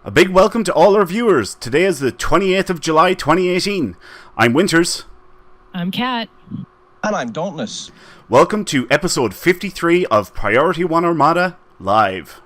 A big welcome to all our viewers. Today is the 28th of July 2018. I'm Winters. I'm Kat. And I'm Dauntless. Welcome to episode 53 of Priority One Armada Live.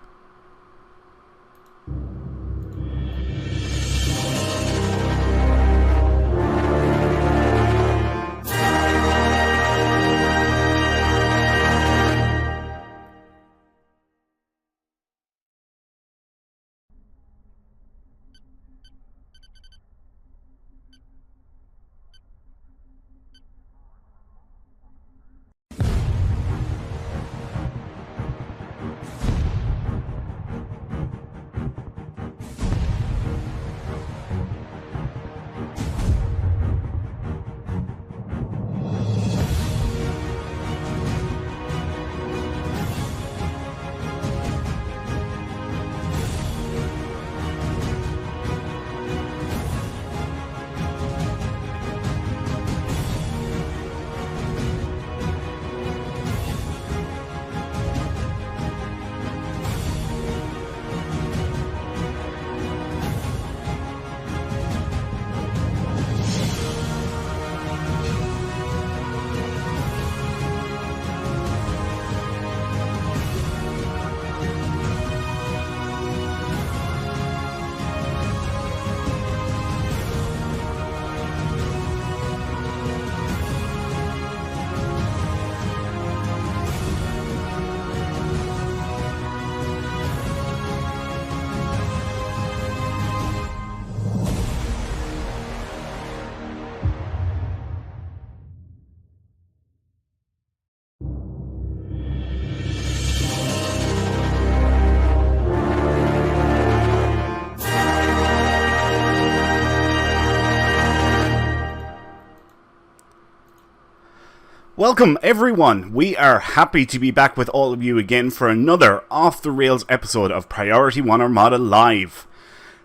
Welcome everyone, we are happy to be back with all of you again for another off-the-rails episode of Priority One Armada Live.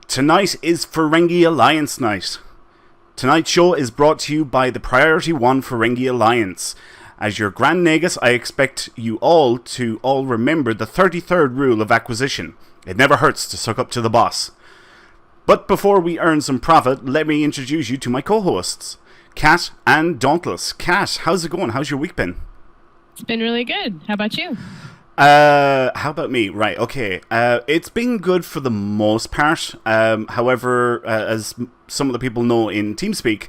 Tonight is Ferengi Alliance Night. Tonight's show is brought to you by the Priority One Ferengi Alliance. As your Grand Nagus, I expect you all to remember the 33rd rule of acquisition. It never hurts to suck up to the boss. But before we earn some profit, let me introduce you to my co-hosts. Kat and Dauntless. Kat, how's it going? How's your week been? It's been really good. How about you? How about me? Right, okay. It's been good for the most part. However, as some of the people know in TeamSpeak,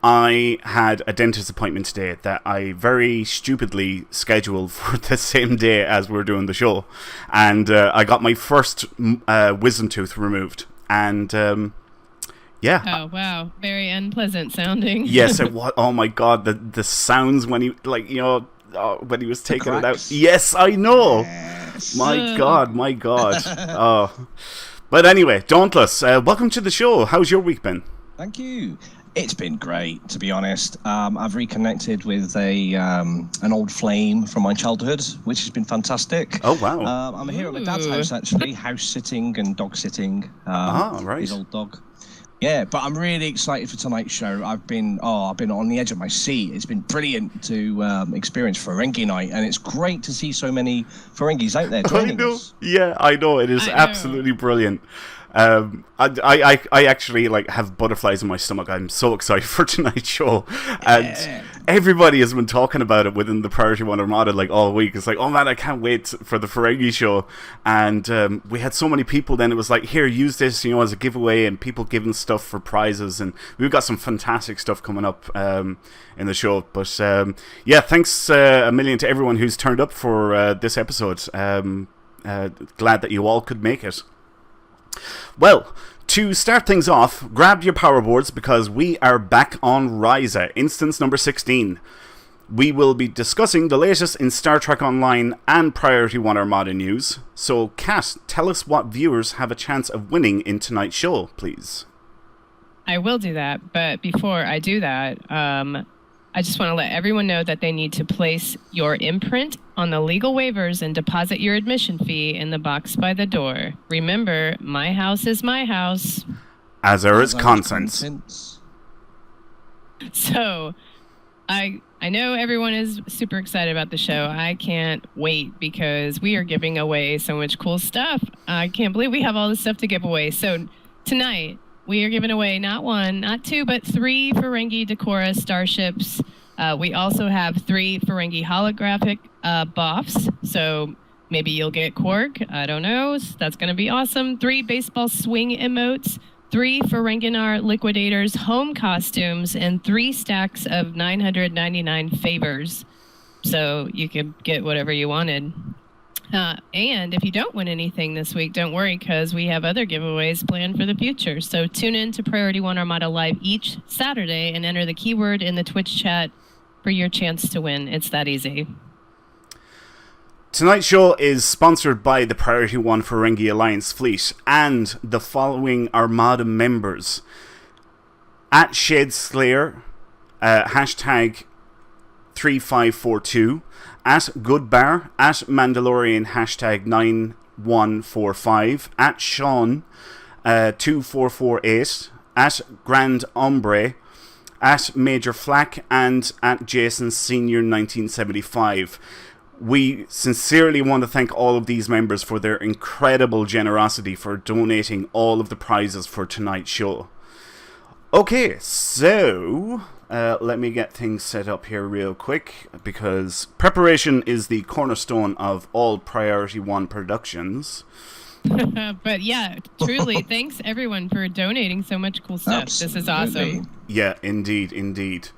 I had a dentist appointment today that I very stupidly scheduled for the same day as we're doing the show. And I got my first wisdom tooth removed. And yeah. Oh, wow. Very unpleasant sounding. Yes, it was. Oh my god, the sounds when he, like, you know, when he was taking it out. Yes, I know. Yes. My god. Oh. But anyway, Dauntless, welcome to the show. How's your week been? Thank you. It's been great, to be honest. I've reconnected with an old flame from my childhood, which has been fantastic. Oh, wow. I'm here at my dad's house, actually, house sitting and dog sitting. Right. His old dog. Yeah, but I'm really excited for tonight's show. I've been on the edge of my seat. It's been brilliant to experience Ferengi Night, and it's great to see so many Ferengis out there joining us. Yeah, I know. It is absolutely brilliant. I actually have butterflies in my stomach. I'm so excited for tonight's show, and everybody has been talking about it within the Priority One Armada all week. It's like, oh man, I can't wait for the Ferengi show. And we had so many people. Then it was like, here, use this, as a giveaway, and people giving stuff for prizes. And we've got some fantastic stuff coming up in the show. But yeah, thanks a million to everyone who's turned up for this episode. Glad that you all could make it. Well, to start things off, grab your power boards because we are back on Risa, instance number 16. We will be discussing the latest in Star Trek Online and Priority One Armada news. So, Kat, tell us what viewers have a chance of winning in tonight's show, please. I will do that, but before I do that, I just want to let everyone know that they need to place your imprint on the legal waivers and deposit your admission fee in the box by the door. Remember, my house is my house. As are its contents. Contents. So, I know everyone is super excited about the show. I can't wait because we are giving away so much cool stuff. I can't believe we have all this stuff to give away. So tonight we are giving away not 1, not 2, but 3 Ferengi Decora starships. We also have 3 Ferengi holographic buffs. So maybe you'll get Quark. I don't know. That's going to be awesome. 3 baseball swing emotes. 3 Ferenginar Liquidators home costumes, and 3 stacks of 999 favors. So you could get whatever you wanted. And if you don't win anything this week, don't worry, because we have other giveaways planned for the future. So tune in to Priority One Armada Live each Saturday and enter the keyword in the Twitch chat for your chance to win. It's that easy. Tonight's show is sponsored by the Priority One Ferengi Alliance fleet and the following Armada members: at Shade Slayer, hashtag 3542, at Goodbar, at Mandalorian, hashtag 9145, at Sean 2448, at Grand Ombre, at Major Flack, and at Jason Senior 1975. We sincerely want to thank all of these members for their incredible generosity for donating all of the prizes for tonight's show. Okay, so let me get things set up here real quick, because preparation is the cornerstone of all Priority One productions. But yeah, truly, thanks everyone for donating so much cool stuff. Absolutely. This is awesome. Yeah, indeed.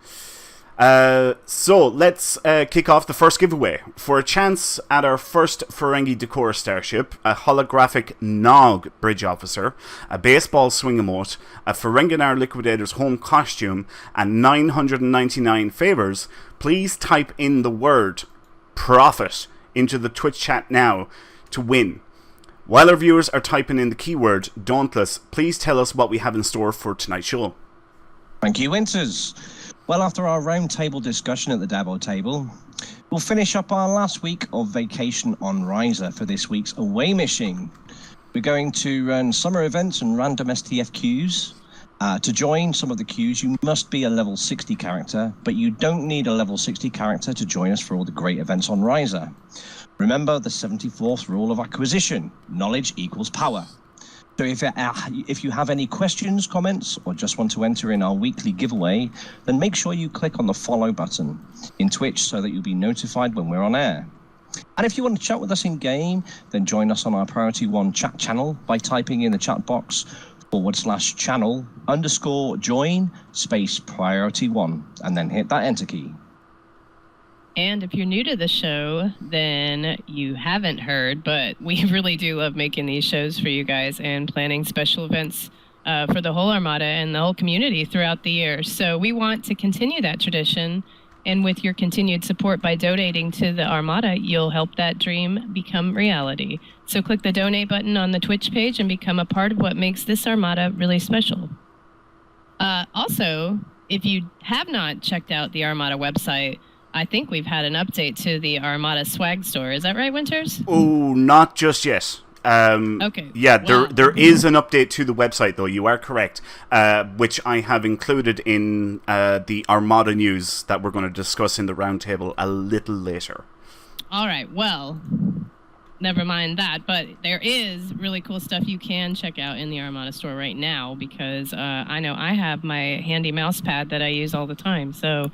So let's kick off the first giveaway. For a chance at our first Ferengi Decora starship, a holographic Nog bridge officer, a baseball swing emote, a Ferenginar Liquidator's home costume, and 999 favors, please type in the word profit into the Twitch chat now to win. While our viewers are typing in the keyword Dauntless, please tell us what we have in store for tonight's show. Thank you, Winters. Well, after our roundtable discussion at the Dabo table, we'll finish up our last week of vacation on Risa for this week's away mission. We're going to run summer events and random STF queues. To join some of the queues, you must be a level 60 character, but you don't need a level 60 character to join us for all the great events on Risa. Remember the 74th rule of acquisition: knowledge equals power. So if you have any questions, comments, or just want to enter in our weekly giveaway, then make sure you click on the follow button in Twitch so that you'll be notified when we're on air. And if you want to chat with us in game, then join us on our Priority One chat channel by typing in the chat box /channel_join Priority One, and then hit that enter key. And if you're new to the show, then you haven't heard, but we really do love making these shows for you guys and planning special events for the whole Armada and the whole community throughout the year. So we want to continue that tradition, and with your continued support by donating to the Armada, you'll help that dream become reality. So click the donate button on the Twitch page and become a part of what makes this Armada really special. Also, if you have not checked out the Armada website, I think we've had an update to the Armada swag store. Is that right, Winters? Oh, not just yet. Okay. Yeah, there is an update to the website, though. You are correct, which I have included in the Armada news that we're going to discuss in the roundtable a little later. All right. Well, never mind that, but there is really cool stuff you can check out in the Armada store right now, because I know I have my handy mouse pad that I use all the time. So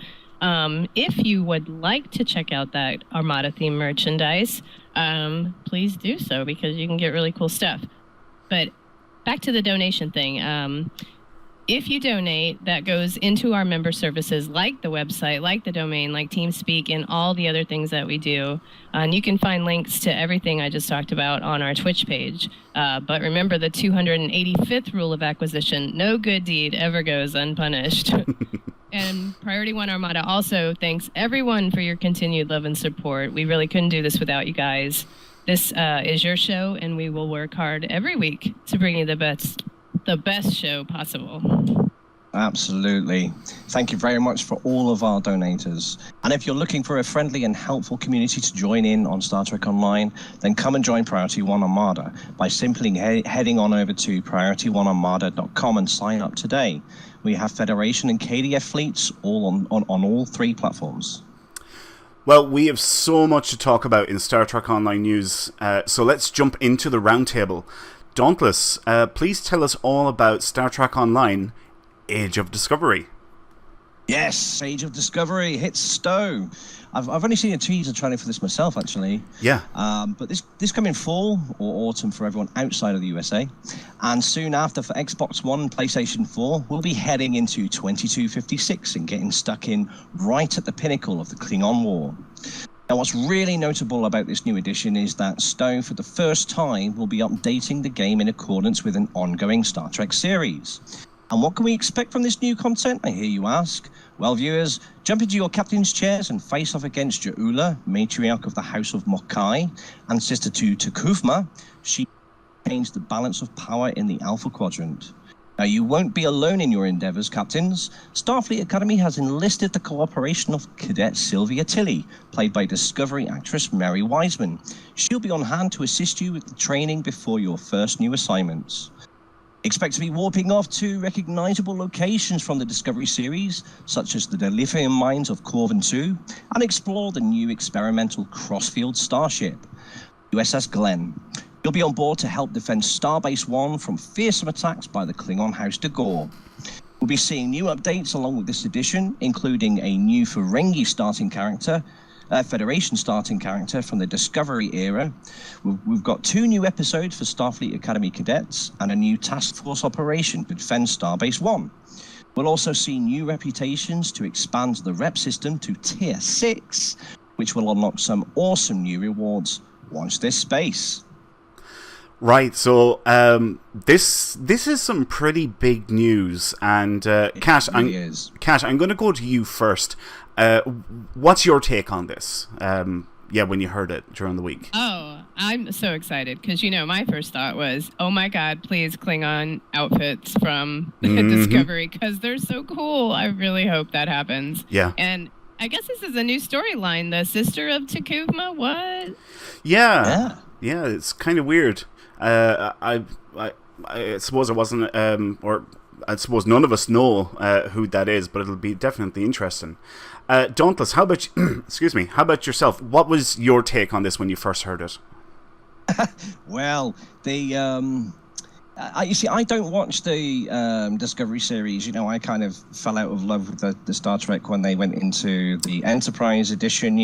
if you would like to check out that Armada theme merchandise, please do so, because you can get really cool stuff. But back to the donation thing. If you donate, that goes into our member services, like the website, like the domain, like TeamSpeak, and all the other things that we do. And you can find links to everything I just talked about on our Twitch page. But remember the 285th rule of acquisition: no good deed ever goes unpunished. And Priority One Armada also thanks everyone for your continued love and support. We really couldn't do this without you guys. This is your show, and we will work hard every week to bring you the best show possible. Absolutely. Thank you very much for all of our donators. And if you're looking for a friendly and helpful community to join in on Star Trek Online, then come and join Priority One Armada by simply heading on over to priorityone.armada.com and sign up today. We have Federation and KDF fleets all on all 3 platforms. Well, we have so much to talk about in Star Trek Online news, so let's jump into the roundtable. Dauntless, please tell us all about Star Trek Online Age of Discovery. Yes, Age of Discovery hits Stowe. I've only seen a teaser trailer for this myself, actually. Yeah. But this coming fall or autumn for everyone outside of the USA, and soon after for Xbox One and PlayStation 4, we'll be heading into 2256 and getting stuck in right at the pinnacle of the Klingon War. Now, what's really notable about this new edition is that Stowe, for the first time, will be updating the game in accordance with an ongoing Star Trek series. And what can we expect from this new content, I hear you ask? Well, viewers, jump into your captain's chairs and face off against Ja'ula, matriarch of the House of Mokai, and sister to Takufma. She changed the balance of power in the Alpha Quadrant. Now, you won't be alone in your endeavors, captains. Starfleet Academy has enlisted the cooperation of Cadet Sylvia Tilly, played by Discovery actress Mary Wiseman. She'll be on hand to assist you with the training before your first new assignments. Expect to be warping off to recognizable locations from the Discovery series, such as the dilithium mines of Corvin II, and explore the new experimental Crossfield starship, USS Glenn. You'll be on board to help defend Starbase 1 from fearsome attacks by the Klingon House de Gore. We'll be seeing new updates along with this edition, including a new Ferengi starting character, Federation starting character from the Discovery era. We've got 2 new episodes for Starfleet Academy cadets and a new task force operation to defend Starbase 1. We'll also see new reputations to expand the rep system to Tier 6, which will unlock some awesome new rewards. Watch this space. Right, so this is some pretty big news, and Kat, I'm going to go to you first. What's your take on this? When you heard it during the week. Oh, I'm so excited because, my first thought was, oh my God, please Klingon outfits from Discovery because they're so cool. I really hope that happens. Yeah. And I guess this is a new storyline. The sister of Takufma, what? Yeah, it's kind of weird. I suppose it wasn't, or I suppose none of us know who that is, but it'll be definitely interesting. Dauntless, how about excuse me? How about yourself? What was your take on this when you first heard it? Well, you see, I don't watch the Discovery series. I kind of fell out of love with the Star Trek when they went into the Enterprise edition.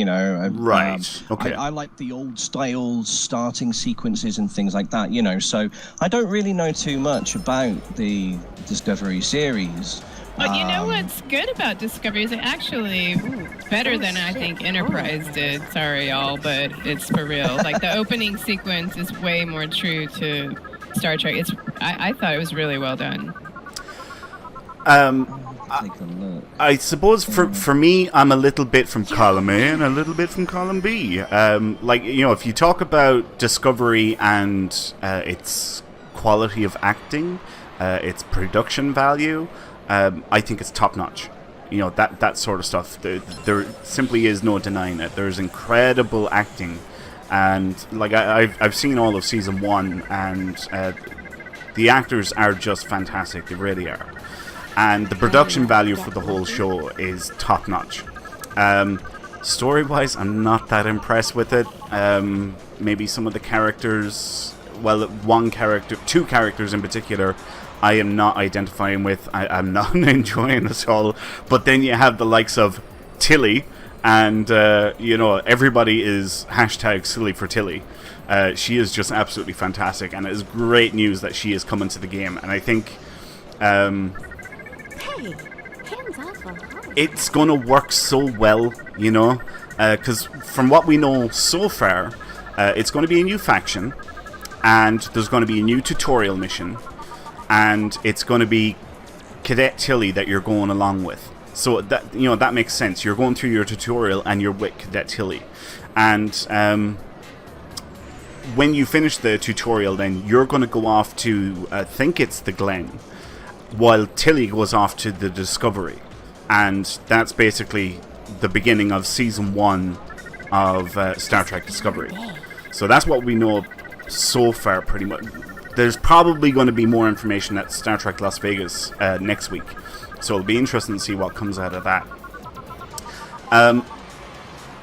Right. Okay. I like the old style starting sequences and things like that. So I don't really know too much about the Discovery series. But you know what's good about Discovery is it actually better than I think Enterprise did. Sorry, y'all, but it's for real. Like the opening sequence is way more true to Star Trek. I thought it was really well done. I suppose for me, I'm a little bit from column A and a little bit from column B. If you talk about Discovery and its quality of acting, its production value, I think it's top notch. That sort of stuff. There simply is no denying it. There's incredible acting. And I've seen all of season 1, and the actors are just fantastic. They really are. And the production value for the whole show is top notch. Story-wise, I'm not that impressed with it. Maybe some of the characters, two characters in particular, I am not identifying with. I'm not enjoying it all. But then you have the likes of Tilly. And, everybody is #silly for Tilly. She is just absolutely fantastic. And it is great news that she is coming to the game. And I think it's going to work so well, because from what we know so far, it's going to be a new faction. And there's going to be a new tutorial mission. And it's going to be Cadet Tilly that you're going along with. So that makes sense. You're going through your tutorial and you're with Cadet Tilly. And when you finish the tutorial, then you're going to go off to, I think it's the Glen. while Tilly goes off to the Discovery. And that's basically the beginning of Season 1 of Star Trek Discovery. So that's what we know so far, pretty much. There's probably going to be more information at Star Trek Las Vegas next week. So it'll be interesting to see what comes out of that.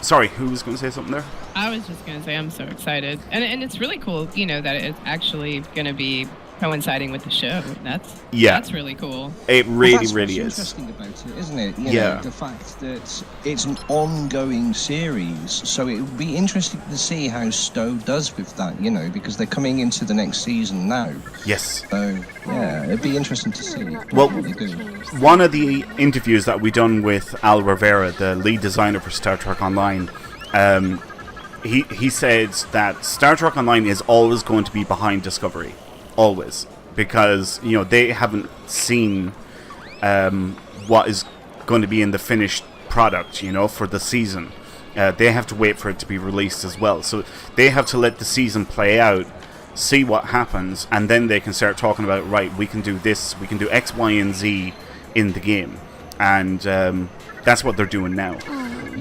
Sorry, who was going to say something there? I was just going to say I'm so excited. And it's really cool, that it's actually going to be coinciding with the show. That's really cool. It really is. What's interesting about it, isn't it? You know, the fact that it's an ongoing series, so it would be interesting to see how Stowe does with that, because they're coming into the next season now. Yes. So it'd be interesting to see what they do. One of the interviews that we done with Al Rivera, the lead designer for Star Trek Online, he said that Star Trek Online is always going to be behind Discovery. Always, because they haven't seen what is going to be in the finished product, for the season. They have to wait for it to be released as well, so they have to let the season play out, see what happens, and then they can start talking about, right, we can do this, we can do X, Y, and Z in the game, and that's what they're doing now.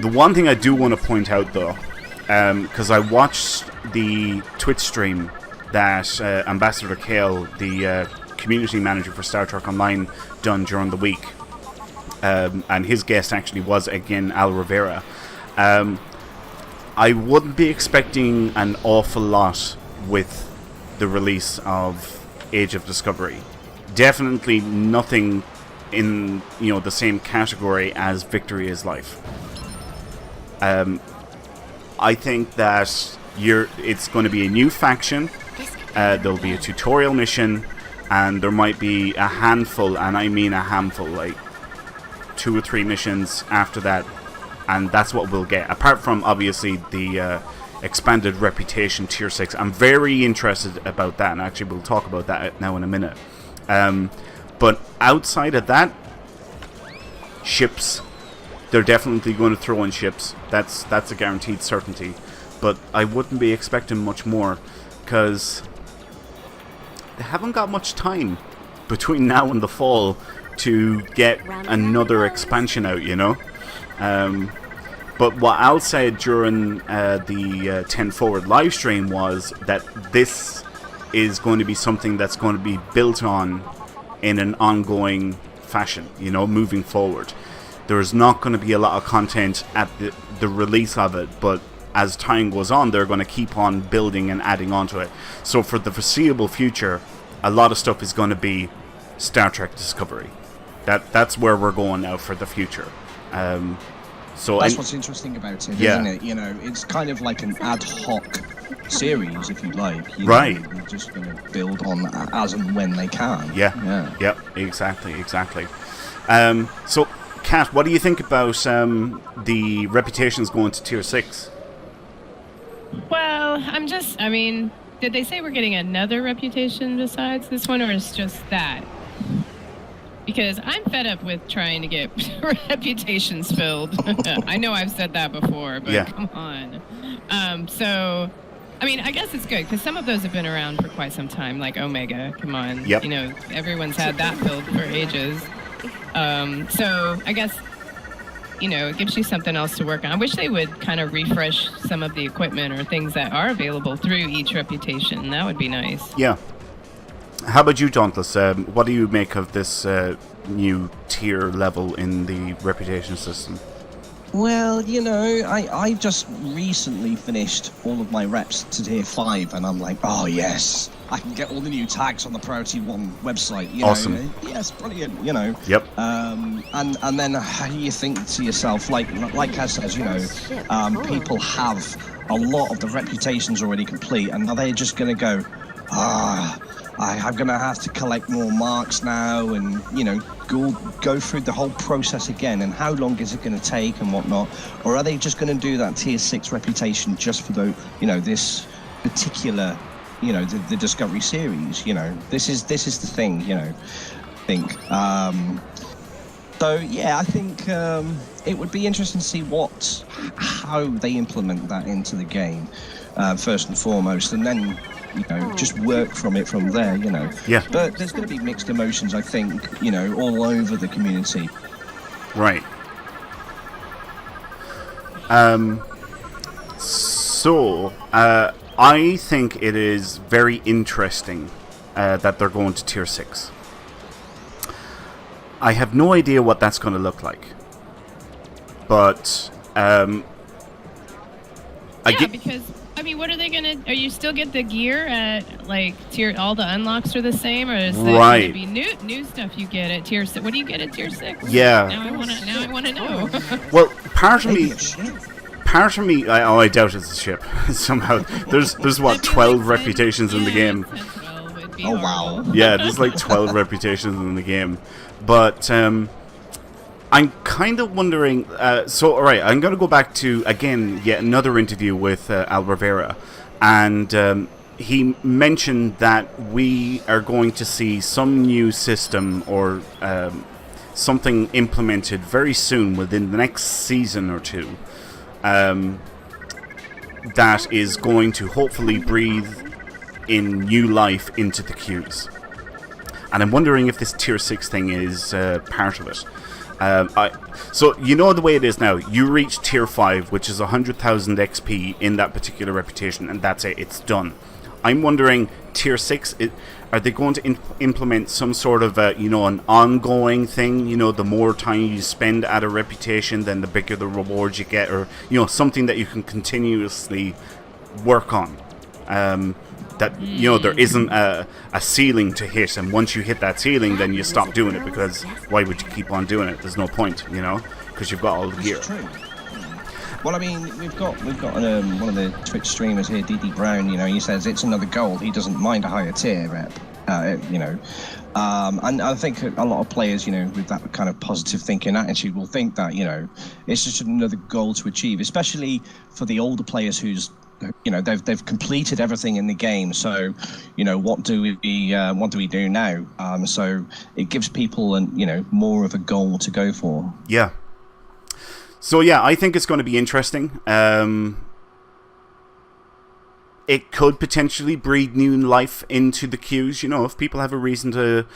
The one thing I do want to point out, though, because I watched the Twitch stream that Ambassador Kale, the community manager for Star Trek Online, done during the week. And his guest actually was, again, Al Rivera. I wouldn't be expecting an awful lot with the release of Age of Discovery. Definitely nothing in the same category as Victory is Life. I think that it's going to be a new faction. There'll be a tutorial mission, and there might be a handful, and I mean a handful, like 2 or 3 missions after that, and that's what we'll get. Apart from, obviously, the expanded reputation tier 6. I'm very interested about that, and actually we'll talk about that now in a minute. But outside of that, ships. They're definitely going to throw in ships. That's a guaranteed certainty. But I wouldn't be expecting much more, because they haven't got much time between now and the fall to get another expansion out, But what Al said during the 10 Forward live stream was that this is going to be something that's going to be built on in an ongoing fashion, moving forward. There's not going to be a lot of content at the release of it, but as time goes on, they're going to keep on building and adding onto it. So for the foreseeable future, a lot of stuff is going to be Star Trek Discovery. That's where we're going now for the future. So that's what's interesting about it, isn't it? It's kind of like an ad hoc series, if you like. Right. They're just going to build on as and when they can. Yeah. Exactly. So, Kat, what do you think about the reputations going to tier 6? Well, did they say we're getting another reputation besides this one, or is just that? Because I'm fed up with trying to get reputations filled. I know I've said that before, but come on. I guess it's good, because some of those have been around for quite some time, like Omega. Come on. Yep. Everyone's had that filled for ages. So I guess, it gives you something else to work on. I wish they would kind of refresh some of the equipment or things that are available through each reputation. That would be nice. Yeah. How about you, Dauntless? What do you make of this new tier level in the reputation system? Well, I just recently finished all of my reps to tier 5, and I'm like, oh yes, I can get all the new tags on the Priority One website. Awesome. Yes, brilliant. Yep. And then you think to yourself, like Kaz says, people have a lot of the reputations already complete, and are they just going to go, I'm going to have to collect more marks now, and go through the whole process again, and how long is it going to take and whatnot? Or are they just going to do that tier 6 reputation just for the this particular the Discovery series? This is the thing. I think so yeah, I think it would be interesting to see how they implement that into the game, first and foremost, and then just work from it from there, Yeah. But there's going to be mixed emotions, I think, all over the community. Right. So, I think it is very interesting that they're going to Tier 6. I have no idea what that's going to look like. But, because, what are they going to... Are you still get the gear at, tier... All the unlocks are the same? Or is there going to be new stuff you get at Tier 6? What do you get at Tier 6? Yeah. Now I want to know. Well, part of me... I doubt it's a ship. Somehow. There's what, 12 reputations in the game. Oh, wow. Yeah, there's 12 reputations in the game. But, I'm kind of wondering... alright, I'm going to go back to, again, yet another interview with Al Rivera. And he mentioned that we are going to see some new system or something implemented very soon, within the next season or two. That is going to hopefully breathe in new life into the queues. And I'm wondering if this Tier 6 thing is part of it. So, you know the way it is now. You reach Tier 5, which is 100,000 XP in that particular reputation, and that's it. It's done. I'm wondering, Tier 6, are they going to implement some sort of, an ongoing thing? The more time you spend at a reputation, then the bigger the rewards you get, or, something that you can continuously work on. That, there isn't a ceiling to hit, and once you hit that ceiling, then you stop doing it, because why would you keep on doing it? There's no point, because you've got all the gear. True. Well, we've got one of the Twitch streamers here, DD Brown. He says it's another gold. He doesn't mind a higher tier rep. And I think a lot of players, with that kind of positive thinking attitude, will think that it's just another goal to achieve, especially for the older players who's they've completed everything in the game. So what do we do now? So it gives people more of a goal to go for. Yeah. So yeah, I think it's going to be interesting. It could potentially breathe new life into the queues. If people have a reason to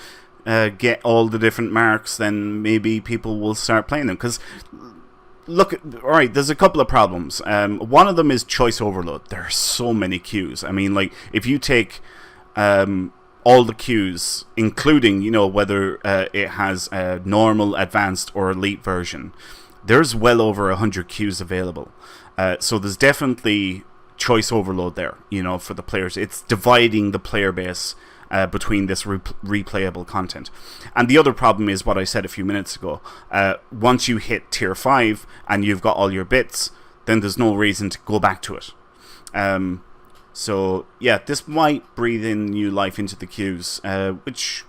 get all the different marks, then maybe people will start playing them. Because look, all right, there's a couple of problems. One of them is choice overload. There are so many queues. If you take all the queues, including whether it has a normal, advanced, or elite version, there's well over 100 queues available. So there's definitely choice overload there, for the players. It's dividing the player base between this replayable content. And the other problem is what I said a few minutes ago. Once you hit Tier 5 and you've got all your bits, then there's no reason to go back to it. So, yeah, this might breathe in new life into the queues, which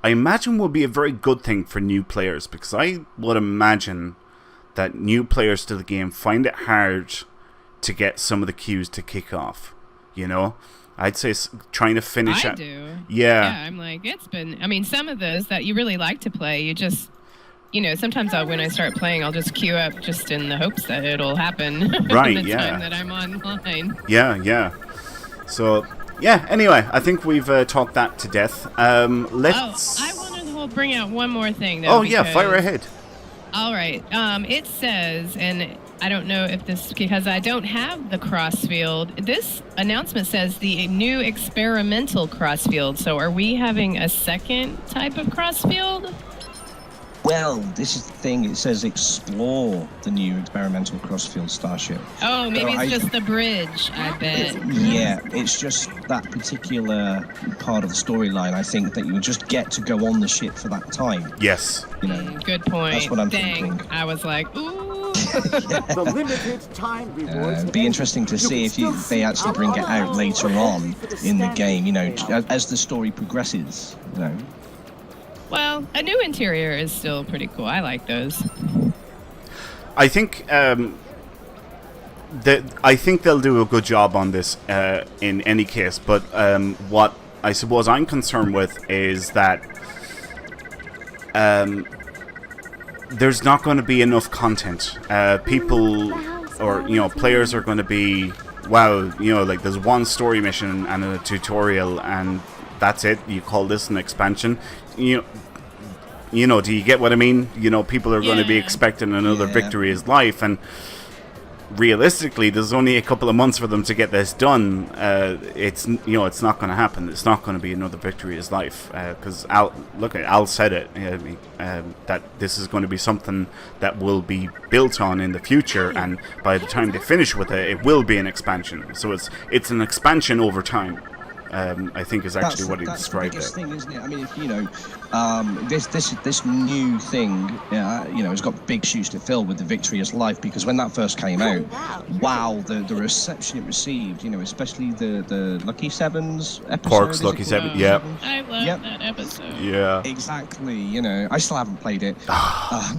I imagine will be a very good thing for new players, because I would imagine that new players to the game find it hard to get some of the queues to kick off, I'd say trying to finish I it. do. Yeah. I'm like, it's been... some of those that you really like to play, you just... sometimes when I start playing, I'll just queue up just in the hopes that it'll happen right, the time that I'm online. Yeah. So, yeah, anyway, I think we've talked that to death. Let's... I wanted to bring out one more thing, though. Oh, yeah, fire ahead. All right. It says, and I don't know if this, because I don't have the crossfield. This announcement says the new experimental crossfield. So are we having a second type of crossfield? Well, this is the thing. It says explore the new experimental crossfield starship. Oh, maybe it's just the bridge, I bet. Yeah, it's just that particular part of the storyline, I think, that you just get to go on the ship for that time. Yes. Good point. That's what I'm thinking. I was like, ooh. The limited time rewards. It'd be interesting to see if they actually bring it out later on in the game, as the story progresses, Well, a new interior is still pretty cool. I like those. I think they'll do a good job on this in any case. But what I suppose I'm concerned with is that there's not going to be enough content. People or players are going to be wow, you know, like there's one story mission and a tutorial, and that's it. You call this an expansion? You know, do you get what I mean? You know, people are going to be expecting another Victory is Life, and realistically, there's only a couple of months for them to get this done. It's not going to happen. It's not going to be another Victory is Life, because Al said it, that this is going to be something that will be built on in the future, and by the time they finish with it, it will be an expansion. So it's an expansion over time. I think is actually what he described there. That's the biggest it. thing, isn't it? I mean, if, you know, this new thing, you know, has got big shoes to fill with the Victory is Life, because when that first came out, wow, the reception it received, you know, especially the Lucky Sevens episode. Quark's Lucky Seven, yeah. I love that episode. Yeah. Exactly, you know, I still haven't played it. I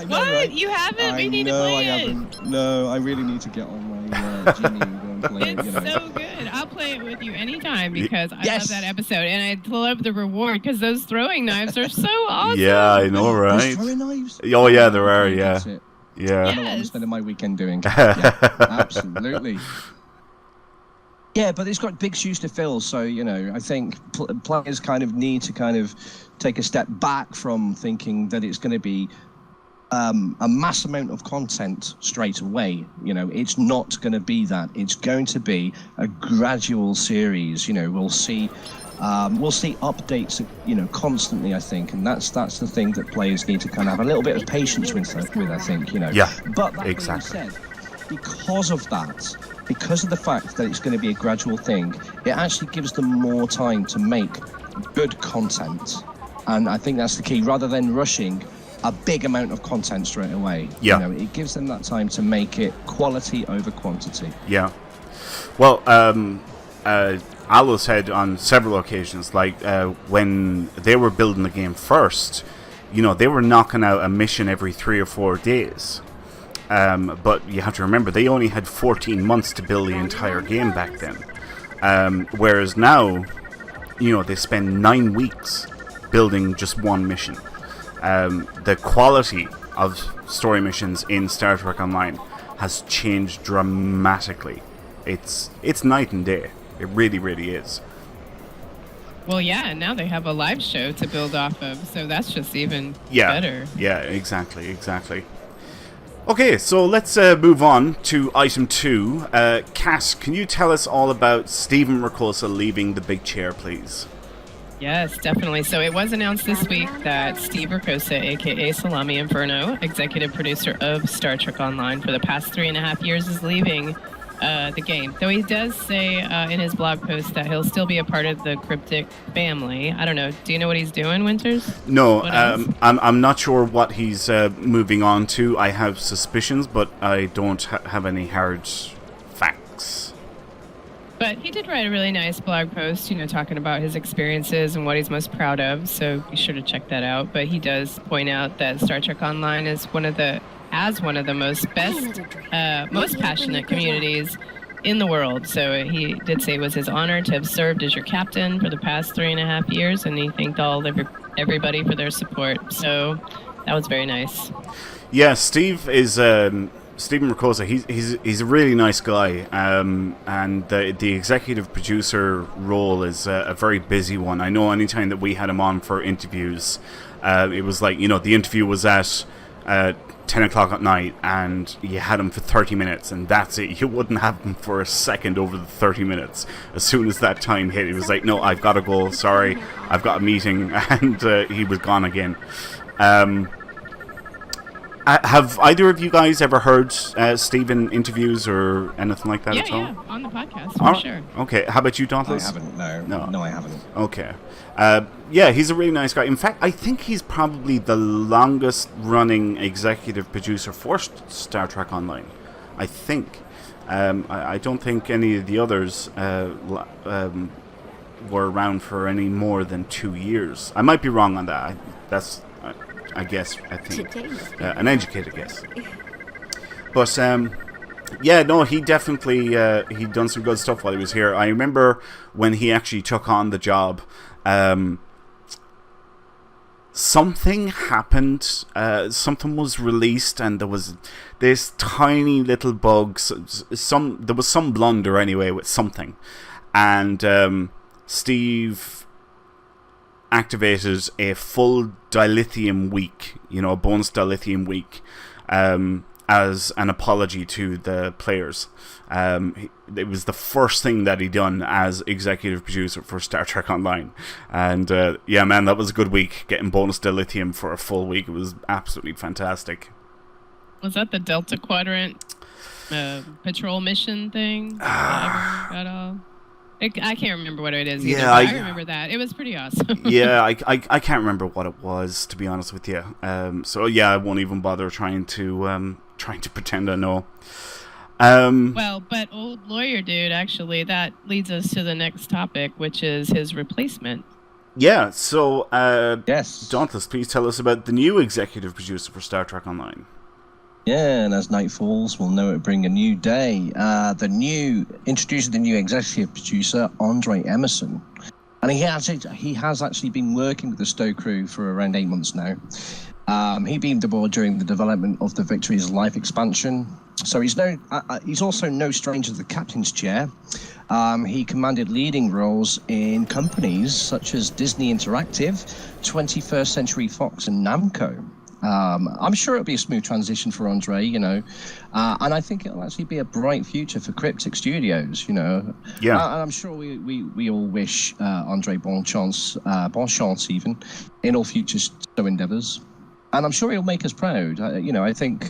know, what? Right? You haven't? We need to play it. No, I really need to get on my Genie and play it, you know. It's so good. I'll play it with you anytime, because I love that episode, and I love the reward, because those throwing knives are so awesome. Yeah, I know, right? There's throwing knives? Oh yeah, there are. Yeah, yeah. I know what I'm spending my weekend doing. Yeah, absolutely. Yeah, but it's got big shoes to fill, so, you know, I think players kind of need to kind of take a step back from thinking that it's going to be a mass amount of content straight away. You know, it's not going to be that. It's going to be a gradual series. You know, we'll see updates, you know, constantly, I think, and that's the thing that players need to kind of have a little bit of patience with, I think, you know. Yeah, but that exactly. being said, because of the fact that it's going to be a gradual thing, it actually gives them more time to make good content, and I think that's the key, rather than rushing a big amount of content straight away. Yeah. You know, it gives them that time to make it quality over quantity. Yeah. Well, Alo said on several occasions, like when they were building the game first, you know, they were knocking out a mission every 3 or 4 days. But you have to remember, they only had 14 months to build the entire game back then. Whereas now, you know, they spend 9 weeks building just one mission. The quality of story missions in Star Trek Online has changed dramatically. It's night and day. It really, really is. Well, yeah, and now they have a live show to build off of, so that's just even better. Yeah, exactly. Okay, so let's move on to item 2. Cass, can you tell us all about Stephen Rakosa leaving the big chair, please? Yes, definitely. So it was announced this week that Steve Rakosa, a.k.a. Salami Inferno, executive producer of Star Trek Online for the past 3.5 years, is leaving the game. Though he does say in his blog post that he'll still be a part of the Cryptic family. I don't know. Do you know what he's doing, Winters? No, I'm not sure what he's moving on to. I have suspicions, but I don't have any hard facts. But he did write a really nice blog post, you know, talking about his experiences and what he's most proud of, so be sure to check that out. But he does point out that Star Trek Online is one of the most passionate communities in the world. So he did say it was his honor to have served as your captain for the past 3.5 years, and he thanked everybody for their support. So that was very nice. Yeah, Steve is Stephen Rakosa. He's a really nice guy, and the executive producer role is a very busy one. I know anytime that we had him on for interviews, it was like, you know, the interview was at 10 o'clock at night, and you had him for 30 minutes, and that's it. You wouldn't have him for a second over the 30 minutes. As soon as that time hit, he was like, no, I've got to go, sorry, I've got a meeting, and he was gone again. Have either of you guys ever heard Stephen interviews or anything like that at all? Yeah, on the podcast, for sure. Okay, how about you, Dauntless? I haven't, no, I haven't. Okay. Yeah, he's a really nice guy. In fact, I think he's probably the longest running executive producer for Star Trek Online. I think. I don't think any of the others were around for any more than 2 years. I might be wrong on that. I think an educated guess. But yeah, no, he definitely he done some good stuff while he was here. I remember when he actually took on the job. something happened. Something was released, and there was this tiny little bug. There was some blunder anyway with something, and Steve activated a full dilithium week, a bonus dilithium week, as an apology to the players. It was the first thing that he done as executive producer for Star Trek Online, and man, that was a good week, getting bonus dilithium for a full week. It was absolutely fantastic. Was that the Delta Quadrant patrol mission thing? I can't remember what it is either, Yeah, I remember that. It was pretty awesome. Yeah, I can't remember what it was, to be honest with you. So yeah, I won't even bother trying to pretend I know. Well, but old lawyer dude, actually, that leads us to the next topic, which is his replacement. Yeah, so yes, Dauntless, please tell us about the new executive producer for Star Trek Online. Yeah, and as night falls, we'll know it bring a new day. Introducing the new executive producer, Andre Emerson. And he has actually been working with the Stowe crew for around 8 months now. He beamed aboard during the development of the Victory's Life expansion. So he's also no stranger to the captain's chair. He commanded leading roles in companies such as Disney Interactive, 21st Century Fox, and Namco. I'm sure it'll be a smooth transition for Andre, and I think it'll actually be a bright future for Cryptic Studios, Yeah. And I'm sure we all wish Andre bon chance even, in all future Stowe endeavors. And I'm sure he'll make us proud. I think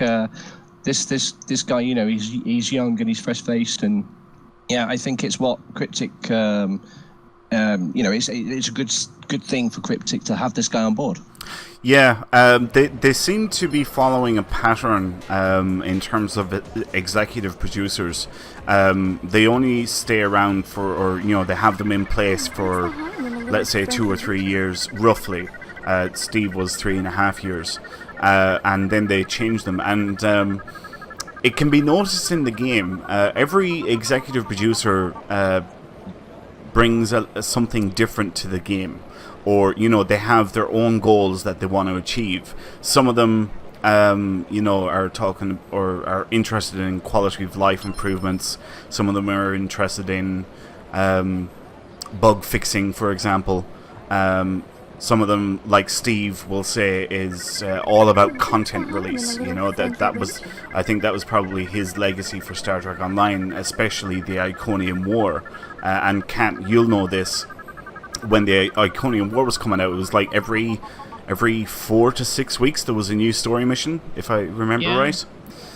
this guy, he's young and he's fresh-faced, and yeah, I think it's what Cryptic, it's a good thing for Cryptic to have this guy on board. Yeah, they seem to be following a pattern in terms of executive producers. They only stay around they have them in place for, let's say, 2 or 3 years, roughly. Steve was 3.5 years, and then they change them. And it can be noticed in the game. Every executive producer brings something different to the game. Or, they have their own goals that they want to achieve. Some of them, are talking or are interested in quality of life improvements. Some of them are interested in bug fixing, for example. Some of them, like Steve will say, is all about content release. I think that was probably his legacy for Star Trek Online, especially the Iconium War. And Kant, you'll know this. When the Iconium War was coming out, it was like every 4 to 6 weeks there was a new story mission, if I remember right.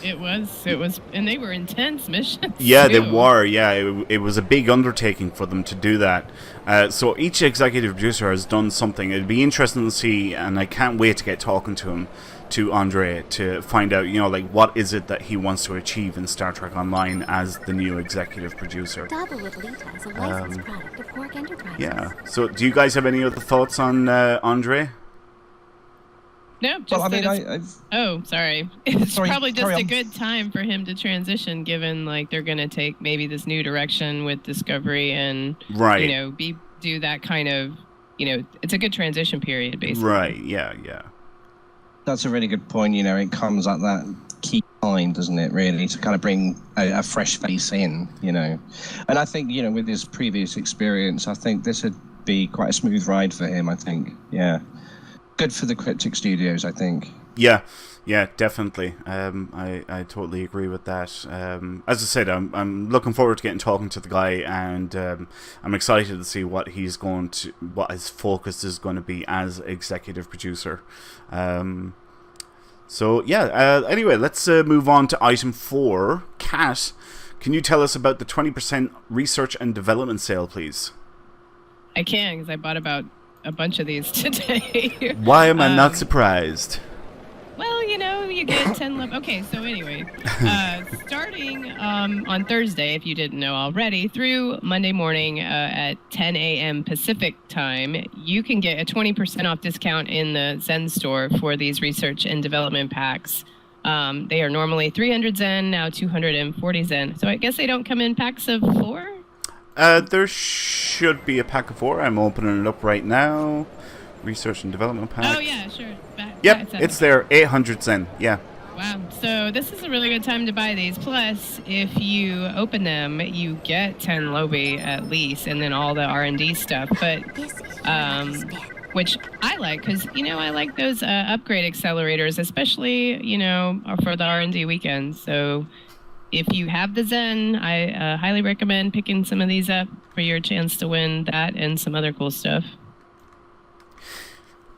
It was, and they were intense missions. Yeah, too. they were. Yeah, it was a big undertaking for them to do that. So each executive producer has done something. It'd be interesting to see, and I can't wait to get talking to Andre, to find out, what is it that he wants to achieve in Star Trek Online as the new executive producer. Yeah. So do you guys have any other thoughts on Andre? No, just sorry. It's probably just a good time for him to transition, given they're going to take maybe this new direction with Discovery and do that kind of, it's a good transition period, basically. Right. Yeah. That's a really good point. It comes at that key time, doesn't it, really, to kind of bring a fresh face in, And I think, with his previous experience, I think this would be quite a smooth ride for him, I think. Yeah. Good for the Cryptic Studios, I think. Yeah, definitely. I totally agree with that. As I said, I'm looking forward to talking to the guy, and I'm excited to see what his focus is going to be as executive producer. Anyway, let's move on to item 4. Kat, can you tell us about the 20% research and development sale, please? I can, because I bought about a bunch of these today. Why am I not surprised? Well, you get 10... Okay, so anyway, starting on Thursday, if you didn't know already, through Monday morning at 10 a.m. Pacific time, you can get a 20% off discount in the Zen store for these research and development packs. They are normally 300 Zen, now 240 Zen. So I guess they don't come in packs of 4? There should be a pack of 4. I'm opening it up right now. Research and development pack. Oh, yeah, sure. Yep, it's there. 800 Zen. Yeah. Wow. So this is a really good time to buy these. Plus, if you open them, you get 10 Lobi at least, and then all the R&D stuff. But, which I like, because, I like those upgrade accelerators, especially, for the R&D weekend. So if you have the Zen, I highly recommend picking some of these up for your chance to win that and some other cool stuff.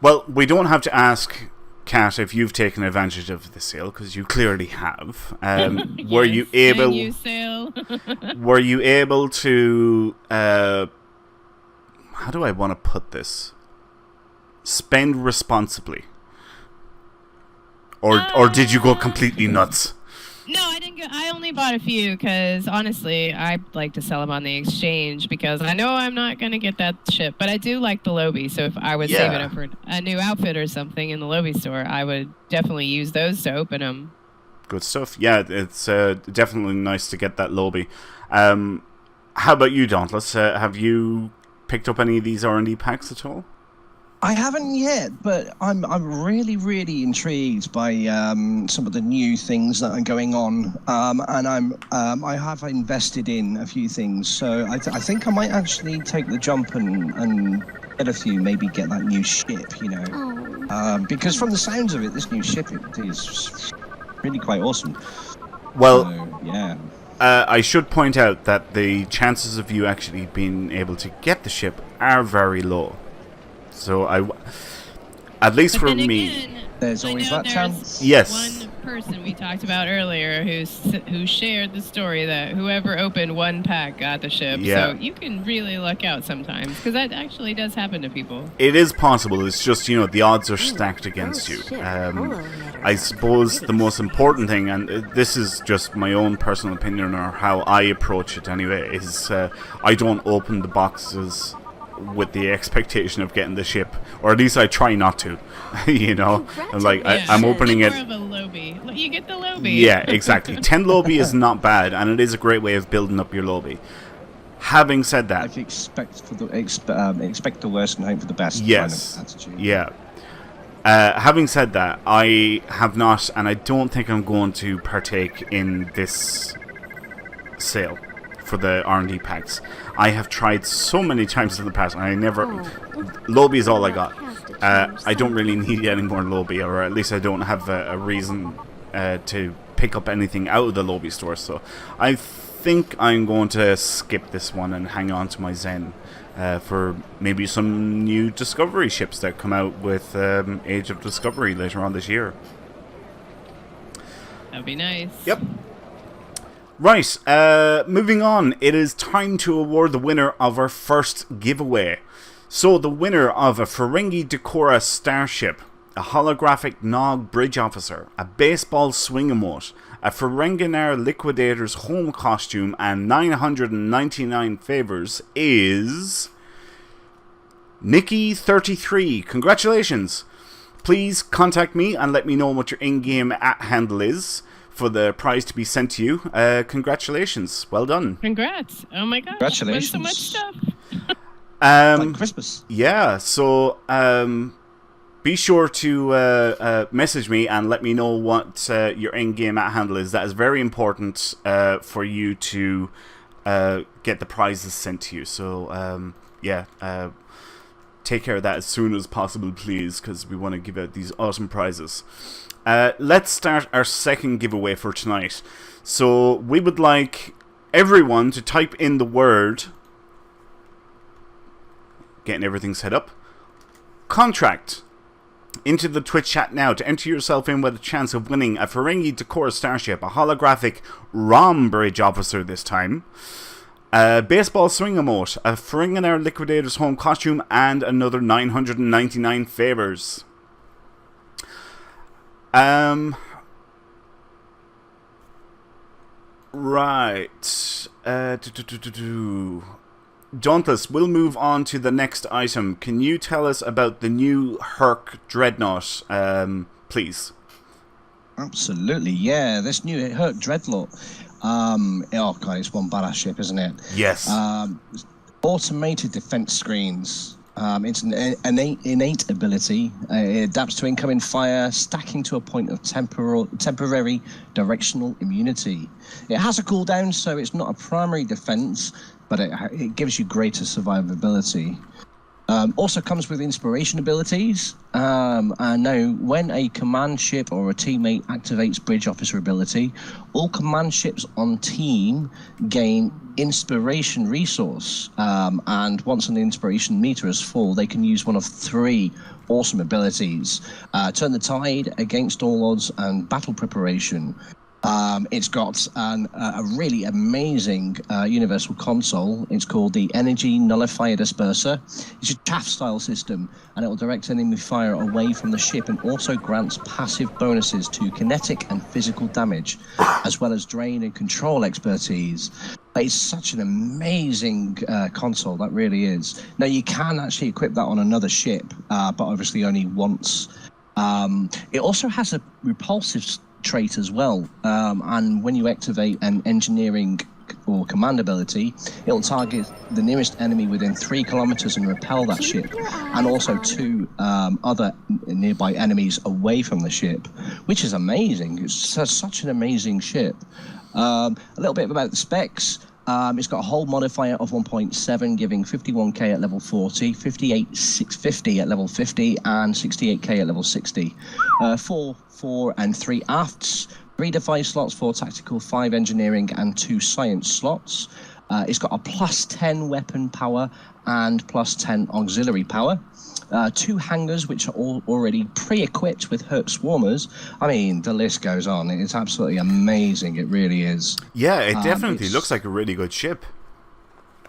Well, we don't have to ask Kat if you've taken advantage of the sale, because you clearly have. Were you able? Sale. Were you able to? How do I want to put this? Spend responsibly, or did you go completely nuts? No, I didn't go. I only bought a few because, honestly, I like to sell them on the exchange because I know I'm not going to get that ship. But I do like the Lobi, so if I was saving up for a new outfit or something in the Lobi store, I would definitely use those to open them. Good stuff. Yeah, it's definitely nice to get that Lobi. How about you, Dauntless? Have you picked up any of these R&D packs at all? I haven't yet, but I'm really, really intrigued by some of the new things that are going on, and I have invested in a few things, so I think I might actually take the jump and get a few, maybe get that new ship, because from the sounds of it, this new ship is really quite awesome. Well, so, yeah. I should point out that the chances of you actually being able to get the ship are very low. So at least for me, there's always that chance. Yes. One person we talked about earlier who shared the story that whoever opened one pack got the ship. Yeah. So you can really luck out sometimes, because that actually does happen to people. It is possible. It's just, the odds are stacked against you. I suppose the most important thing, and this is just my own personal opinion or how I approach it anyway, is I don't open the boxes with the expectation of getting the ship, or at least I try not to. I'm like, I'm opening it. More of a Lobi. You get the Lobi. Yeah, exactly. 10 Lobi is not bad, and it is a great way of building up your Lobi. Having said that, if you expect the worst and hope for the best. Yes. Kind of attitude. Yeah. Having said that, I have not, and I don't think I'm going to partake in this sale for the R&D packs. I have tried so many times in the past, and I never... Lobi is all I got. I don't really need any more Lobi, or at least I don't have a reason to pick up anything out of the Lobi store, so I think I'm going to skip this one and hang on to my Zen for maybe some new Discovery ships that come out with Age of Discovery later on this year. That'd be nice. Yep. Right, moving on. It is time to award the winner of our first giveaway. So the winner of a Ferengi Decora starship, a holographic Nog bridge officer, a baseball swing emote, a Ferenginar Liquidator's home costume, and 999 favors is Nikki33. Congratulations! Please contact me and let me know what your in-game @handle is for the prize to be sent to you. Congratulations. Well done. Congrats. Oh my gosh. Congratulations. So much stuff. Like Christmas. Yeah, so be sure to message me and let me know what your in-game @handle is. That is very important for you to get the prizes sent to you. So, take care of that as soon as possible, please, because we want to give out these awesome prizes. Let's start our second giveaway for tonight. So we would like everyone to type in the word, getting everything set up, contract, into the Twitch chat now to enter yourself in with a chance of winning a Ferengi Decora starship, a holographic ROM bridge officer this time, a baseball swing emote, a Ferenginar Liquidator's home costume, and another 999 favors. Right. Dauntless, we'll move on to the next item. Can you tell us about the new Herc Dreadnought, please? Absolutely, yeah. This new Herc Dreadnought. Oh god, it's one badass ship, isn't it? Yes. Automated defense screens. It's an innate ability. It adapts to incoming fire, stacking to a point of temporary directional immunity. It has a cooldown, so it's not a primary defense, but it gives you greater survivability. Also comes with inspiration abilities. And now, when a command ship or a teammate activates Bridge Officer ability, all command ships on team gain inspiration resource. And once an inspiration meter is full, they can use one of 3 awesome abilities. Turn the tide, against all odds, and battle preparation. It's got a really amazing universal console. It's called the Energy Nullifier Disperser. It's a chaff-style system, and it will direct enemy fire away from the ship and also grants passive bonuses to kinetic and physical damage, as well as drain and control expertise. It's such an amazing console, that really is. Now, you can actually equip that on another ship, but obviously only once. It also has a repulsive trait as well, and when you activate an engineering or command ability, it'll target the nearest enemy within 3 kilometers and repel that ship, and also 2 other nearby enemies away from the ship, which is amazing. It's such an amazing ship. A little bit about the specs. It's got a hull modifier of 1.7, giving 51k at level 40, 58,650 at level 50, and 68k at level 60. 4 and 3 afts, 3 device slots, 4 tactical, 5 engineering, and 2 science slots. It's got a plus 10 weapon power and plus 10 auxiliary power. 2 hangars, which are all already pre-equipped with Herc swarmers. I mean, the list goes on. It's absolutely amazing. It really is. Yeah, it definitely looks like a really good ship.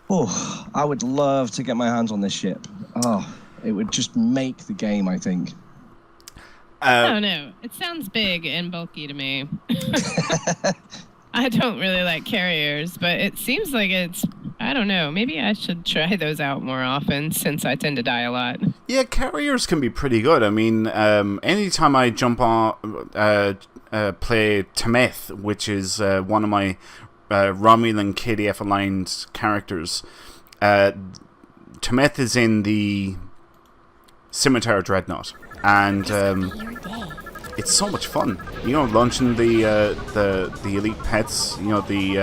Oh, I would love to get my hands on this ship. Oh, it would just make the game, I think. I don't know. It sounds big and bulky to me. I don't really like carriers, but it seems like it's, I don't know, maybe I should try those out more often since I tend to die a lot. Yeah, carriers can be pretty good. I mean, anytime I jump on, play Temeth, which is one of my Romulan KDF aligned characters, Temeth is in the Scimitar Dreadnought, and it's so much fun, you know, launching the elite pets, you know, the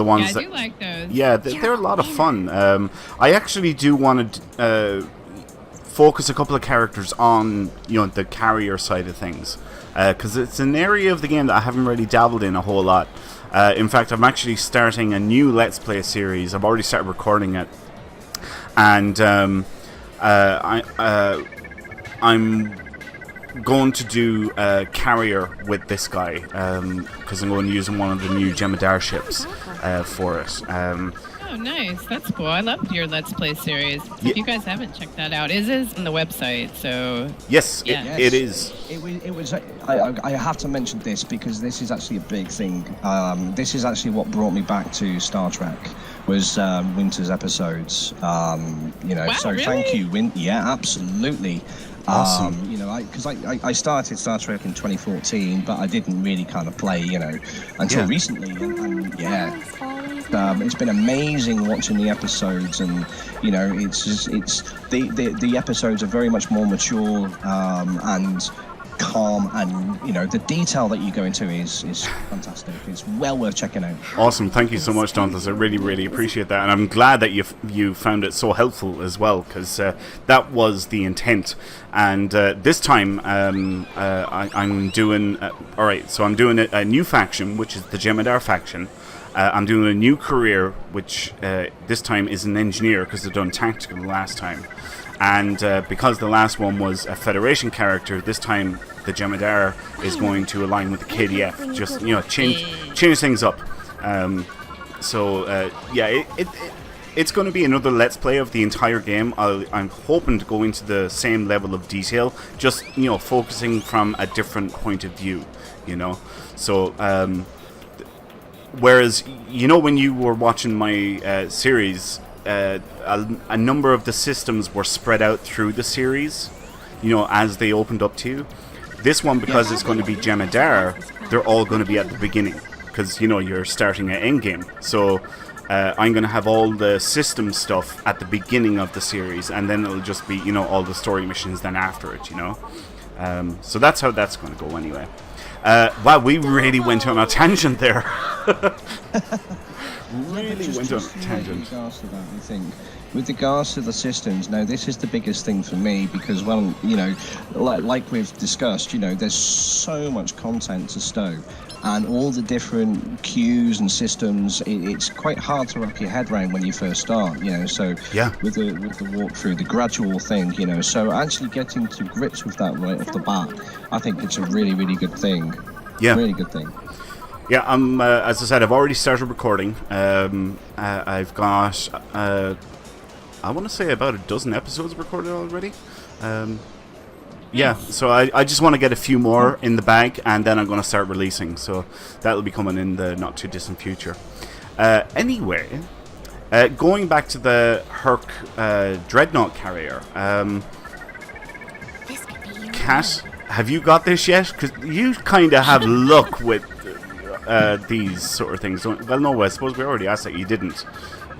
ones I do like those. Yeah, they're a lot of fun. I actually do want to focus a couple of characters on, you know, the carrier side of things, because it's an area of the game that I haven't really dabbled in a whole lot. In fact, I'm actually starting a new Let's Play series. I've already started recording it, and I'm going to do a carrier with this guy, because I'm going to use one of the new Jemadar ships for it. Oh, nice. That's cool. I love your Let's Play series. If you guys haven't checked that out, it is on the website, so... Yes, yeah. It is. It was. I have to mention this because this is actually a big thing. This is actually what brought me back to Star Trek, was Winter's episodes. You know, wow, so really? thank you, Yeah, absolutely. Awesome. You know, because I started Star Trek in 2014, but I didn't really kind of play, you know, until recently. And yeah, it's been amazing watching the episodes, and you know, it's the episodes are very much more mature and calm, and you know, the detail that you go into is fantastic. It's well worth checking out. Awesome, thank you so much, Dauntless. I really appreciate that, and I'm glad that you found it so helpful as well, because that was the intent. And this time I'm doing all right. So I'm doing a new faction, which is the Jemadar faction. I'm doing a new career, which this time is an engineer, because they've done tactical last time. And because the last one was a Federation character, this time the Jemadar is going to align with the KDF. Just, you know, change things up. Yeah, it's going to be another Let's Play of the entire game. I'm hoping to go into the same level of detail, just, you know, focusing from a different point of view, you know. So, whereas, you know, when you were watching my series, a number of the systems were spread out through the series, you know, as they opened up to you. This one, because it's going to be Jemadar, they're all going to be at the beginning, because, you know, you're starting at endgame. So I'm going to have all the system stuff at the beginning of the series, and then it'll just be, all the story missions then after it, So that's how that's going to go anyway. Wow, we really went on a tangent there. Really went on a tangent. With regards to that, I think, with regards to the systems, now this is the biggest thing for me because, well, like we've discussed, there's so much content to stow, and all the different queues and systems. It's quite hard to wrap your head around when you first start, So yeah, with the walkthrough, the gradual thing, So actually getting to grips with that right off the bat, I think it's a really, really good thing. Yeah, really good thing. Yeah, as I said, I've already started recording. I've got, I want to say about a dozen episodes recorded already. Yeah, so I just want to get a few more in the bag, and then I'm going to start releasing. So that'll be coming in the not too distant future. Anyway, going back to the Herc Dreadnought carrier. Kat, have you got this yet? Because you kind of have luck with these sort of things. Well, no, I suppose we already asked that. You didn't.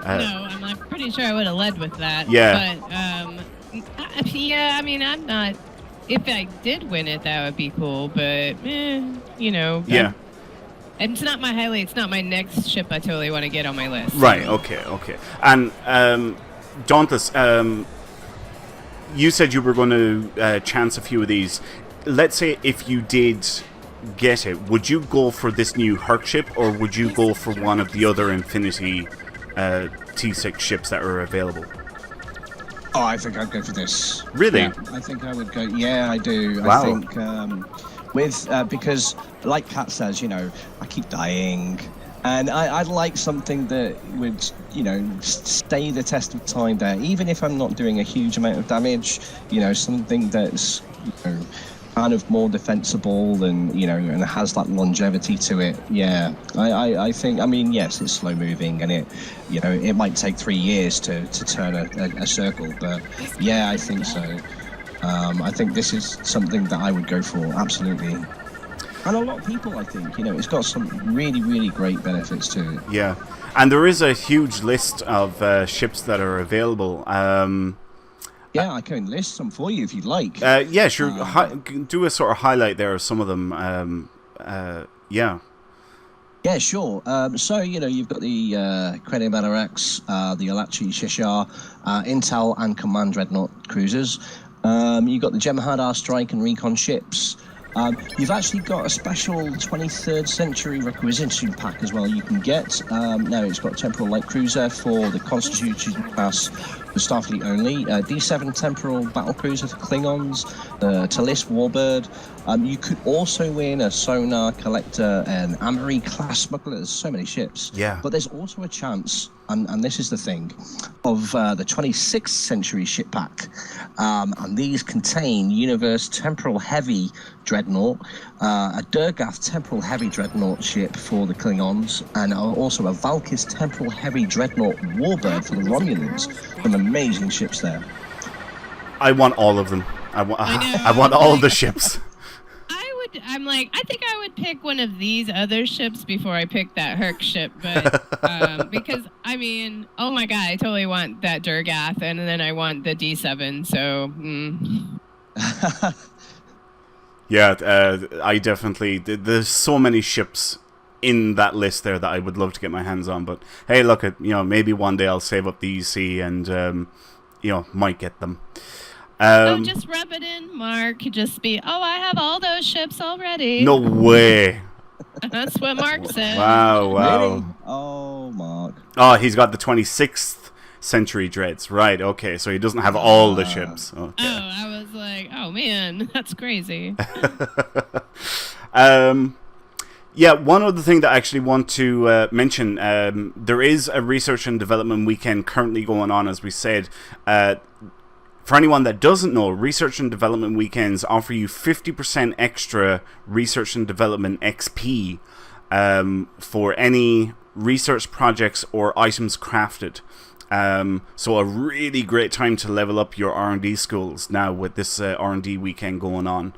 No, I'm pretty sure I would have led with that. Yeah. But, yeah, I mean, I'm not... If I did win it, that would be cool, but, Yeah. It's not my next ship I totally want to get on my list. Right, okay. And, Dauntless, you said you were going to chance a few of these. Let's say if you did get it, would you go for this new Herc ship, or would you go for one of the other Infinity T6 ships that are available? Oh, I think I'd go for this. Really? Yeah, I think I would go. Yeah, I do. Wow. I think because, like Kat says, I keep dying, and I'd like something that would, stay the test of time there, even if I'm not doing a huge amount of damage. Something that's, kind of more defensible and and has that longevity to it. Yeah, I think, yes, it's slow moving and it might take 3 years to turn a circle, but yeah, I think so. I think this is something that I would go for, absolutely. And a lot of people, I think, it's got some really, really great benefits to it. Yeah, and there is a huge list of ships that are available. Yeah, I can list some for you if you'd like. Yeah, sure. Do a sort of highlight there of some of them. Yeah. Yeah, sure. So, you've got the Cranium X, the Alachi Sheshar, Intel and Command Dreadnought cruisers. You've got the Jem'Hadar Strike and Recon ships. You've actually got a special 23rd century requisition pack as well you can get. Now, it's got a Temporal Light Cruiser for the Constitution class for Starfleet only, D7 Temporal Battle Cruiser for Klingons, the Talis Warbird. You could also win a Sonar Collector and Amory class smuggler. There's so many ships. Yeah. But there's also a chance, and this is the thing, of the 26th century ship pack. And these contain Universe Temporal Heavy Dreadnought, a Durgath Temporal Heavy Dreadnought ship for the Klingons, and also a Valkis Temporal Heavy Dreadnought Warbird for the Romulans. Some amazing ships there. I want all of them. I want all the ships. I think I would pick one of these other ships before I pick that Herc ship, but because oh my god, I totally want that Durgath, and then I want the D7. So. Yeah, I definitely. There's so many ships in that list there that I would love to get my hands on. But hey, look at maybe one day I'll save up the EC and might get them. Just rub it in, Mark. Just be, I have all those ships already. No way. That's what Mark said. Wow. Really? Oh, Mark. Oh, he's got the 26th century dreads. Right, okay. So he doesn't have all the ships. Okay. Oh, I was like, oh, man, that's crazy. Yeah, one other thing that I actually want to mention, there is a research and development weekend currently going on, as we said. For anyone that doesn't know, research and development weekends offer you 50% extra research and development XP for any research projects or items crafted. So a really great time to level up your R&D skills now with this R&D weekend going on.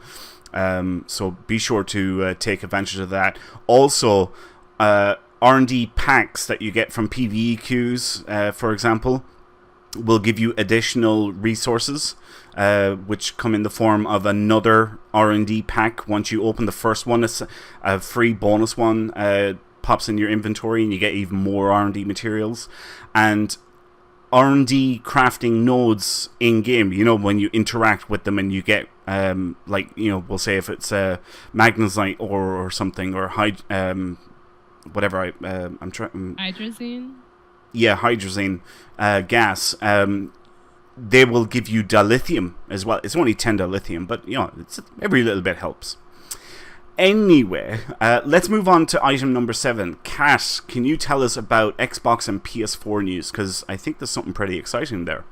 So be sure to take advantage of that. Also, R&D packs that you get from PvE queues, for example, will give you additional resources, which come in the form of another R&D pack. Once you open the first one, a free bonus one pops in your inventory, and you get even more R&D materials. And R&D crafting nodes in-game, you know, when you interact with them and you get, like, you know, we'll say if it's magnesite ore or something, or whatever I'm trying... Hydrazine? Yeah, hydrazine gas. They will give you dilithium as well. It's only 10 dilithium, but, you know, every little bit helps. Anyway, let's move on to item number 7. Kat, can you tell us about Xbox and PS4 news? Because I think there's something pretty exciting there.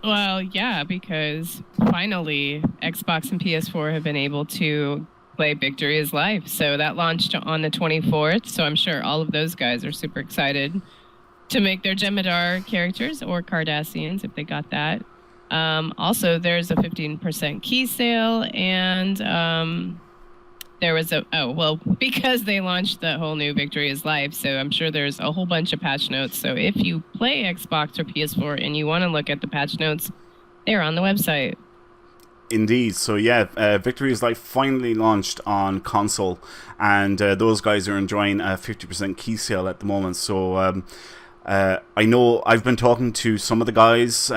Well, yeah, because finally Xbox and PS4 have been able to play Victory is Life. So that launched on the 24th. So I'm sure all of those guys are super excited to make their Jem'Hadar characters, or Cardassians if they got that. Also, there's a 15% key sale, and there was because they launched the whole new Victory is Life, so I'm sure there's a whole bunch of patch notes. So if you play Xbox or PS4 and you want to look at the patch notes, they're on the website. Indeed. So yeah, Victory is Life finally launched on console, and those guys are enjoying a 50% key sale at the moment. So I know I've been talking to some of the guys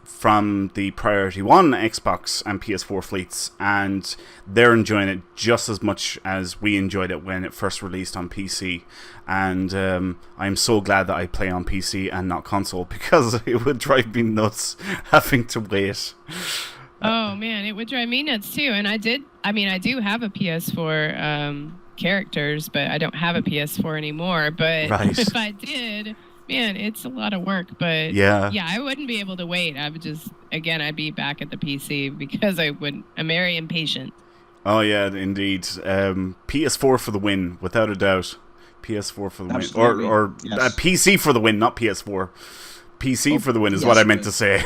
from the Priority One Xbox and PS4 fleets, and they're enjoying it just as much as we enjoyed it when it first released on PC. And I'm so glad that I play on PC and not console, because it would drive me nuts having to wait. Oh man, it would drive me nuts too. And I do have a PS4 characters, but I don't have a PS4 anymore. But right. If I did, man, it's a lot of work. But yeah, I wouldn't be able to wait. I would I'd be back at the PC, because I'm very impatient. Oh yeah, indeed. PS4 for the win, without a doubt. PS4 for the Absolutely. win, or Yes. PC for the win, not PS4. PC for the win is what I meant to say.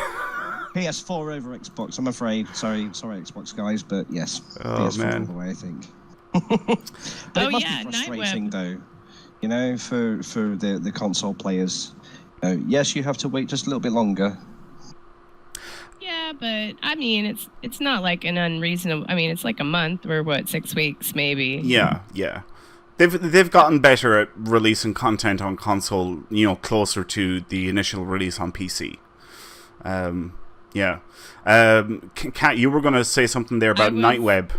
PS4 over Xbox, I'm afraid. Sorry, Xbox guys, but yes, Oh, PS4 man. all the way, I think. But it must be frustrating, though, you know, for the console players. Yes, you have to wait just a little bit longer. Yeah, but I mean, it's not like an unreasonable. I mean, it's like a month or 6 weeks maybe. Yeah. They've gotten better at releasing content on console, you know, closer to the initial release on PC. Yeah. Kat, you were going to say something there about Nightweb.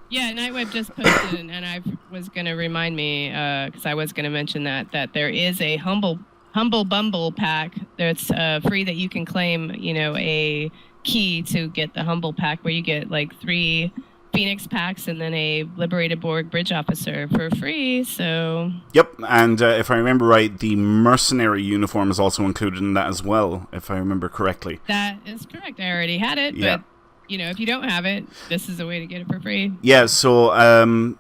Yeah, Nightweb just posted, and I was going to remind me, because I was going to mention that there is a Humble Bumble pack that's free, that you can claim, you know, a key to get the Humble pack, where you get like 3 Phoenix packs and then a Liberated Borg bridge officer for free. So Yep, and if I remember right, the mercenary uniform is also included in that as well, if I remember correctly. that is correct. I already had it, Yeah. but you know, if you don't have it, this is a way to get it for free. Yeah, so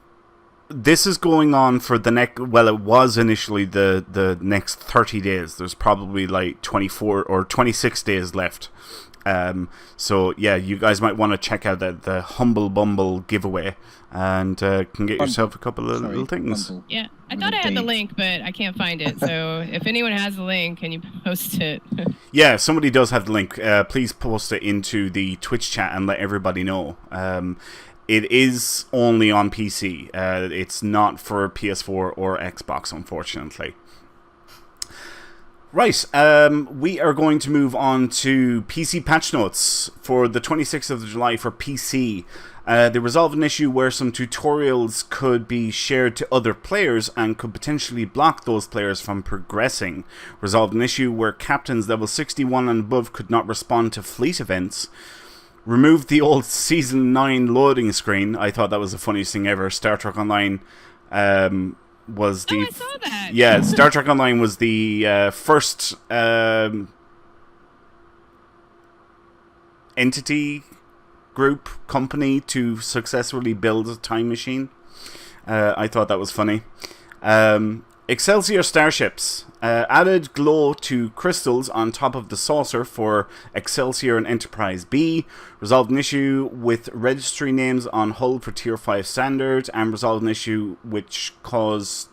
this is going on for the next, well, it was initially the next 30 days. There's probably like 24 or 26 days left. So yeah, you guys might want to check out the Humble Bumble giveaway, and can get yourself a couple of little things. Bundle. Yeah, I thought I had the link, but I can't find it. So if anyone has the link, can you post it? Yeah, somebody does have the link. Please post it into the Twitch chat and let everybody know. It is only on PC. It's not for PS4 or Xbox, unfortunately. Right, we are going to move on to PC patch notes for the 26th of July for PC. They resolved an issue where some tutorials could be shared to other players and could potentially block those players from progressing. Resolved an issue where captains level 61 and above could not respond to fleet events. Removed the old Season 9 loading screen. I thought that was the funniest thing ever. Star Trek Online was the... Oh, I saw that! Yeah, Star Trek Online was the first entity, group, company to successfully build a time machine. I thought that was funny. Excelsior starships added glow to crystals on top of the saucer for Excelsior and Enterprise B. Resolved an issue with registry names on hull for Tier 5 standard, and resolved an issue which caused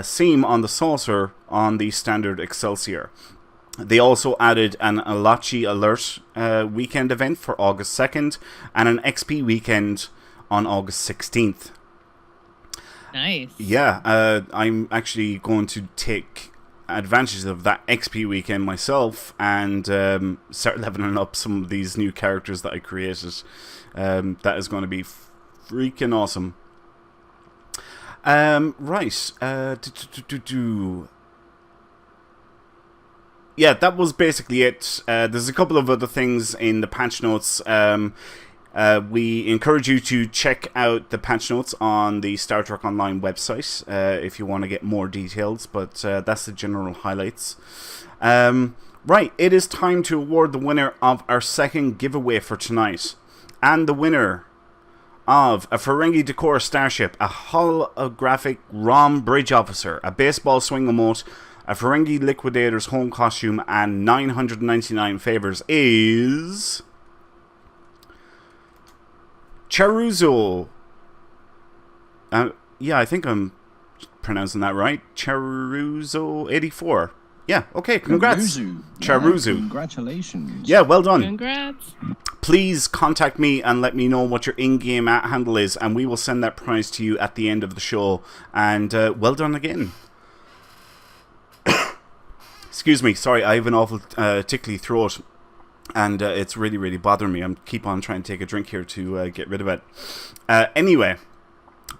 seam on the saucer on the standard Excelsior. They also added an Alachi Alert weekend event for August 2nd and an XP weekend on August 16th. Nice. Yeah, I'm actually going to take advantage of that XP weekend myself and start leveling up some of these new characters that I created. That is going to be freaking awesome. Right. Yeah, that was basically it. There's a couple of other things in the patch notes. We encourage you to check out the patch notes on the Star Trek Online website if you want to get more details, but that's the general highlights. Right, it is time to award the winner of our second giveaway for tonight. And the winner of a Ferengi Decor Starship, a holographic ROM Bridge Officer, a baseball swing emote, a Ferengi Liquidator's home costume, and 999 favors is Charuzo. Yeah, I think I'm pronouncing that right. Charuzo84. Yeah, okay, congrats. Charuzu. Yeah, congratulations. Yeah, well done. Congrats. Please contact me and let me know what your in-game handle is, and we will send that prize to you at the end of the show. And well done again. Excuse me, sorry, I have an awful tickly throat, and it's really, really bothering me. I keep on trying to take a drink here to get rid of it. Anyway,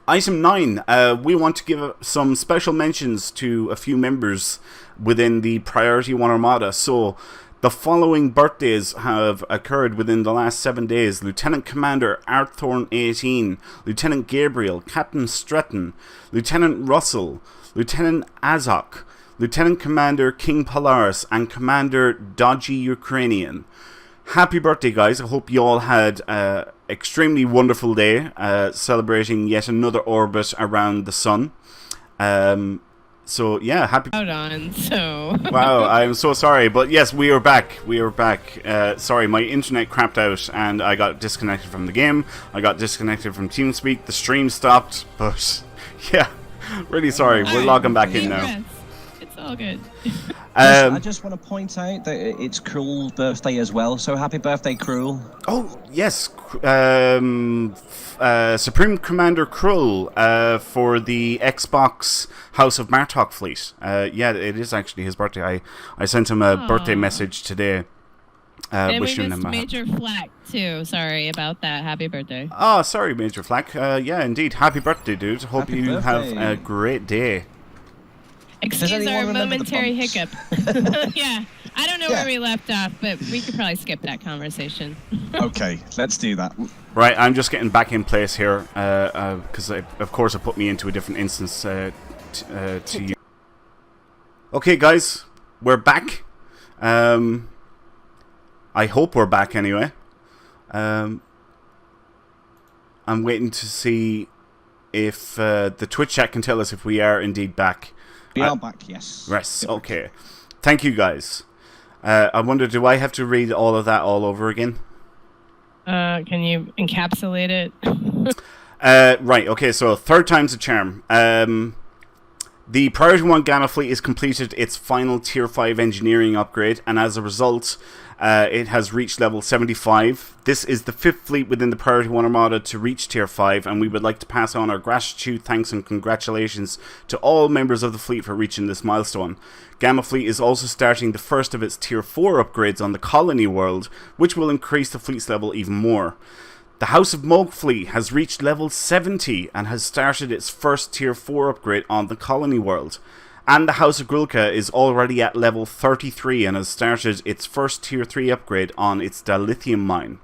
item 9, we want to give some special mentions to a few members within the Priority One Armada. So, the following birthdays have occurred within the last 7 days. Lieutenant Commander Arthorn 18, Lieutenant Gabriel, Captain Stretton, Lieutenant Russell, Lieutenant Azok, Lieutenant Commander King Polaris, and Commander Dodgy Ukrainian. Happy birthday, guys. I hope you all had an extremely wonderful day celebrating yet another orbit around the sun. So, yeah, happy... Hold on, so... Wow, I'm so sorry. But yes, we are back. We are back. Sorry, my internet crapped out and I got disconnected from the game. I got disconnected from TeamSpeak. The stream stopped. But, yeah, really sorry. We're logging back in now. It's all good. I just want to point out that it's Cruel's birthday as well, so happy birthday, Cruel. Oh, yes. Supreme Commander Krull for the Xbox House of Martok fleet. Yeah, it is actually his birthday. I sent him a birthday message today. And we missed Major Flack, too. Sorry about that. Happy birthday. Oh, sorry, Major Flack. Yeah, indeed. Happy birthday, dude. Hope you have a great day. Excuse our momentary hiccup. Yeah, I don't know where we left off, but we could probably skip that conversation. Okay, let's do that. Right, I'm just getting back in place here, because of course it put me into a different instance to you. Okay, guys, we're back. I hope we're back anyway. I'm waiting to see if the Twitch chat can tell us if we are indeed back. We are back, yes. Yes, okay. Thank you, guys. I wonder, do I have to read all of that all over again? Can you encapsulate it? Right, okay, so third time's a charm. The Priority One Gamma fleet has completed its final Tier 5 engineering upgrade, and as a result, it has reached level 75. This is the 5th fleet within the Priority One Armada to reach Tier 5, and we would like to pass on our gratitude, thanks, and congratulations to all members of the fleet for reaching this milestone. Gamma Fleet is also starting the first of its Tier 4 upgrades on the Colony world, which will increase the fleet's level even more. The House of Moog fleet has reached level 70 and has started its first Tier 4 upgrade on the Colony world. And the House of Grulka is already at level 33 and has started its first Tier 3 upgrade on its dilithium mine.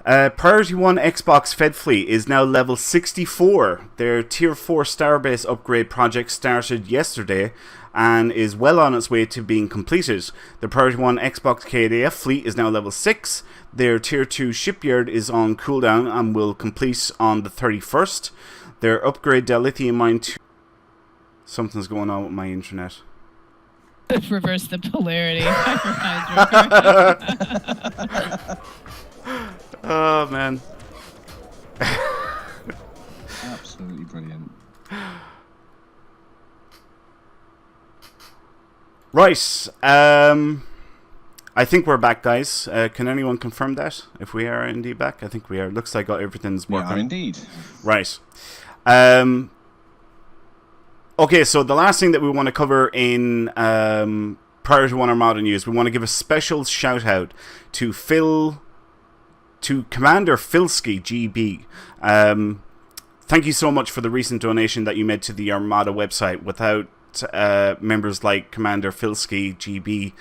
Priority One Xbox Fed fleet is now level 64. Their Tier 4 Starbase upgrade project started yesterday and is well on its way to being completed. The Priority One Xbox KDF fleet is now level 6. Their Tier 2 shipyard is on cooldown and will complete on the 31st. Their upgrade dilithium mine 2... Something's going on with my internet. Reverse the polarity. Oh, man. Absolutely brilliant. Right. I think we're back, guys. Can anyone confirm that? If we are indeed back? I think we are. Looks like everything's working. We are indeed. Right. Okay, so the last thing that we want to cover in Priority One Armada news, we want to give a special shout out to Commander Filsky GB. Thank you so much for the recent donation that you made to the Armada website. Without members like Commander Filsky GB,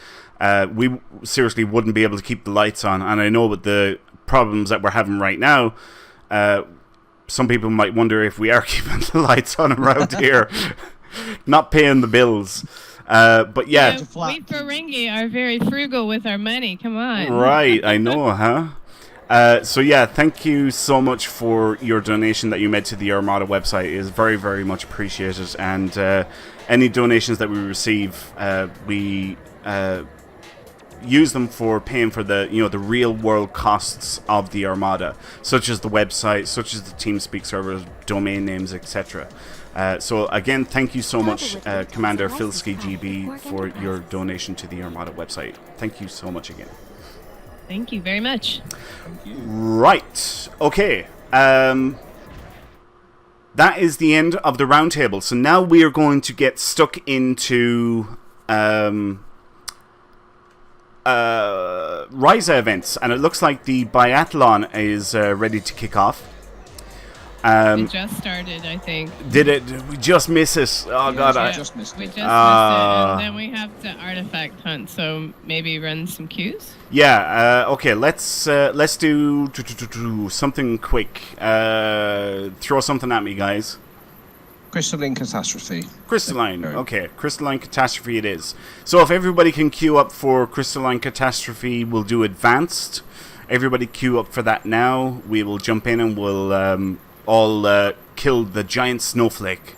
we seriously wouldn't be able to keep the lights on. And I know with the problems that we're having right now, some people might wonder if we are keeping the lights on around here, not paying the bills. But yeah. We Ferengi are very frugal with our money. Come on. Right, I know, huh? So yeah, thank you so much for your donation that you made to the Armada website. It is very, very much appreciated. And any donations that we receive, we use them for paying for the real world costs of the Armada, such as the website, such as the TeamSpeak servers, domain names, etc. So again, thank you so much, Commander Filsky GB, for your donation to the Armada website. Thank you so much again. Thank you very much. Right. Okay. That is the end of the roundtable. So now we are going to get stuck into Risa events, and it looks like the biathlon is ready to kick off. We just started, I think. Did it? We just miss it. Oh god, I just missed it. We just missed it, and then we have to artifact hunt. So maybe run some queues. Yeah. Okay. Let's do something quick. Throw something at me, guys. Crystalline Catastrophe. Crystalline. Okay. Crystalline Catastrophe it is. So if everybody can queue up for Crystalline Catastrophe, we'll do advanced. Everybody queue up for that now. We will jump in and we'll all kill the giant snowflake.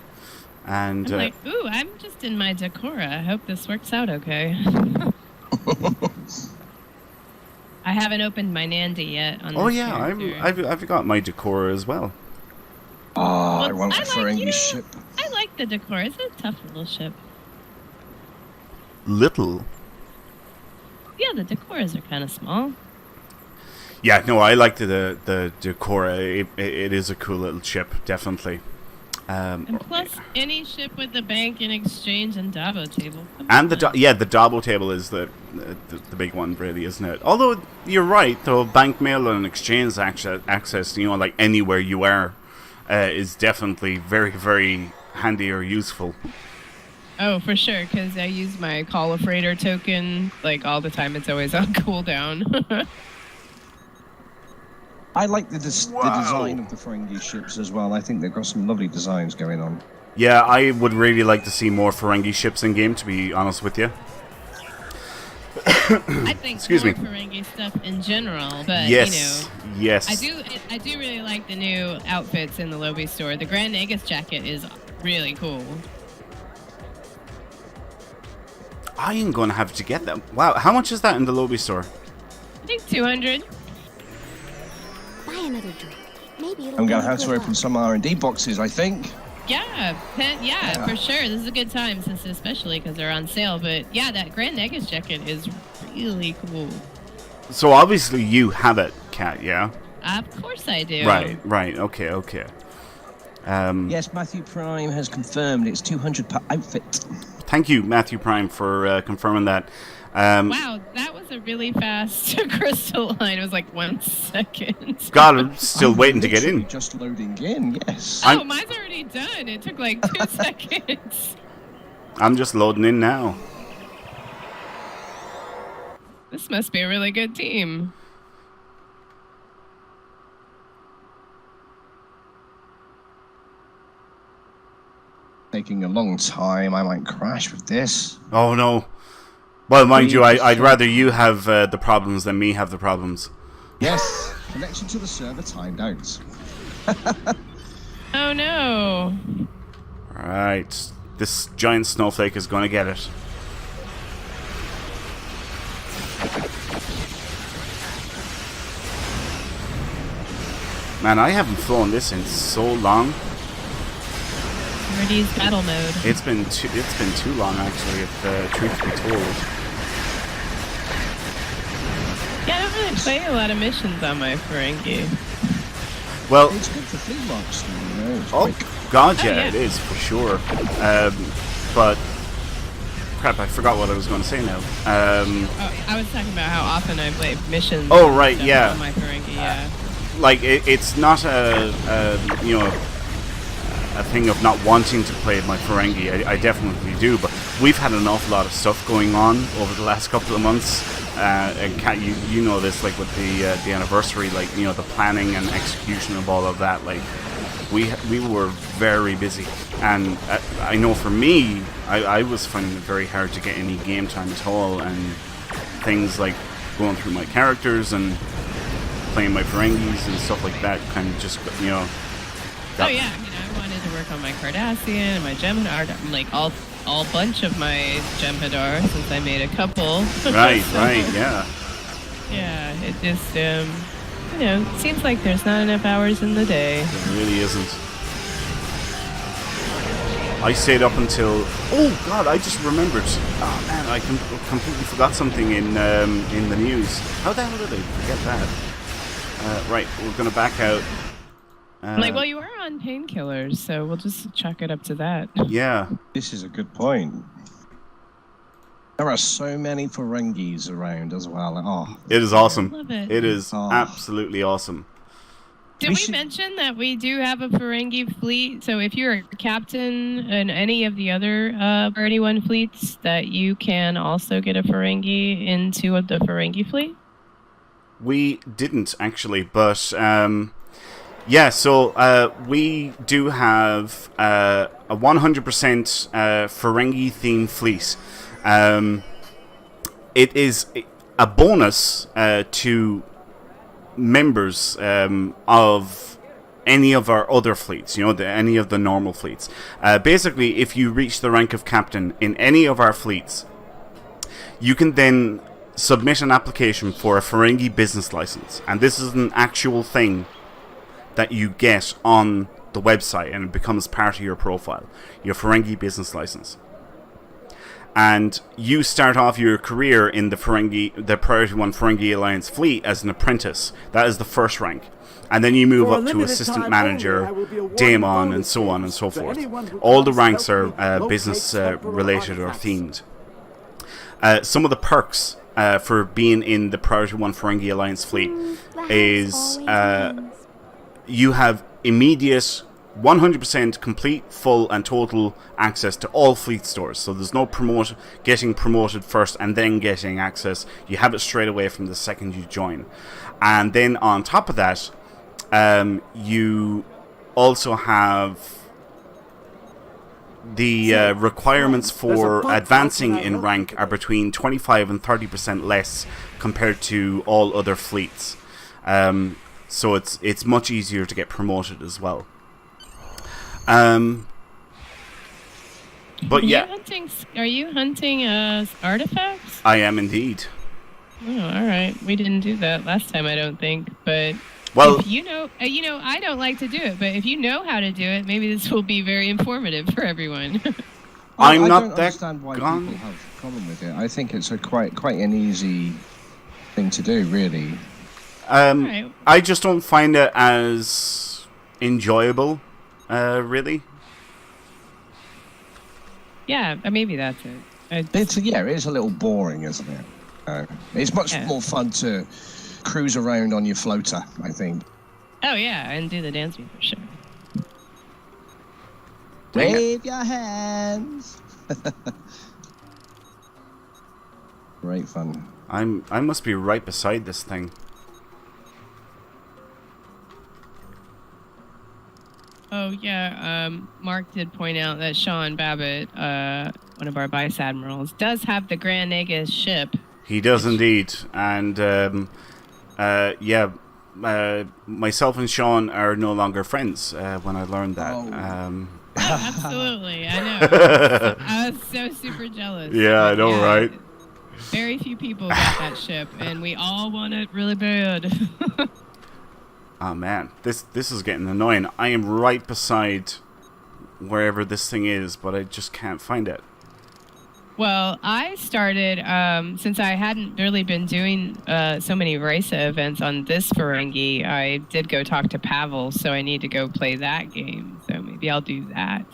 And I'm like, ooh, I'm just in my Decora. I hope this works out okay. I haven't opened my Nandy yet. On oh yeah, I've got my Decora as well. Oh, I want the Ferengi ship. I like the Decora. It's a tough little ship. Little? Yeah, the Decoras are kind of small. Yeah, no, I like the Decora. It is a cool little ship, definitely. And plus, any ship with the bank and exchange and Dabo table. And the Dabo table is the big one, really, isn't it? Although you're right, though, bank mail and exchange access, like anywhere you are, is definitely very, very handy or useful. Oh, for sure, because I use my Call of Freighter token like all the time. It's always on cooldown. I like the design of the Ferengi ships as well. I think they've got some lovely designs going on. Yeah, I would really like to see more Ferengi ships in game, to be honest with you. I think Excuse more me. Ferengi stuff in general, but yes, yes. I do really like the new outfits in the lobby store. The Grand Nagus jacket is really cool. I am going to have to get that. Wow, how much is that in the lobby store? I think 200. Buy another drink. Maybe it'll I'm going be to have to good open some R&D boxes, I think. Yeah, for sure. This is a good time, especially because they're on sale. But yeah, that Grand Nagus jacket is really cool. So obviously you have it, Kat, yeah? Of course I do. Right. Okay. Yes, Matthew Prime has confirmed it's 200 per outfit. Thank you, Matthew Prime, for confirming that. Wow, that was a really fast crystal line. It was like 1 second. God, I'm still waiting to get in. Just loading in, yes. Oh, mine's already done. It took like 2 seconds. I'm just loading in now. This must be a really good team. Taking a long time. I might crash with this. Oh, no. Well, mind you, I'd rather you have the problems than me have the problems. Yes. Connection to the server timed out. Oh, no. Alright. This giant snowflake is going to get it. Man, I haven't flown this in so long. We're Ferengis battle mode. It's been too long, actually, if truth be told. Yeah, I don't really play a lot of missions on my Ferengi. Well, It's good for fleet marks, you know. It's oh quick. God, yeah, yeah. it is for sure. But crap, I forgot what I was going to say now. Oh, I was talking about how often I play missions. Oh, right, and stuff yeah. On my Ferengi, yeah. Like it's not a thing of not wanting to play my Ferengi. I definitely do, but we've had an awful lot of stuff going on over the last couple of months. And Kat, you know this, like with the anniversary, like the planning and execution of all of that. Like we were very busy, and I know for me, I was finding it very hard to get any game time at all, and things like going through my characters and playing my Ferengis and stuff like that kind of just Oh yeah, I wanted to work on my Cardassian and my Jem'Hadar, like all bunch of my Jem'Hadar since I made a couple. Right, yeah. Yeah, it just seems like there's not enough hours in the day. It really isn't. I stayed up until... Oh, God, I just remembered. Oh, man, I completely forgot something in the news. How the hell did I forget that? Right, we're going to back out. Well, you are on painkillers, so we'll just chalk it up to that. Yeah. This is a good point. There are so many Ferengis around as well. Oh, It is awesome. Love it. It is absolutely awesome. Did we mention that we do have a Ferengi fleet? So if you're a captain in any of the other Priority One fleets, that you can also get a Ferengi into the Ferengi fleet? We didn't, actually, but... yeah, so we do have a 100% Ferengi-themed fleet. It is a bonus to members of any of our other fleets, any of the normal fleets. Basically, if you reach the rank of captain in any of our fleets, you can then submit an application for a Ferengi business license. And this is an actual thing that you get on the website, and it becomes part of your profile, your Ferengi business license. And you start off your career in the Priority One Ferengi Alliance fleet as an apprentice. That is the first rank. And then you move up to assistant manager, daemon, and so on and so forth. All the ranks are business related or themed. Some of the perks for being in the Priority One Ferengi Alliance fleet is you have immediate 100% complete, full and total access to all fleet stores. So there's no getting promoted first and then getting access. You have it straight away from the second you join. And then on top of that, you also have the requirements for advancing in rank are between 25 and 30% less compared to all other fleets. So it's much easier to get promoted as well. But yeah, are you hunting artifacts? I am indeed. Oh, all right. We didn't do that last time, I don't think. But well, if I don't like to do it, but if you know how to do it, maybe this will be very informative for everyone. I not don't that understand why people have a problem with it. I think it's quite an easy thing to do, really. Right. I just don't find it as enjoyable, really. Yeah, maybe that's it. It is a little boring, isn't it? It's much more fun to cruise around on your floater, I think. Oh yeah, and do the dancing for sure. Wave your hands. Great fun. I must be right beside this thing. Oh yeah, Mark did point out that Sean Babbitt, one of our vice admirals, does have the Grand Nagus ship. He does indeed, and myself and Sean are no longer friends. When I learned that, absolutely, I know. I was so super jealous. Yeah, I know, right? Very few people got that ship, and we all want it really bad. Oh man, this is getting annoying. I am right beside wherever this thing is, but I just can't find it. Well, I started, since I hadn't really been doing so many Risa events on this Ferengi, I did go talk to Pavel, so I need to go play that game. So maybe I'll do that.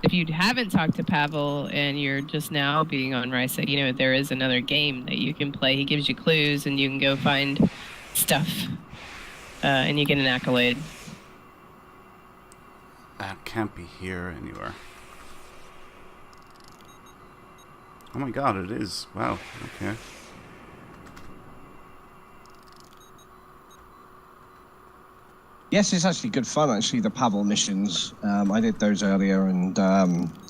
If you haven't talked to Pavel and you're just now being on Risa, you know, there is another game that you can play. He gives you clues and you can go find stuff, and you get an accolade. That can't be here anywhere. Oh my god, it is. Wow, okay. Yes, it's actually good fun. Actually, the Pavel missions, I did those earlier, and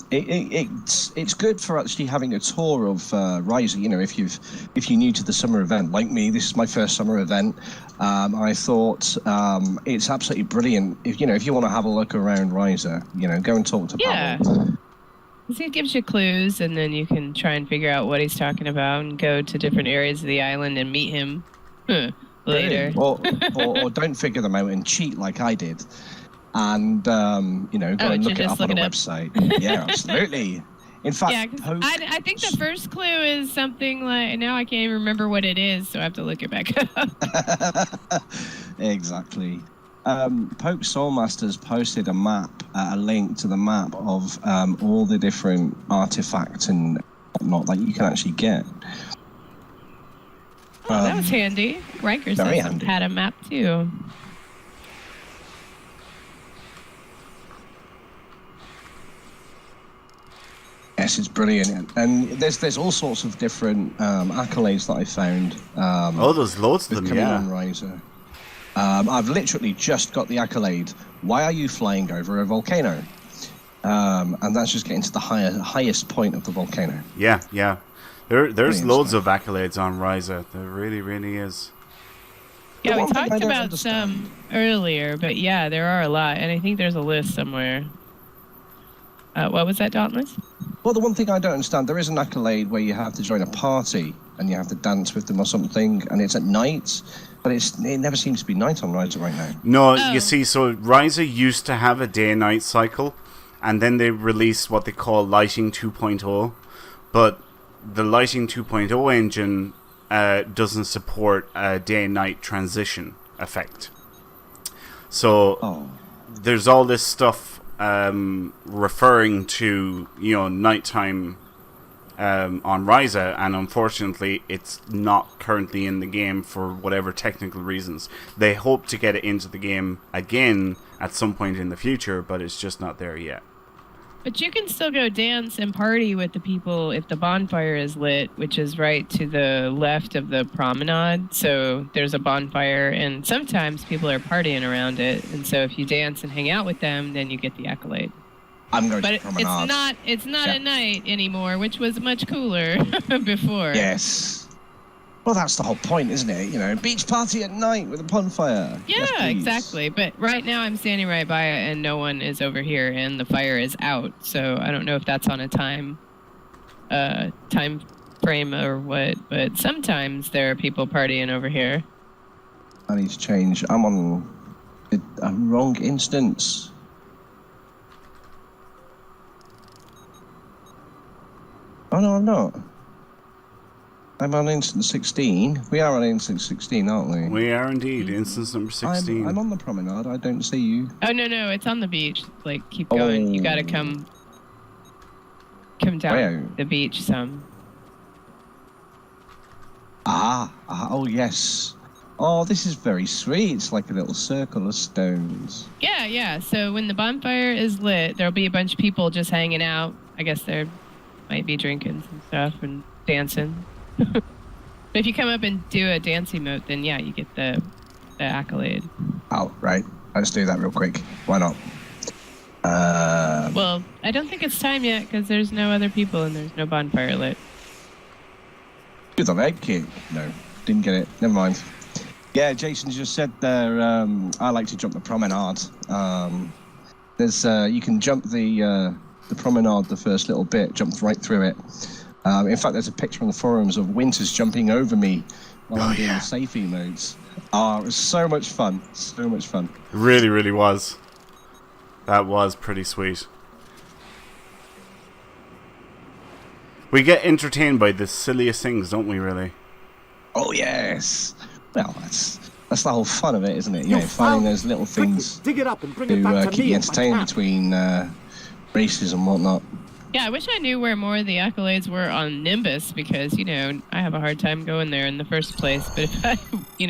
it's good for actually having a tour of Risa. You know, if you're new to the summer event like me, this is my first summer event. I thought it's absolutely brilliant. If you want to have a look around Risa, you know, go and talk to Pavel. He gives you clues, and then you can try and figure out what he's talking about, and go to different areas of the island and meet him. Later. Or don't figure them out and cheat like I did. And, go and look it up on a website. Yeah, absolutely. In fact, I think the first clue is something like, now I can't even remember what it is, so I have to look it back up. Exactly. Poke Soulmasters posted a link to the map of all the different artifacts and whatnot that you can actually get. Oh, that was handy. Riker had a map too. Yes, it's brilliant, and there's all sorts of different accolades that I found. There's loads of them. Coming on Risa. I've literally just got the accolade. Why are you flying over a volcano? And that's just getting to the highest point of the volcano. Yeah. There's loads of accolades on Risa. There really, really is. Yeah, we talked about some earlier, but yeah, there are a lot, and I think there's a list somewhere. What was that, Dauntless? Well, the one thing I don't understand, there is an accolade where you have to join a party and you have to dance with them or something, and it's at night, but it never seems to be night on Risa right now. No, you see, so Risa used to have a day-night cycle, and then they released what they call Lighting 2.0, but the Lighting 2.0 engine doesn't support a day-night transition effect. So there's all this stuff referring to, nighttime on Risa, and unfortunately it's not currently in the game for whatever technical reasons. They hope to get it into the game again at some point in the future, but it's just not there yet. But you can still go dance and party with the people if the bonfire is lit, which is right to the left of the promenade. So there's a bonfire, and sometimes people are partying around it. And so if you dance and hang out with them, then you get the accolade. I'm going to promenade. It's not at night anymore, which was much cooler before. Yes. Well, that's the whole point, isn't it? Beach party at night with a bonfire. Yeah, yes, exactly. But right now I'm standing right by it, and no one is over here, and the fire is out. So I don't know if that's on a time frame or what. But sometimes there are people partying over here. I need to change. I'm on a wrong instance. Oh no, I'm not. I'm on instance 16. We are on instance 16, aren't we? We are indeed. Instance number 16. I'm on the promenade. I don't see you. Oh, no. It's on the beach. Like, keep going. You gotta come down the beach some. Oh, yes. Oh, this is very sweet. It's like a little circle of stones. Yeah. So when the bonfire is lit, there'll be a bunch of people just hanging out. I guess there might be drinking some stuff and dancing. But if you come up and do a dance emote, then yeah, you get the accolade. Oh, right. Let's do that real quick. Why not? Well, I don't think it's time yet because there's no other people and there's no bonfire lit. Do the leg kick. No, didn't get it. Never mind. Yeah, Jason just said there. I like to jump the promenade. There's you can jump the promenade, the first little bit, jump right through it. In fact, there's a picture on the forums of Winters jumping over me while I'm doing the safe emotes. It was so much fun. So much fun. Really, really was. That was pretty sweet. We get entertained by the silliest things, don't we, really? Oh, yes. Well, that's the whole fun of it, isn't it? Finding those little things Dig it up and bring it back to to keep me you in my entertained cap. between races and whatnot. Yeah, I wish I knew where more of the accolades were on Nimbus because, I have a hard time going there in the first place. But if I,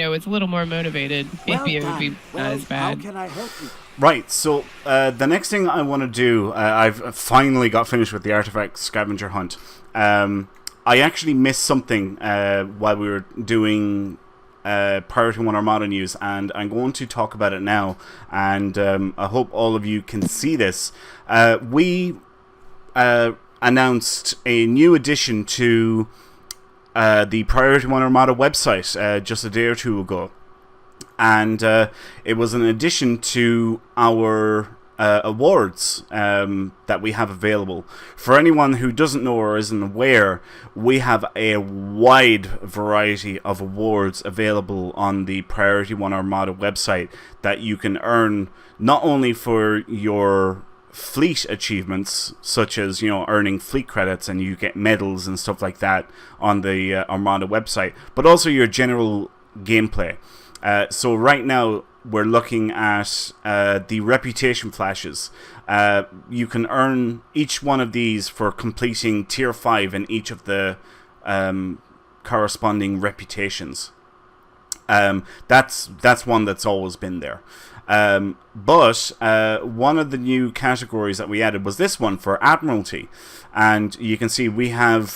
was a little more motivated, maybe it would be not as bad. How can I help you? Right, so the next thing I want to do, I've finally got finished with the artifact scavenger hunt. I actually missed something while we were doing Priority One Armada news, and I'm going to talk about it now, and I hope all of you can see this. We announced a new addition to the Priority One Armada website just a day or two ago. And it was an addition to our awards that we have available. For anyone who doesn't know or isn't aware, we have a wide variety of awards available on the Priority One Armada website that you can earn not only for your fleet achievements, such as earning fleet credits, and you get medals and stuff like that on the Armada website, but also your general gameplay. So right now we're looking at the reputation flashes. You can earn each one of these for completing tier 5 in each of the corresponding reputations. That's one that's always been there. But one of the new categories that we added was this one for Admiralty. And you can see we have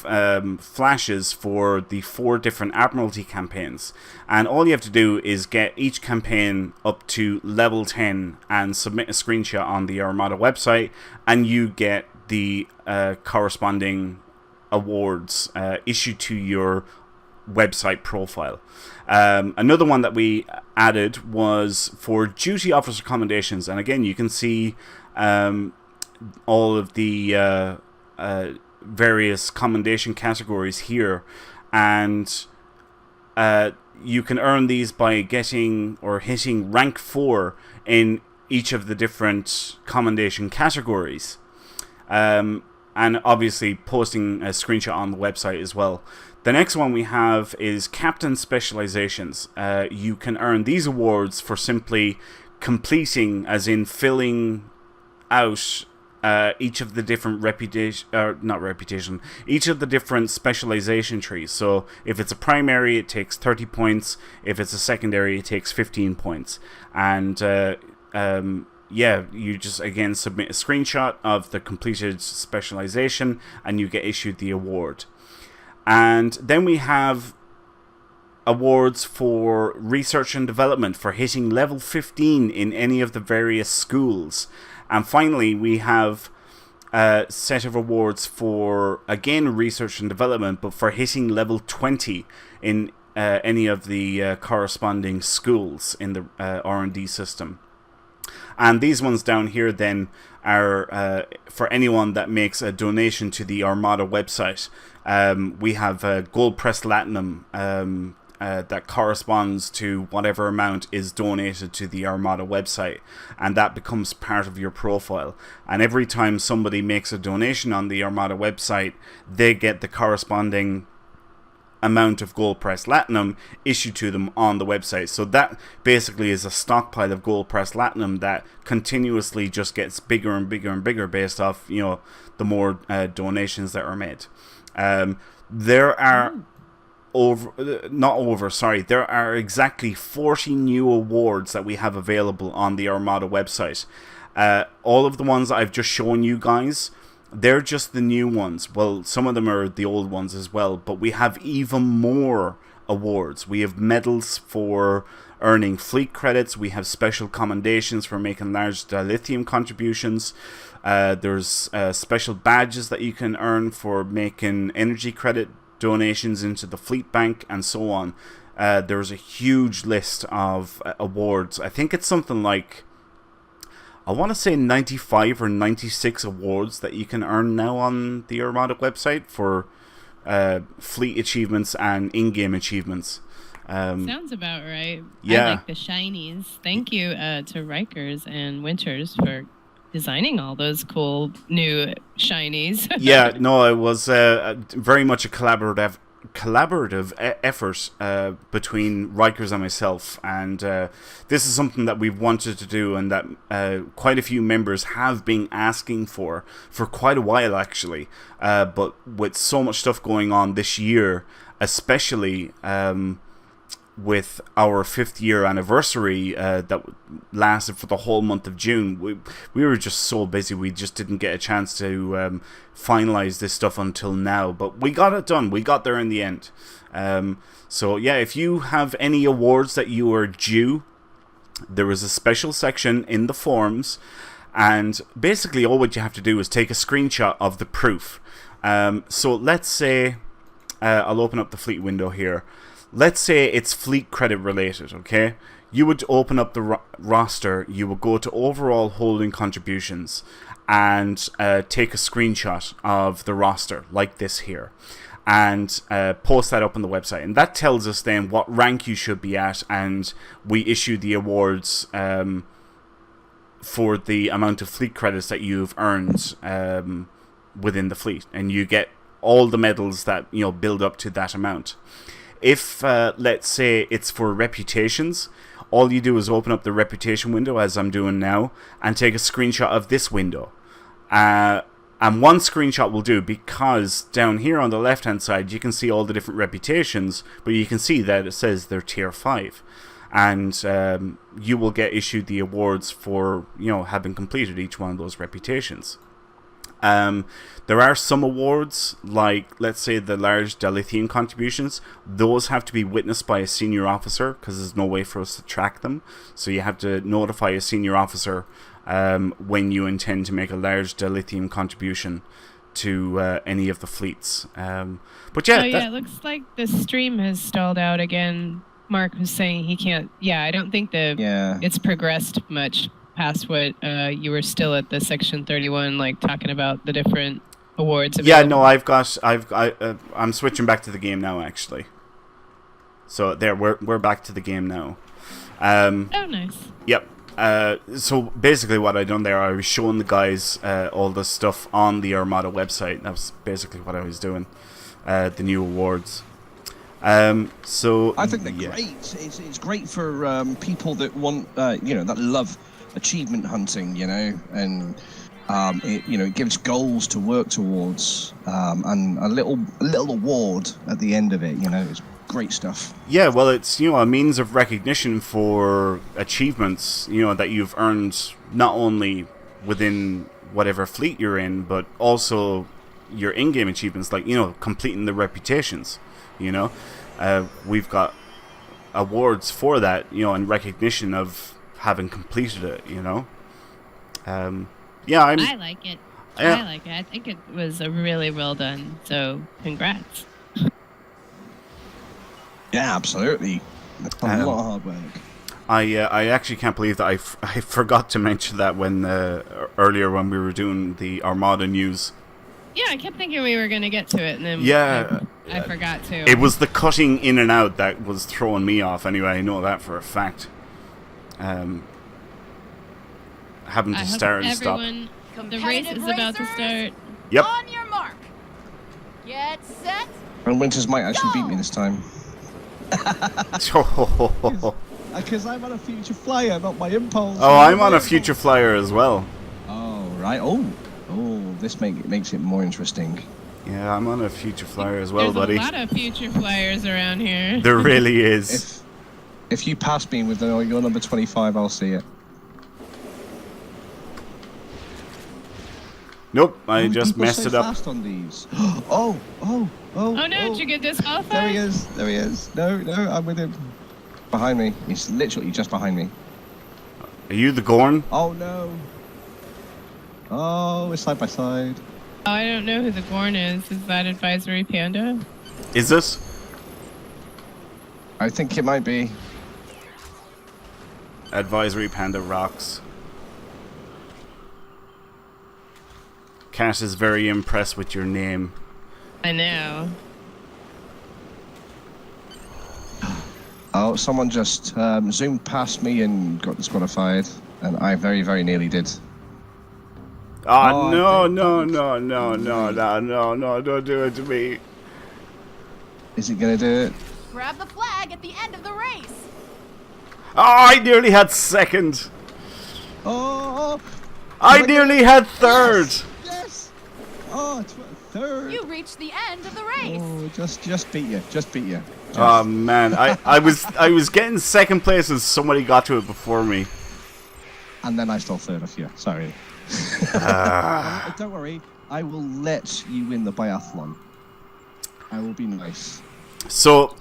flashes for the 4 different Admiralty campaigns. And all you have to do is get each campaign up to level 10 and submit a screenshot on the Armada website, and you get the corresponding awards issued to your website profile. Another one that we added was for duty officer commendations, and again you can see all of the various commendation categories here, and you can earn these by getting or hitting rank 4 in each of the different commendation categories, and obviously posting a screenshot on the website as well. The next one we have is Captain Specializations. You can earn these awards for simply completing, as in filling out each of the different each of the different specialization trees. So if it's a primary, it takes 30 points. If it's a secondary, it takes 15 points. And you just again submit a screenshot of the completed specialization, and you get issued the award. And then we have awards for research and development for hitting level 15 in any of the various schools. And finally, we have a set of awards for, again, research and development, but for hitting level 20 in any of the corresponding schools in the R&D system. And these ones down here then are for anyone that makes a donation to the Armada website. We have Gold Press Platinum that corresponds to whatever amount is donated to the Armada website, and that becomes part of your profile. And every time somebody makes a donation on the Armada website, they get the corresponding amount of Gold Press Platinum issued to them on the website. So that basically is a stockpile of Gold Press Platinum that continuously just gets bigger and bigger and bigger based off the more donations that are made. There are there are exactly 40 new awards that we have available on the Armada website. All of the ones I've just shown you guys, they're just the new ones. Well, some of them are the old ones as well, but we have even more awards. We have medals for earning fleet credits. We have special commendations for making large dilithium contributions. There's special badges that you can earn for making energy credit donations into the fleet bank, and so on. There's a huge list of awards. I think it's something like, I want to say 95 or 96 awards that you can earn now on the Armada website for fleet achievements and in-game achievements. Sounds about right. Yeah. I like the shinies. Thank you to Rikers and Winters for designing all those cool new shinies. Yeah, no, it was very much a collaborative effort between Rikers and myself, and this is something that we've wanted to do, and that quite a few members have been asking for quite a while, actually. But with so much stuff going on this year, especially with our 5th year anniversary that lasted for the whole month of June, we were just so busy, we just didn't get a chance to finalize this stuff until now, but we got it done. We got there in the end. So yeah, if you have any awards that you are due, there is a special section in the forums, and basically all what you have to do is take a screenshot of the proof. So let's say I'll open up the fleet window here. Let's say it's fleet credit related, okay? You would open up the roster, you would go to overall holding contributions, and take a screenshot of the roster, like this here, and post that up on the website. And that tells us then what rank you should be at, and we issue the awards for the amount of fleet credits that you've earned within the fleet. And you get all the medals that, you know, build up to that amount. If, let's say, it's for reputations, all you do is open up the reputation window, as I'm doing now, and take a screenshot of this window. And one screenshot will do, because down here on the left-hand side, you can see all the different reputations, but you can see that it says they're tier 5. And you will get issued the awards for, you know, having completed each one of those reputations. There are some awards, like, let's say, the large dilithium contributions. Those have to be witnessed by a senior officer, because there's no way for us to track them. So you have to notify a senior officer when you intend to make a large dilithium contribution to any of the fleets. But yeah, it looks like the stream has stalled out again. Mark was saying he can't. Yeah, I don't think it's progressed much past what you were still at the section 31, like talking about the different awards. Yeah, no, I'm switching back to the game now, actually. So there, we're back to the game now. Oh, nice. Yep. So basically what I done there, I was showing the guys all the stuff on the Armada website. That was basically what I was doing. The new awards. So I think they're great. It's great for people that want, that love achievement hunting, and it gives goals to work towards, and a little award at the end of it. It's great stuff. Yeah, well, it's a means of recognition for achievements that you've earned, not only within whatever fleet you're in, but also your in-game achievements, like completing the reputations. We've got awards for that, in recognition of having completed it. I like it. Yeah. I like it. I think it was a really well done. So congrats. Yeah, absolutely. A lot of hard work. I actually can't believe that I forgot to mention that when earlier when we were doing the Armada news. Yeah, I kept thinking we were going to get to it, and then I forgot to. It was the cutting in and out that was throwing me off. Anyway, I know that for a fact. Having to start and stop. The race is about to start. Yep. On your mark. Get set. And Winters might actually beat me this time. Because I'm on a future flyer, not my impulse. Oh, I'm on a future flyer as well. Oh, right. Oh, this makes it more interesting. Yeah, I'm on a future flyer as well, buddy. There's a lot of future flyers around here. There really is. If you pass me with your number 25, I'll see it. Nope, I just messed it up. Fast on these. Oh no, did you get disqualified? There he is. No, I'm with him. Behind me. He's literally just behind me. Are you the Gorn? Oh, no. Oh, we're side by side. Oh, I don't know who the Gorn is. Is that Advisory Panda? Is this? I think it might be. Advisory Panda rocks. Cat is very impressed with your name. I know. Oh, someone just zoomed past me and got disqualified, and I very, very nearly did. Oh, no, don't do it to me. Is it gonna do it? Grab the flag at the end of the race. Oh, I nearly had second. Oh, I nearly had third. yes. Oh, third. You reached the end of the race. Oh, just beat you. Oh man, I was getting second place as somebody got to it before me. And then I stole third off you. Sorry. Don't worry. I will let you win the biathlon. I will be nice. So,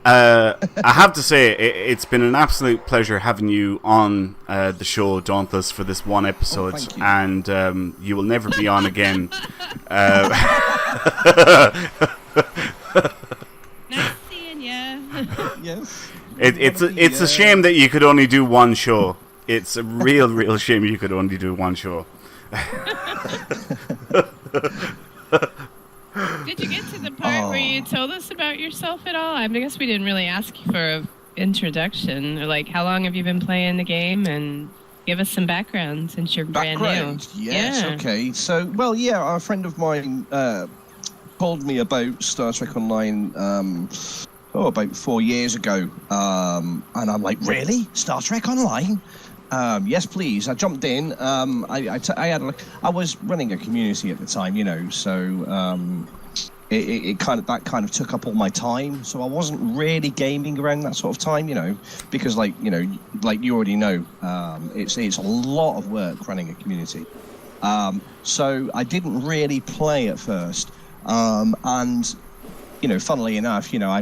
I have to say, it's been an absolute pleasure having you on the show, Dauntless, for this one episode. Thank you. And you will never be on again. Nice seeing ya. Yes. It's a shame that you could only do one show. It's a real shame you could only do one show. Did you get to the part where you told us about yourself at all? I guess we didn't really ask you for an introduction. Or like, how long have you been playing the game? And give us some background since you're brand new. Yes, Yeah. okay. So, well, yeah, a friend of mine told me about Star Trek Online about 4 years ago. And I'm like, really? Star Trek Online? Yes, please. I jumped in. I was running a community at the time, so it kind of took up all my time. So I wasn't really gaming around that sort of time, because like you already know, it's a lot of work running a community. So I didn't really play at first, and funnily enough, I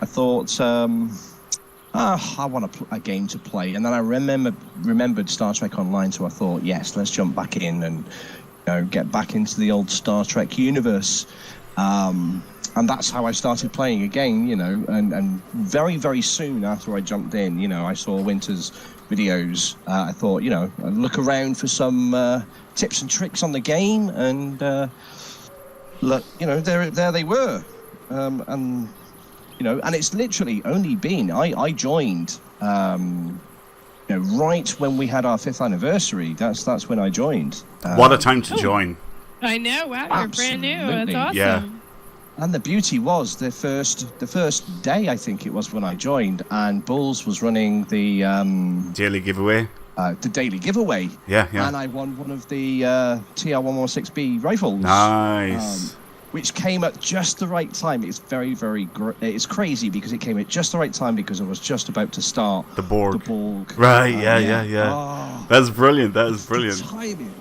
thought. I want a game to play, and then I remembered Star Trek Online, so I thought, yes, let's jump back in and get back into the old Star Trek universe, and that's how I started playing again, and very, very soon after I jumped in, I saw Winter's videos. I thought, I'd look around for some tips and tricks on the game, and look, there they were, and it's literally only been, I joined, right when we had our 5th anniversary. That's when I joined. What a time to join. I know. Wow, you're brand new. Absolutely. That's awesome. Yeah. And the beauty was the first day, I think it was when I joined, and Bulls was running the Daily giveaway. daily giveaway. Yeah. And I won one of the TR-116B rifles. Nice. Which came at just the right time. It's very, very it's crazy because it came at just the right time because I was just about to start The Borg. Right, yeah. Oh, That's brilliant. That is brilliant. the timing.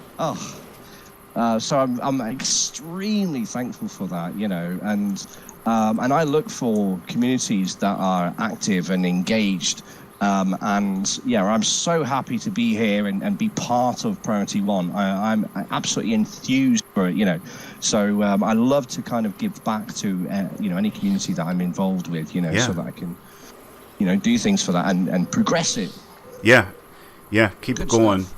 So I'm extremely thankful for that, and I look for communities that are active and engaged. And yeah, I'm so happy to be here and be part of Priority One. I'm absolutely enthused for it, So I love to kind of give back to any community that I'm involved with, so that I can, do things for that and progress it. Yeah. Keep Good it going. stuff.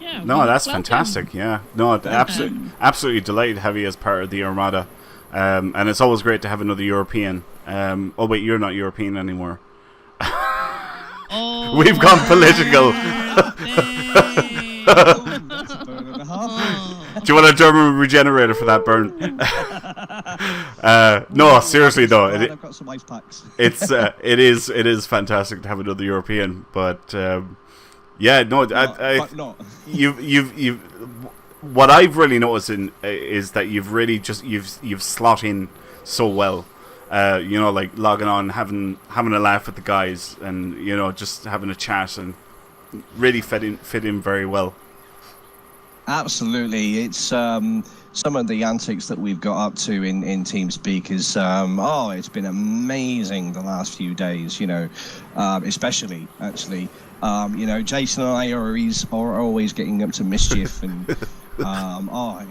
Yeah, That's welcome. fantastic. Yeah, no, absolutely delighted to have you as part of the Armada, and it's always great to have another European. Oh wait, you're not European anymore. Oh, We've gone political. That's a burn and a half. Do you want a German regenerator for that burn? No, seriously though, I've got some ice packs. it is fantastic to have another European, but yeah, no, But not. you've what I've really noticed is that you've really just you've slot in so well. Like logging on, having a laugh with the guys, and just having a chat, and really fit in very well. Absolutely, it's some of the antics that we've got up to in TeamSpeak is it's been amazing the last few days. Especially actually, Jason and I are always getting up to mischief and.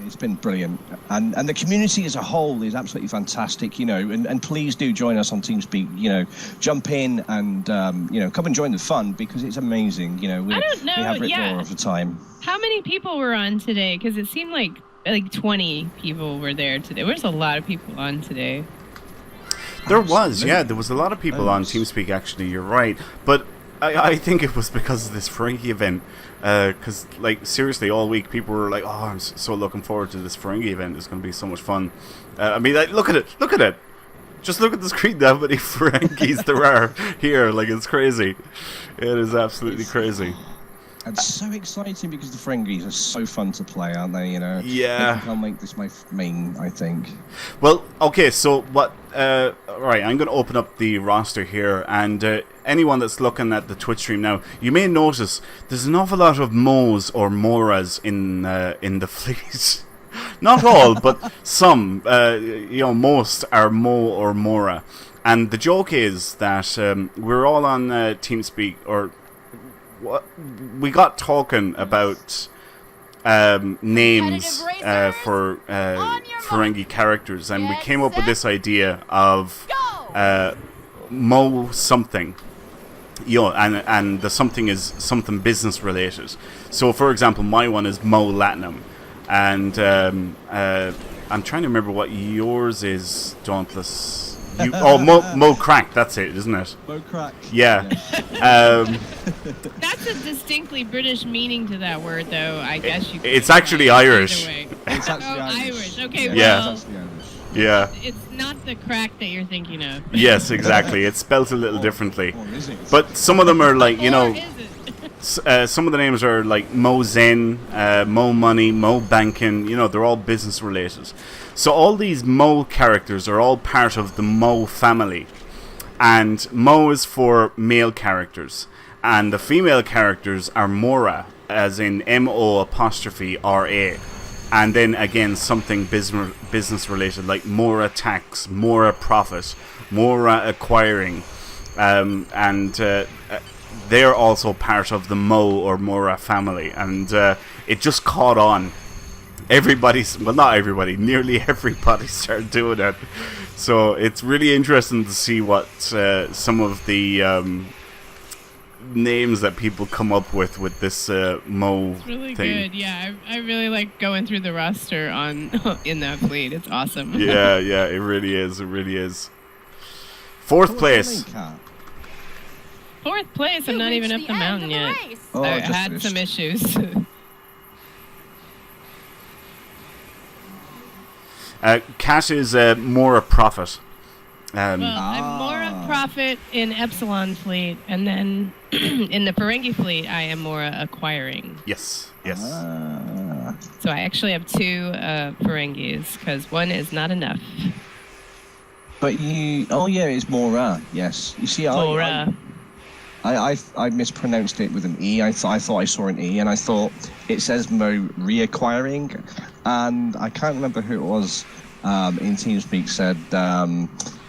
It's been brilliant, and the community as a whole is absolutely fantastic, and please do join us on TeamSpeak, jump in and come and join the fun because it's amazing. I don't know, we have it all of the time. How many people were on today? Because it seemed like 20 people were there today. There's a lot of people on today. There was a lot of people on TeamSpeak actually. You're right, but I think it was because of this Ferengi event. Because, like, seriously, all week people were like, "Oh, I'm so looking forward to this Ferengi event. It's going to be so much fun." I mean, like, look at it. Just look at the screen. How many Ferengis there are here? Like, it's crazy. It is absolutely crazy. It's so exciting because the Ferengis are so fun to play, aren't they? You know. Yeah. I think I'll make this my main. I think. Well, okay. So what? Right. I'm going to open up the roster here, and anyone that's looking at the Twitch stream now, you may notice there's an awful lot of Mo's or Moras in the fleet. Not all, but some. Most are Mo or Mora, and the joke is that we're all on TeamSpeak or. What we got talking about names for Ferengi characters, and we came up with this idea of Mo something, and the something is something business related. So, for example, my one is Mo Latinum, and I'm trying to remember what yours is, Dauntless. Mo Crack, that's it, isn't it? Mo Crack. Yeah. That's a distinctly British meaning to that word, though. I guess you. It's actually Irish. It's actually Irish. Okay, Yeah. well, It's actually Irish. Yeah. it's not the crack that you're thinking of. Yes, exactly. It's spelled a little differently. Or is it? But some of them are like, you Or know, is it? some of the names are like Mo Zen, Mo Money, Mo Banking. You know, they're all business related. So all these Mo characters are all part of the Mo family. And Mo is for male characters. And the female characters are Mora, as in MO''RA. And then again, something business related, like Mora Tax, Mora Profit, Mora Acquiring. And they're also part of the Mo or Mora family. And it just caught on. Not everybody, nearly everybody started doing it. So it's really interesting to see what some of the names that people come up with this Mo It's really thing. good. Yeah, I really like going through the roster in that fleet. It's awesome. Yeah, it really is. It really is. Fourth place. Fourth place. I'm You not even up reached the the end mountain of the yet. race. Oh, I just had finished. some issues. Cat is more a profit. Well, I'm more a profit in Epsilon fleet, and then in the Ferengi fleet, I am more acquiring. Yes. So I actually have two Ferengis, because one is not enough. But it's Mora. Yes, you see, Mora. I mispronounced it with an E. I thought I saw an E, and I thought it says Mo reacquiring, and I can't remember who it was in TeamSpeak said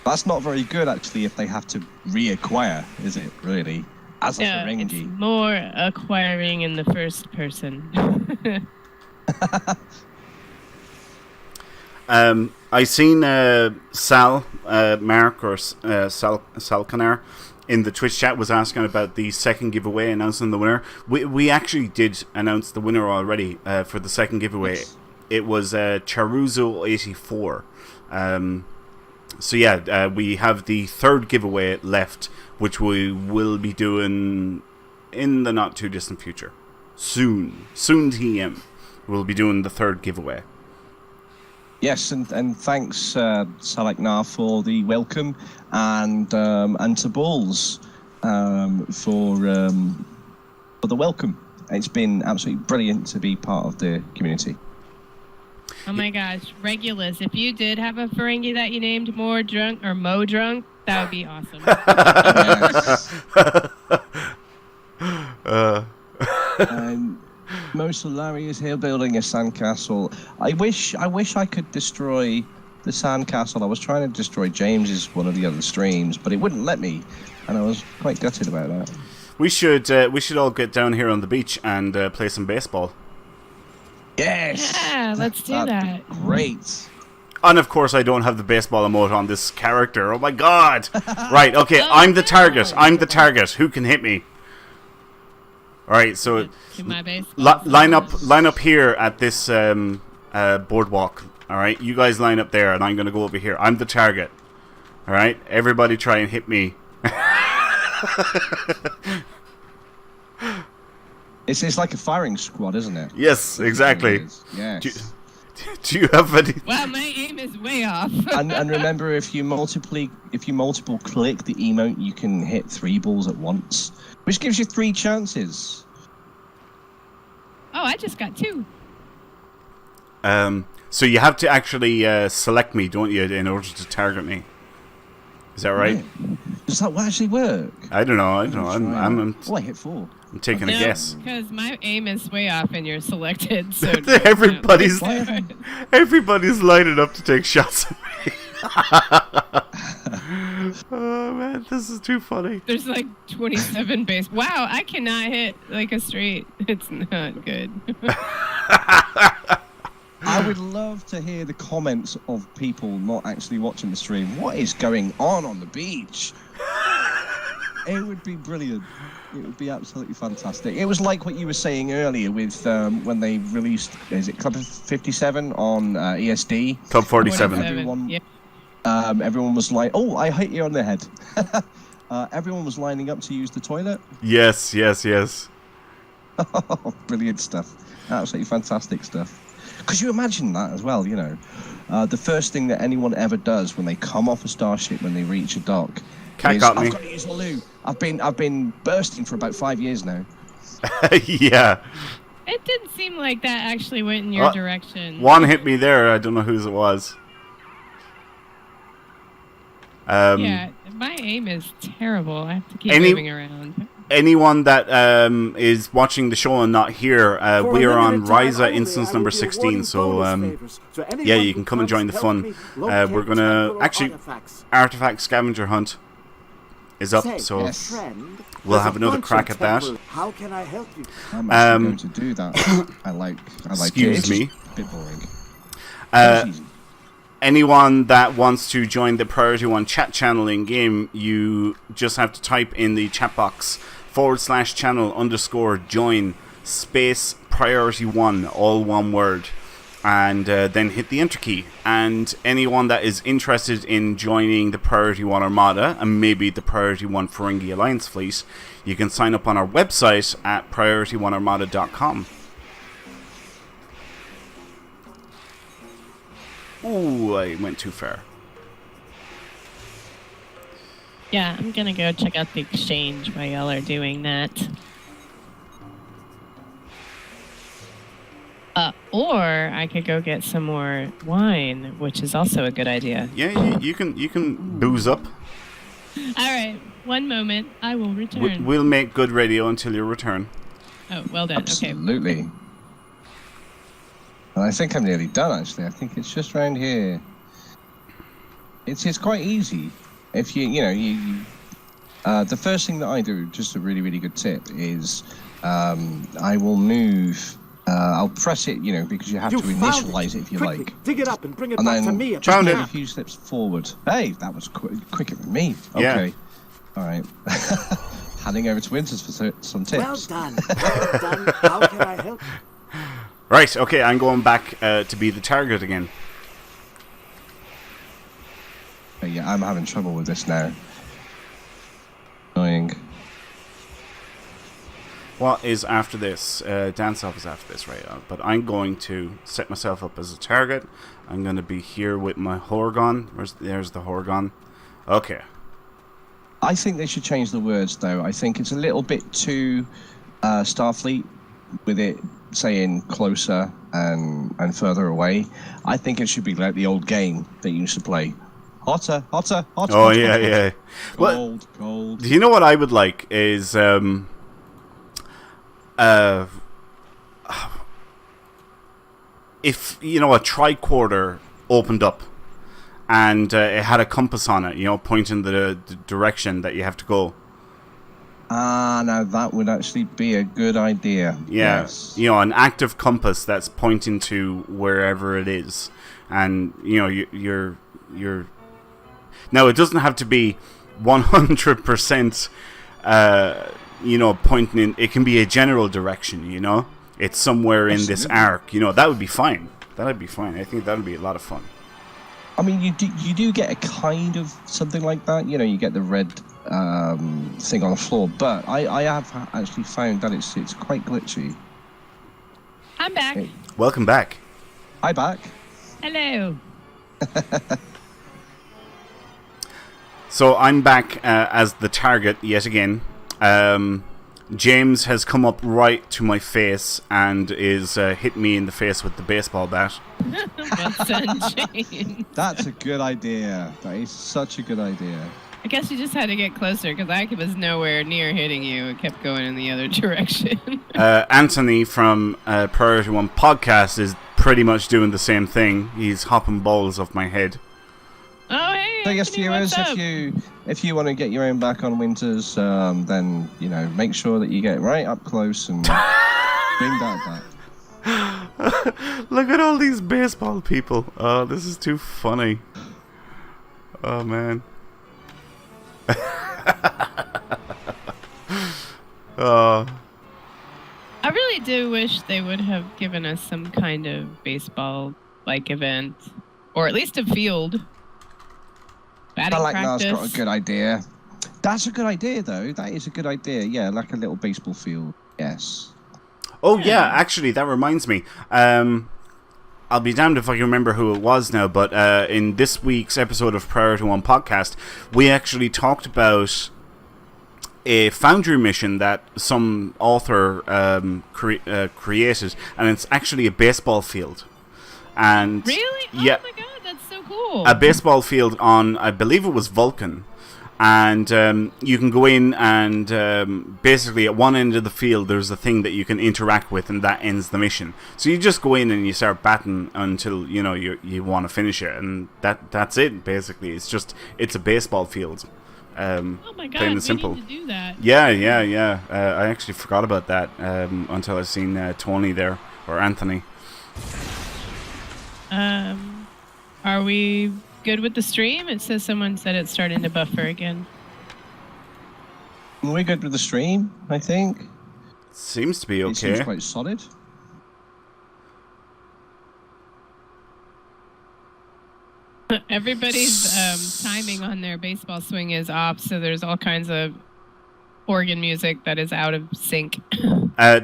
that's not very good actually if they have to reacquire, is it really? As a It's Ferengi. more acquiring in the first person. I seen Sal Mark or Sal Canar in the Twitch chat was asking about the second giveaway, announcing the winner. We actually did announce the winner already for the second giveaway. Yes. It was Charuzo84. So yeah, we have the third giveaway left, which we will be doing in the not too distant future. Soon TM. We'll be doing the third giveaway. Yes, and thanks Salak Nar for the welcome, and to Balls for the welcome. It's been absolutely brilliant to be part of the community. Oh my gosh, Regulus, if you did have a Ferengi that you named More Drunk or Mo Drunk, that would be awesome. Mo Solari is here building a sandcastle. I wish I could destroy the sandcastle. I was trying to destroy James's one of the other streams, but it wouldn't let me, and I was quite gutted about that. We should all get down here on the beach and play some baseball. Yes. Yeah, let's do That'd that. be great. And of course, I don't have the baseball emote on this character. Oh my god! Right, okay, I'm the target. Who can hit me? All right, so To my baseball. line up here at this boardwalk. All right, you guys line up there, and I'm gonna go over here. I'm the target. All right, everybody try and hit me. It's like a firing squad, isn't it? Yes, exactly. Yes. Do you have any? Wow, my aim is way off. and remember, if you multiple click the emote, you can hit 3 balls at once, which gives you 3 chances. Oh, I just got 2. So you have to actually select me, don't you, in order to target me? Is that right? Yeah. Does that actually work? I don't know. I'm I hit 4. I'm taking a guess. Because my aim is way off and you're selected. So everybody's lining up to take shots at me. Oh man, this is too funny. There's like 27 base. Wow, I cannot hit like a straight. It's not good. I would love to hear the comments of people not actually watching the stream. What is going on the beach? It would be brilliant. It would be absolutely fantastic. It was like what you were saying earlier with when they released, is it Club 57 on ESD? Club 47. Everyone was like, oh, I hit you on the head. Everyone was lining up to use the toilet. Yes. Brilliant stuff. Absolutely fantastic stuff. Could you imagine that as well, you know? The first thing that anyone ever does when they come off a starship, when they reach a dock, Cat got me. I've got to use the loo. I've been bursting for about 5 years now. Yeah. It didn't seem like that actually went in your direction. One hit me there. I don't know whose it was. Yeah, my aim is terrible. I have to keep moving around. Anyone that is watching the show and not here, we are on Risa instance number 16, so yeah, you can come and join the fun. We're going to, actually, Artifact Scavenger Hunt is up, so we'll have another crack at that. How can I help you? I'm actually going to do that. I like excuse me. A bit boring. Anyone that wants to join the Priority One chat channel in game, you just have to type in the chat box /channel_join space Priority One, all one word, and then hit the enter key. And anyone that is interested in joining the Priority One Armada and maybe the Priority One Ferengi Alliance fleet, you can sign up on our website at priorityone.armada.com. Ooh, I went too far. Yeah, I'm gonna go check out the exchange while y'all are doing that. Or I could go get some more wine, which is also a good idea. Yeah, you can booze up. All right, one moment. I will return. We'll make good radio until you return. Oh, well done. Absolutely. Okay. And I think I'm nearly done, actually. I think it's just around here. It's quite easy. If you the first thing that I do, just a really, really good tip, is I will move. I'll press it, because you have to initialize it if you Quickly, like. dig it up and bring it And back then to me. just move a few steps forward. Hey, that was quicker than me. Okay. Yeah. All right. Handing over to Winters for some tips. Well done. Well done. How can I help you? Right, okay, I'm going back to be the target again. Yeah, I'm having trouble with this now. Annoying. What is after this? Dance off is after this, right? But I'm going to set myself up as a target. I'm going to be here with my Horgon. There's the Horgon. Okay. I think they should change the words, though. I think it's a little bit too Starfleet with it saying closer and further away. I think it should be like the old game that you used to play. Hotter. Oh, yeah. Cold. Do you know what I would like is if a tricorder opened up and it had a compass on it, pointing the direction that you have to go. Now that would actually be a good idea. Yeah, yes. An active compass that's pointing to wherever it is, and you're. Now it doesn't have to be 100%. Pointing in. It can be a general direction. It's somewhere in this arc. That would be fine. That'd be fine. I think that would be a lot of fun. I mean, you do get a kind of something like that. You get the red thing on the floor, but I have actually found that it's quite glitchy. I'm back. Okay. Welcome back. Hi, back. Hello. So I'm back as the target yet again. James has come up right to my face and is hitting me in the face with the baseball bat. Well done, James. That's a good idea. That is such a good idea. I guess you just had to get closer because I was nowhere near hitting you. It kept going in the other direction. Anthony from Priority One Podcast is pretty much doing the same thing. He's hopping balls off my head. Oh, hey. So yes, Anthony, viewers, what's up? if you want to get your own back on Winters, then make sure that you get right up close and bring that back. Look at all these baseball people. Oh, this is too funny. Oh man. I really do wish they would have given us some kind of baseball-like event, or at least a field. Batting practice. That's got a good idea. That's a good idea, though. That is a good idea. Yeah, like a little baseball field. Yes. Oh yeah, actually, that reminds me. I'll be damned if I can remember who it was now, but in this week's episode of Priority One Podcast, we actually talked about a Foundry mission that some author created, and it's actually a baseball field. And Really? yeah, Oh my god, that's so cool. a baseball field on, I believe it was Vulcan. And you can go in and basically at one end of the field there's a thing that you can interact with, and that ends the mission. So you just go in and you start batting until you want to finish it, and that's it basically. It's a baseball field. Oh my god, plain and we simple. need to do that. Yeah. I actually forgot about that until I seen Tony there, or Anthony. Are we good with the stream? It says someone said it's starting to buffer again. We're good with the stream, I think. Seems to be okay. It seems quite solid. Everybody's timing on their baseball swing is off, so there's all kinds of organ music that is out of sync.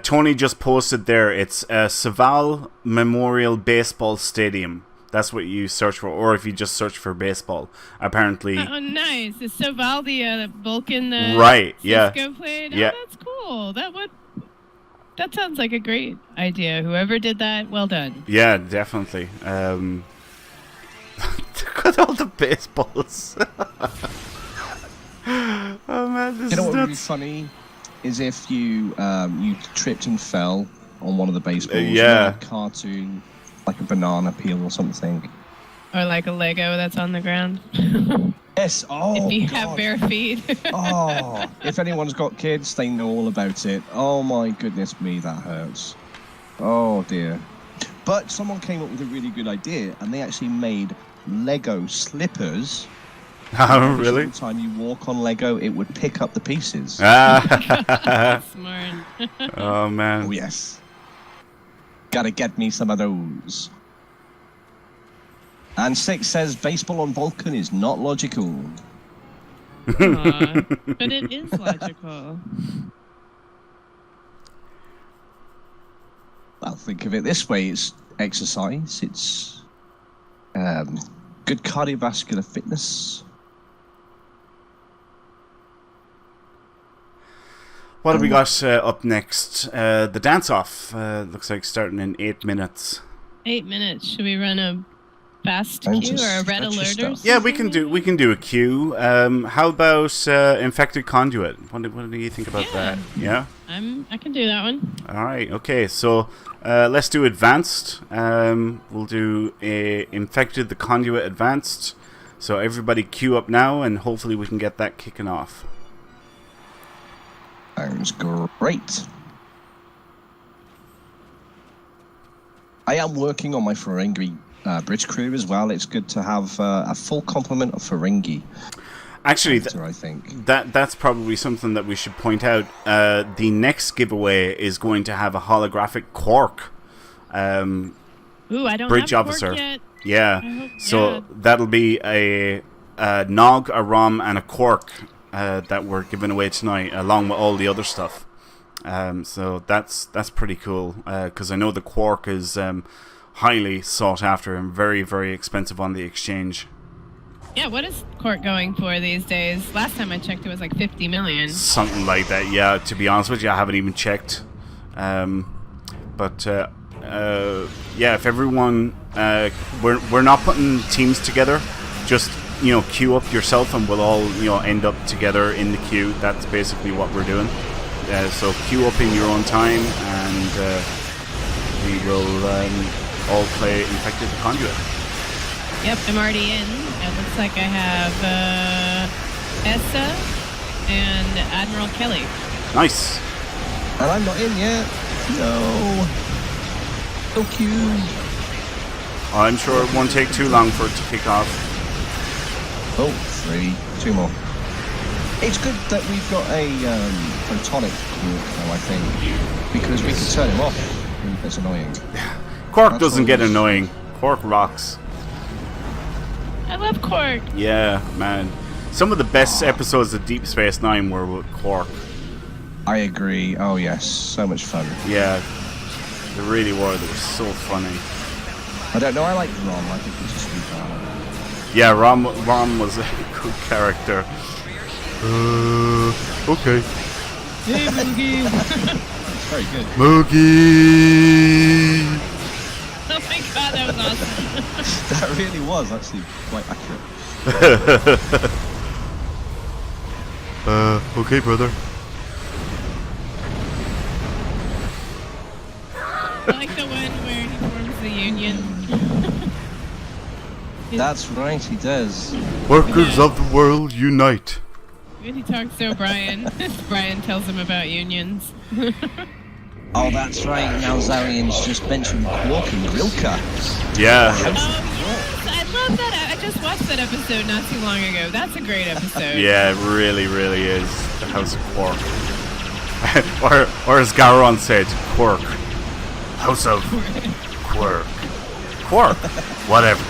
Tony just posted there. It's Saval Memorial Baseball Stadium. That's what you search for, or if you just search for baseball, apparently. Oh, nice! Is Soval the Vulcan right? Cisco Yeah. played? Yeah. Oh, that's cool. That sounds like a great idea. Whoever did that, well done. Yeah, definitely. Look at all the baseballs. Oh man, this You know is what would be nuts. funny is if you tripped and fell on one of the baseballs. Yeah. Like a cartoon, like a banana peel or something. Or like a Lego that's on the ground. Yes. Oh, if you God. have bare feet. Oh, if anyone's got kids, they know all about it. Oh my goodness me, that hurts. Oh dear. But someone came up with a really good idea, and they actually made Lego slippers. Oh, really? Every time you walk on Lego, it would pick up the pieces. Ah. Smart. Oh man. Oh yes. Gotta get me some of those. And 6 says baseball on Vulcan is not logical. Aw, but it is logical. Well, think of it this way: it's exercise, it's good cardiovascular fitness. What have we got up next? The dance-off looks like starting in 8 minutes. 8 minutes. Should we run a fast And queue just or a red stretch your alert or stuff. Yeah, we can do a queue. How about infected conduit? What do you think about that? Yeah. I can do that one. All right. Okay. So let's do advanced. We'll do a infected the conduit advanced. So everybody queue up now, and hopefully we can get that kicking off. Sounds great. I am working on my Ferengi bridge crew as well. It's good to have a full complement of Ferengi. Actually, I think that's probably something that we should point out. The next giveaway is going to have a holographic Quark. Ooh, I don't Bridge have officer. Quark yet. Yeah. I hope- So yeah. that'll be a Nog, a Rom, and a Quark that we're giving away tonight, along with all the other stuff. So that's pretty cool, because I know the Quark is highly sought after and very, very expensive on the exchange. Yeah, what is Quark going for these days? Last time I checked, it was like 50 million. Something like that, yeah. To be honest with you, I haven't even checked. Yeah, if everyone... we're not putting teams together. Just, queue up yourself and we'll all, end up together in the queue. That's basically what we're doing. So queue up in your own time and we will all play Infected the Conduit. Yep, I'm already in. It looks like I have Essa and Admiral Kelly. Nice. And I'm not in yet. No. So cute. I'm sure it won't take too long for it to kick off. Oh, 3. 2 more. It's good that we've got a photonic Quark now, I think, because we can turn him off when he gets annoying. Quark doesn't get annoying. Quark rocks. I love Quark. Yeah, man. Some of the best episodes of Deep Space Nine were with Quark. I agree. Oh, yes. So much fun. Yeah, they really were. They were so funny. I don't know. I like Ron. I think he's a sweetheart. Yeah, Ron was a good character. Okay. Hey, Moogie. It's very good. Moogie! Oh my god, that was awesome. That really was actually quite accurate. Okay, brother. I like the one where he forms the union. That's right, he does. Workers of the world, unite. When he talks to O'Brien, Brian tells him about unions. Oh, that's right. Now Zarian's just mentioned Quark and Grilka. Yeah. Oh, yes, I love that. I just watched that episode not too long ago. That's a great episode. Yeah, it really, really is. The House of Quark. or as Garon said, Quark. House of Quark. Quark. Whatever.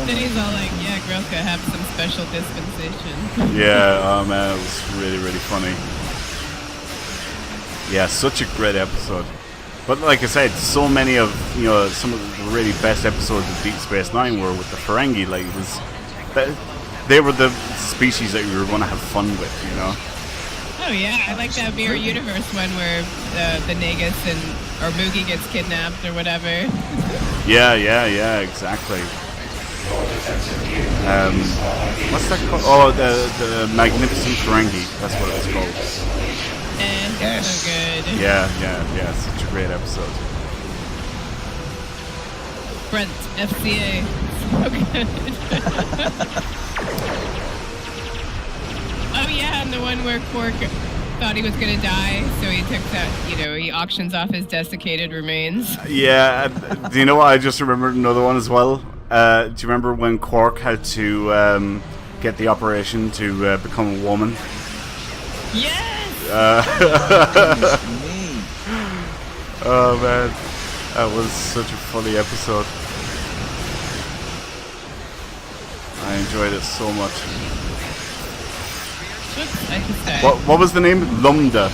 Then he's all like, yeah, Grilka have some special dispensation. Yeah, oh man, it was really, really funny. Yeah, such a great episode. But like I said, so many of, some of the really best episodes of Deep Space Nine were with the Ferengi. Like, it was, they were the species that you were going to have fun with, Oh yeah, I like that Mirror Universe one where the Nagus or Moogie gets kidnapped or whatever. Yeah, exactly. What's that called? Oh, the Magnificent Ferengi. That's what it's called. Yes. So good. Yeah. Such a great episode. Brent, FCA. So good. Oh yeah, and the one where Quark thought he was gonna die, so he took that, he auctions off his desiccated remains. Yeah, do you know what? I just remembered another one as well. Do you remember when Quark had to get the operation to become a woman? Yes! Oh man, that was such a funny episode. I enjoyed it so much. Oops, I just died. What was the name? Lumda.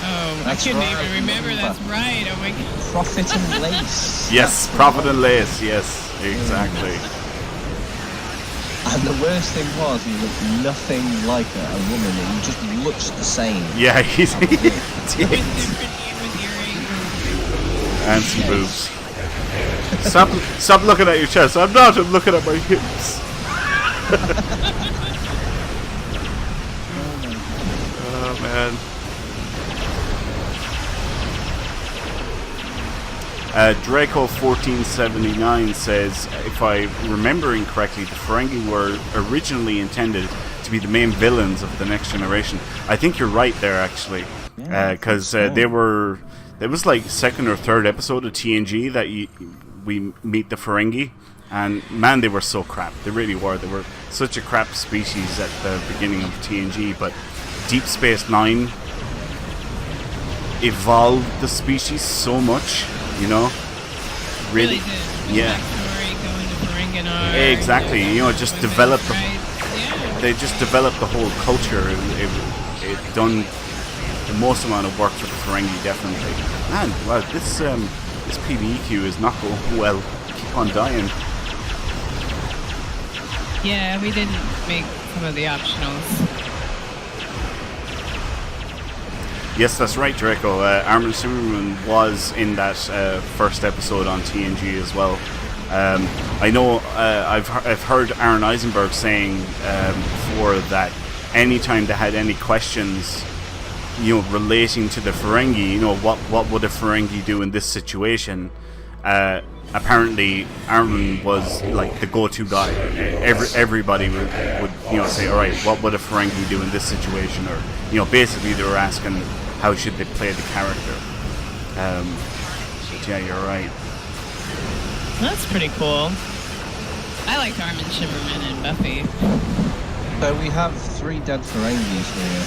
Oh, That's I couldn't right. even remember. That's right. Oh my god. Prophet and Lace. Yes, Prophet and Lace. Yes, exactly. And the worst thing was, he looked nothing like a woman. He just looks the same. Yeah, he's With different earrings. and some boobs. Stop looking at your chest. I'm not. I'm looking at my hips. Oh man. Draco 1479 says, if I'm remembering correctly, the Ferengi were originally intended to be the main villains of the Next Generation. I think you're right there, actually, because they were. It was like second or third episode of TNG that we meet the Ferengi. And man, they were so crap. They really were. They were such a crap species at the beginning of TNG. But Deep Space Nine evolved the species so much, Really did. Yeah. Backstory, going to Ferenginar. Exactly. You know, just develop the. Yeah. They just developed the whole culture. It done the most amount of work for the Ferengi, definitely. Man, well, this PvE queue is not going well. Keep on dying. Yeah, we didn't make some of the optionals. Yes, that's right, Draco. Armin Zimmerman was in that first episode on TNG as well. I know I've heard Aaron Eisenberg saying before that anytime they had any questions, you know, relating to the Ferengi, you know, what would a Ferengi do in this situation? Apparently, Armin was like the go-to guy. Everybody would you know say, all right, what would a Ferengi do in this situation? Or you know, basically they were asking how should they play the character. But yeah, you're right. That's pretty cool. I liked Armin Shimmerman and Buffy. So we have 3 dead Ferengis here.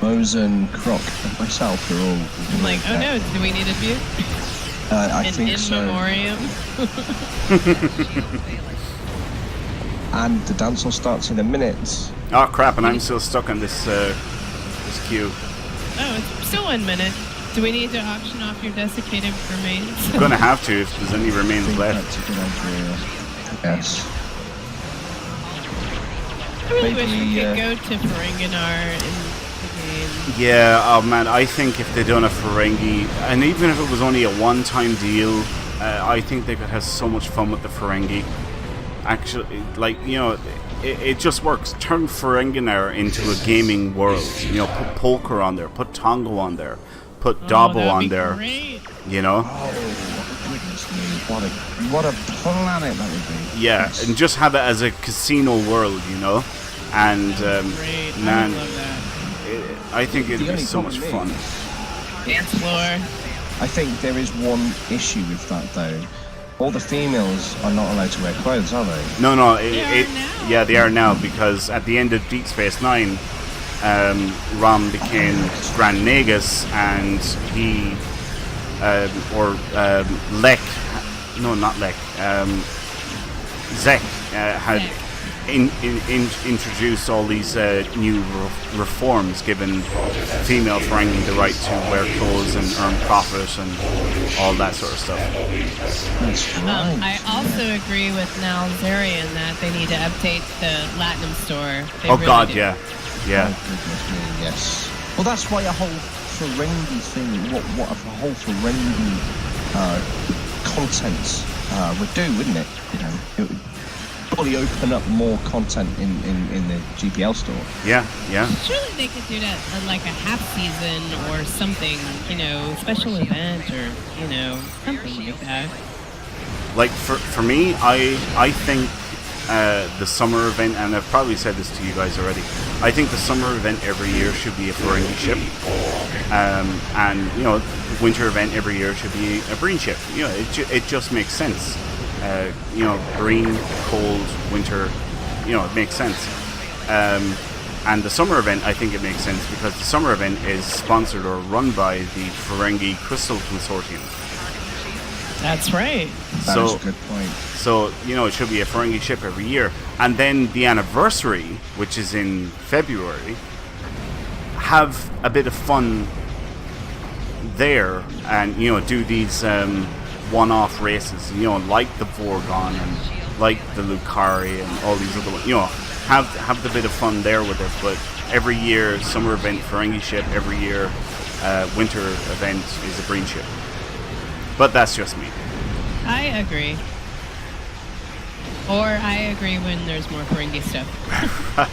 Mosen, Croc, and myself are all. I'm like, oh no, do we need a few? I An think in so. memoriam. And the dance all starts in a minute. Oh crap! And I'm still stuck on this queue. Oh, it's still 1 minute. Do we need to auction off your desiccated remains? I'm gonna have to if there's any I remains think left. that's a good idea. Yes. I really wish we Maybe, could go to Ferenginar in the game. Yeah, oh man, I think if they'd done a Ferengi, and even if it was only a one-time deal, I think they could have so much fun with the Ferengi. Actually, like, you know, it just works. Turn Ferenginar into a gaming world. You know, put poker on there, put Tongo on there, put Dobbo that'd on be there. Great. You know? Oh, goodness me. What a planet that would be. Yeah, Yes. and just have it as a casino world, you know? And, Great. man, I would love that. I think it'd The be only so much problem fun. Dance floor. I think there is one issue with that, though. All the females are not allowed to wear clothes, are they? No, They are now. yeah, they are now, because at the end of Deep Space Nine, Rom became Grand Nagus, and he, Lek, no, not Lek, Zek had introduced all these new reforms, giving female Ferengi the right to wear clothes and earn profit and all that sort of stuff. That's right. I also agree with Nalzarian that they need to update the Latinum store. They Oh really God, do. yeah, yeah. Oh, goodness me, yes. Well, that's why a whole Ferengi thing, what a whole Ferengi content would do, wouldn't it? You know, it would probably open up more content in the GPL store. Yeah, yeah. Surely they could do that like a half season or something, you know, special event or, you know, something like that. Like for me, I think the summer event, and I've probably said this to you guys already, I think the summer event every year should be a Ferengi ship, and you know, winter event every year should be a Breen ship. You know, it just makes sense. You know, Breen, cold, winter, you know, it makes sense. And the summer event, I think it makes sense because the summer event is sponsored or run by the Ferengi Crystal Consortium. That's right. That is a good point. So, you know, it should be a Ferengi ship every year. And then the anniversary, which is in February, have a bit of fun there and, you know, do these one-off races, you know, like the Vorgon and like the Lucari and all these other ones. You know, have the bit of fun there with it. But every year, summer event, Ferengi ship. Every year, winter event is a Breen ship. But that's just me. I agree. Or I agree when there's more Ferengi stuff. Right.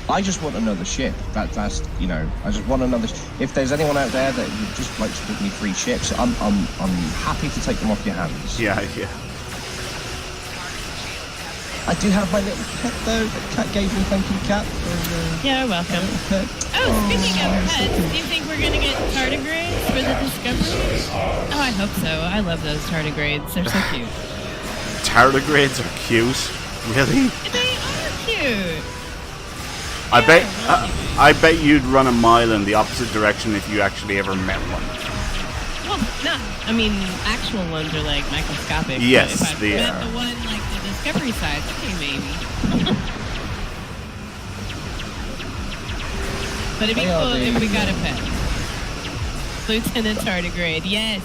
I just want another ship. That's you know, I just want another. If there's anyone out there that would just like to give me free ships, I'm happy to take them off your hands. Yeah, yeah. I do have my little pet though. That Cat gave me. Thank you, Cat. For, Yeah, welcome. pet. Oh, speaking of pets, do you think we're going to get tardigrades for the Discovery? Oh, I hope so. I love those tardigrades. They're so cute. Tardigrades are cute. Really? They are cute. I bet you'd run a mile in the opposite direction if you actually ever met one. Well, not. I mean, actual ones are like microscopic. Yes, but if I they put are. the one like the Discovery size, okay, maybe. But it'd be cool if we got a pet. Lieutenant Tardigrade, yes.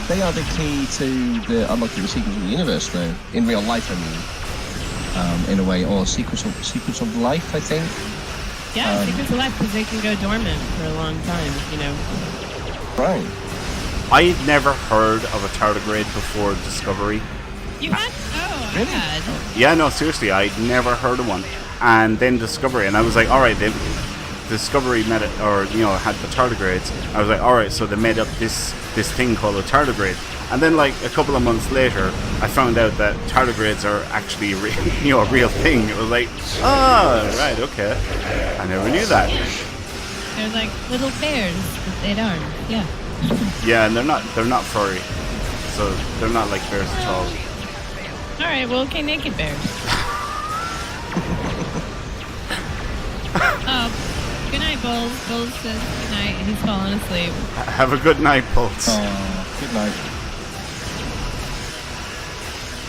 They are the key to the unlocking the secrets of the universe, though. In real life, I mean, in a way, or secrets of life, I think. Yeah, secrets of life, because they can go dormant for a long time, you know. Right. I'd never heard of a tardigrade before Discovery. You had? Oh, Really? I had. Yeah, no, seriously, I'd never heard of one. And then Discovery, and I was like, all right, Discovery made it, or had the tardigrades. I was like, all right, so they made up this thing called a tardigrade. And then, like a couple of months later, I found out that tardigrades are actually a real thing. It was like, oh, right, okay, I never knew that. They're like little bears with 8 arms. Yeah. Yeah, and they're not furry, so they're not like bears at all. All right. Well, okay, naked bears. Good night, Bowles. Bowles says good night. He's falling asleep. Have a good night, Pulse. Oh, good night.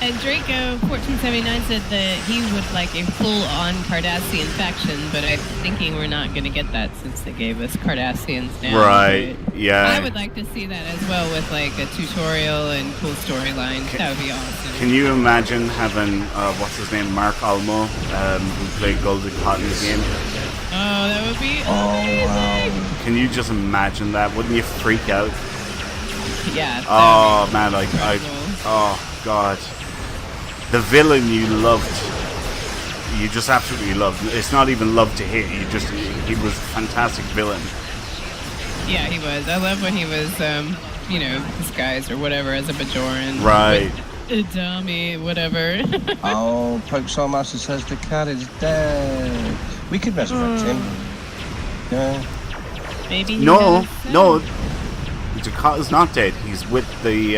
And Draco1479 said that he would like a full-on Cardassian faction, but I'm thinking we're not going to get that since they gave us Cardassians now. Right, But yeah. I would like to see that as well with like a tutorial and cool storylines. That would be awesome. Can you imagine having, what's his name, Mark Almo, who played Golden Cotton again? Oh, that would be Oh, amazing. wow. Can you just imagine that? Wouldn't you freak out? Yeah. Oh, man, like, incredible. oh, God. The villain you loved, you just absolutely loved. It's not even love to hate, he was a fantastic villain. Yeah, he was. I love when he was, disguised or whatever as a Bajoran. Right. A dummy, whatever. Oh, Poke Soulmaster says the cat is dead. We could resurrect him. Yeah. Maybe he No, has, no, Ducat is not dead. He's with the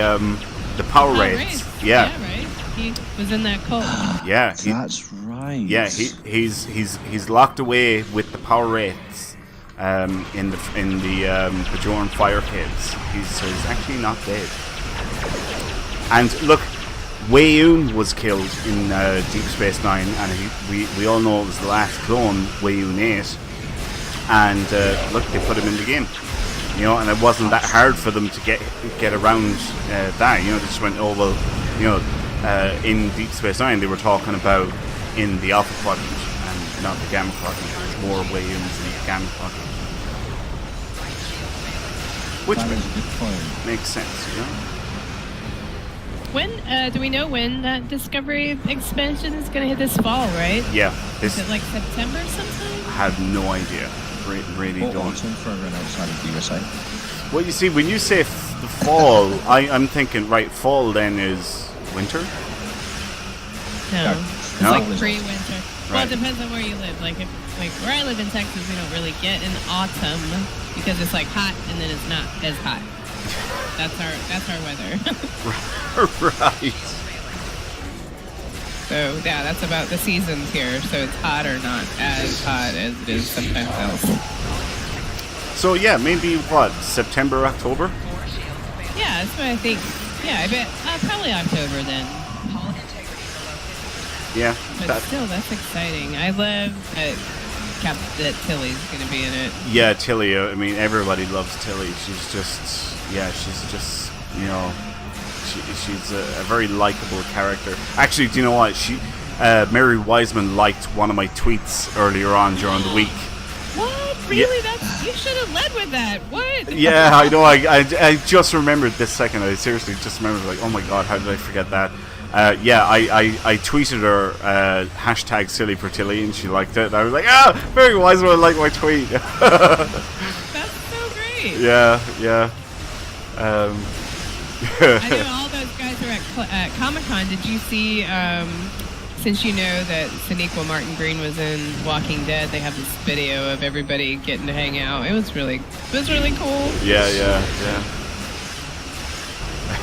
Power Raids. Wraiths. Yeah, right. He was in that cult. yeah, That's right. yeah. He's locked away with the Power Wraiths in the Bajoran Fire Kids. He's actually not dead. And look, Weyoun was killed in Deep Space Nine, and we all know it was the last clone, Weyoun 8. And look, they put him in the game. And it wasn't that hard for them to get around that. They just went, oh well, in Deep Space Nine they were talking about in the Alpha Quadrant and not the Gamma Quadrant. There's more Weyouns in the Gamma Quadrant, which That is a good point. makes sense, When do we know when that Discovery expansion is going to hit this fall? Right? Yeah, Is this it like September sometime? I have no idea. Really Or don't. autumn for everyone outside of the USA. Well, you see, when you say the fall, I'm thinking, right, fall then is winter? No. No. It's No. like pre-winter. Well, Right. it depends on where you live. Like where I live in Texas, we don't really get an autumn because it's like hot and then it's not as hot. That's our weather. Right. So yeah, that's about the seasons here. So it's hot or not as hot as it is sometimes else. So yeah, maybe what, September, October? Yeah, that's what I think. Yeah, I bet probably October then. Yeah. But still, that's exciting. I love that Tilly's going to be in it. Yeah, Tilly. I mean, everybody loves Tilly. She's just, she's a very likable character. Actually, do you know what? Mary Wiseman liked one of my tweets earlier on during the week. What? Really? You should have led with that. What? Yeah, I know. I just remembered this second. I seriously just remembered, like, oh my god, how did I forget that? I tweeted her hashtag silly for Tilly, and she liked it. And I was like, Mary Wiseman liked my tweet. That's so great. Yeah. I know all those guys are at Comic-Con. Did you see, since you know that Sonequa Martin Green was in Walking Dead, they have this video of everybody getting to hang out. It was really cool. Yeah.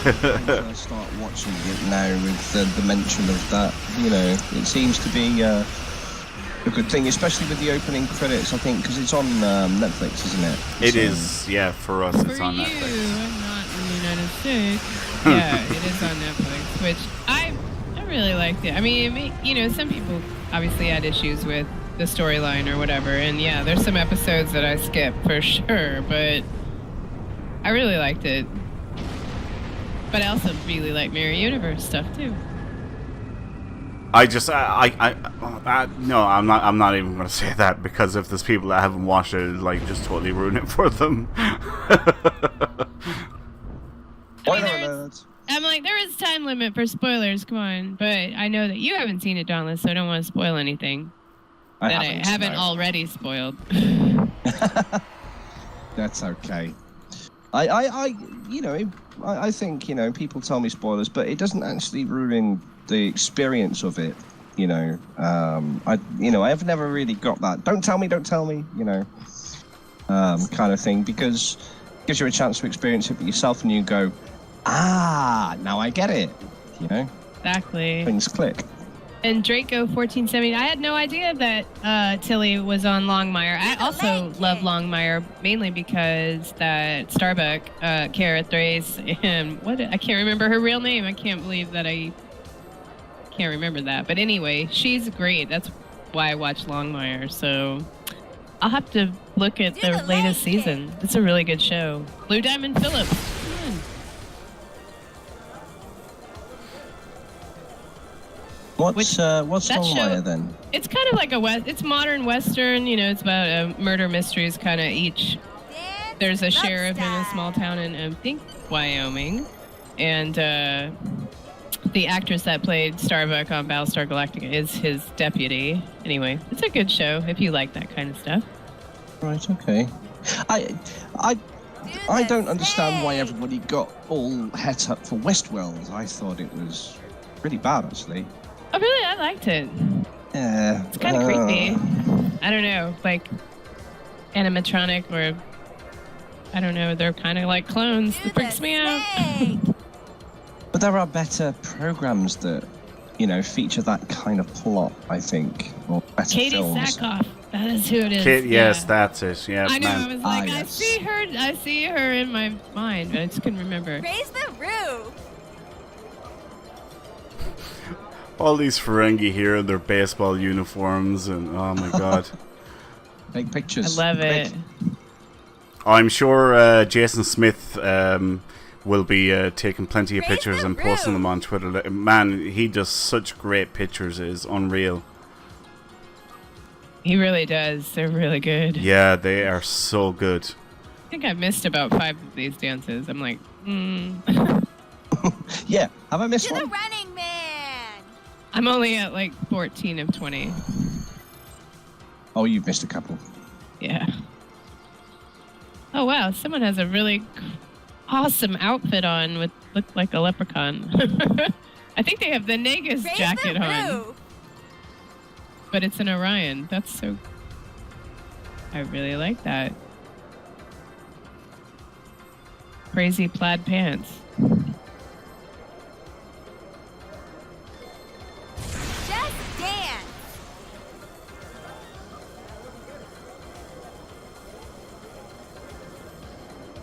I start watching it now with the mention of that. It seems to be a good thing, especially with the opening credits, I think, because it's on Netflix, isn't it? It is, yeah, for us, it's For on you, Netflix. not in the United States. Yeah, it is on Netflix, which I really liked it. I mean, you know, some people obviously had issues with the storyline or whatever, and yeah, there's some episodes that I skip for sure, but I really liked it. But I also really like Mirror Universe stuff too. No, I'm not even going to say that, because if there's people that haven't watched it, it'd, like, just totally ruin it for them. I'm like, there is time limit for spoilers, come on. But I know that you haven't seen it, Dauntless, so I don't want to spoil anything I haven't already spoiled. That's okay. I think, you know, people tell me spoilers, but it doesn't actually ruin the experience of it, you know. I've never really got that don't tell me, you know, kind of thing, because it gives you a chance to experience it for yourself, and you go, now I get it, you know. Exactly. Things click. And Draco 1470, I had no idea that Tilly was on Longmire. I also love Longmire, mainly because that Starbuck, Kara Thrace, and I can't remember her real name. I can't believe that I can't remember that. But anyway, she's great. That's why I watch Longmire. So I'll have to look at the latest season. It's a really good show. Blue Diamond Phillips. Come on. What's Longmire then? It's kind of like it's modern Western, you know, it's about murder mysteries kind of each. There's a sheriff in a small town in, I think, Wyoming. And the actress that played Starbuck on Battlestar Galactica is his deputy. Anyway, it's a good show if you like that kind of stuff. Right, okay. I don't understand why everybody got all het up for Westworld. I thought it was pretty bad, actually. Oh, really? I liked it. Yeah. It's kind of creepy. I don't know, like animatronic, or I don't know, they're kind of like clones. It freaks me out. But there are better programs that, you know, feature that kind of plot, I think, or better Katie films. Sackhoff. That is who it is. Yes, that's it. Yeah, I know. man. I was like, yes. I see her in my mind, but I just couldn't remember. Raise the roof. All these Ferengi here in their baseball uniforms, and oh my god. Make pictures. I love it. I'm sure Jason Smith will be taking plenty of pictures and posting them on Twitter. Man, he does such great pictures. It is unreal. He really does. They're really good. Yeah, they are so good. I think I missed about 5 of these dances. I'm like, Yeah, have I missed To one? the running man. I'm only at like 14 of 20. Oh, you've missed a couple. Yeah. Oh, wow. Someone has a really awesome outfit on with look like a leprechaun. I think they have the Nagus Raise jacket the on. roof. But it's an Orion. That's so... I really like that. Crazy plaid pants. Just dance.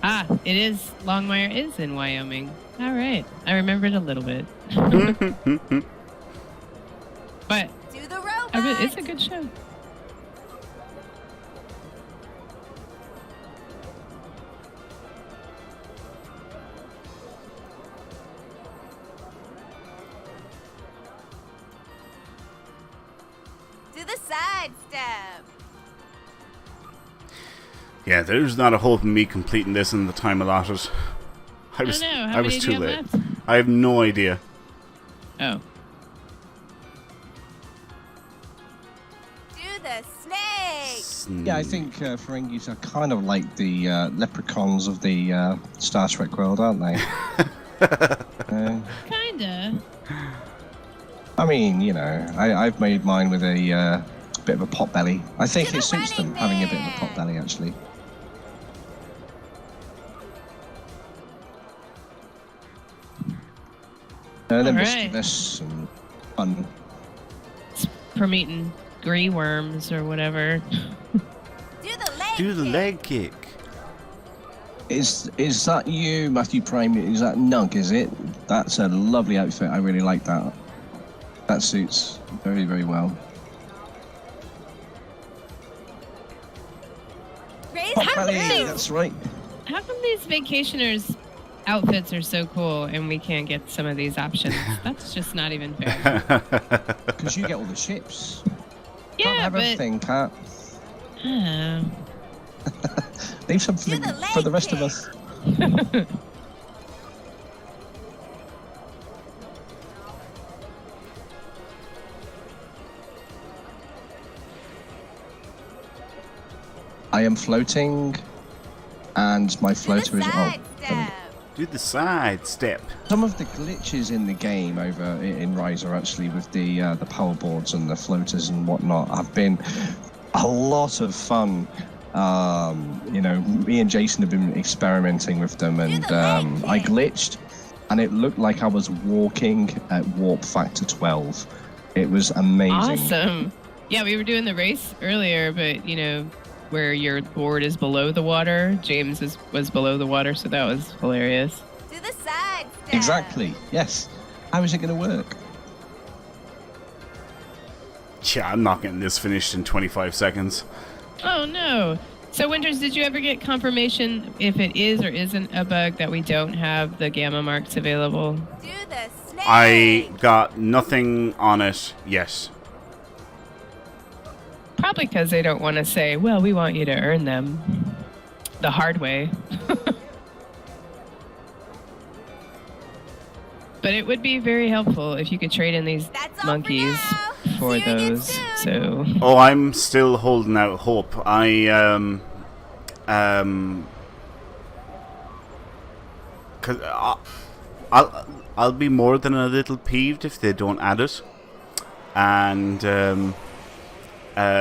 Ah, it is. Longmire is in Wyoming. All right. I remembered a little bit. But Do the robot. it's a good show. Do the side step. Yeah, there's not a hope of me completing this in the time allotted. I was too late. Left? I have no idea. Oh. Do the snake. Yeah, I think Ferengis are kind of like the leprechauns of the Star Trek world, aren't they? Kinda. I mean, you know, I've made mine with a bit of a pot belly. I think To it the suits them, running having a bit of a man. pot belly, actually. They're All right. mischievous and fun. Promethean Gree worms or whatever. Do the leg kick. Is that you, Matthew Prime? Is that Nug, is it? That's a lovely outfit. I really like that. That suits very, very well. Pop belly, that's right. How come these vacationers' outfits are so cool and we can't get some of these options? That's just not even fair. Because you get all the ships. Yeah, Can't have but everything, Kat. uh, Leave something for the rest of us. I am floating, and my floater is on. Do the side step. Some of the glitches in the game over in Rise are actually with the power boards and the floaters and whatnot have been a lot of fun. Me and Jason have been experimenting with them, and I glitched, and it looked like I was walking at warp factor 12. It was amazing. Awesome. Yeah, we were doing the race earlier, but where your board is below the water, James was below the water, so that was hilarious. To the side step. Exactly. Yes. How is it going to work? Yeah, I'm not getting this finished in 25 seconds. Oh no. So Winters, did you ever get confirmation if it is or isn't a bug that we don't have the gamma marks available? Do the snake. I got nothing on it yet. Probably because they don't want to say, well, we want you to earn them the hard way. But it would be very helpful if you could trade in these That's all monkeys for for now. See you again those. soon. So Oh, I'm still holding out hope. Cause I'll be more than a little peeved if they don't add it, and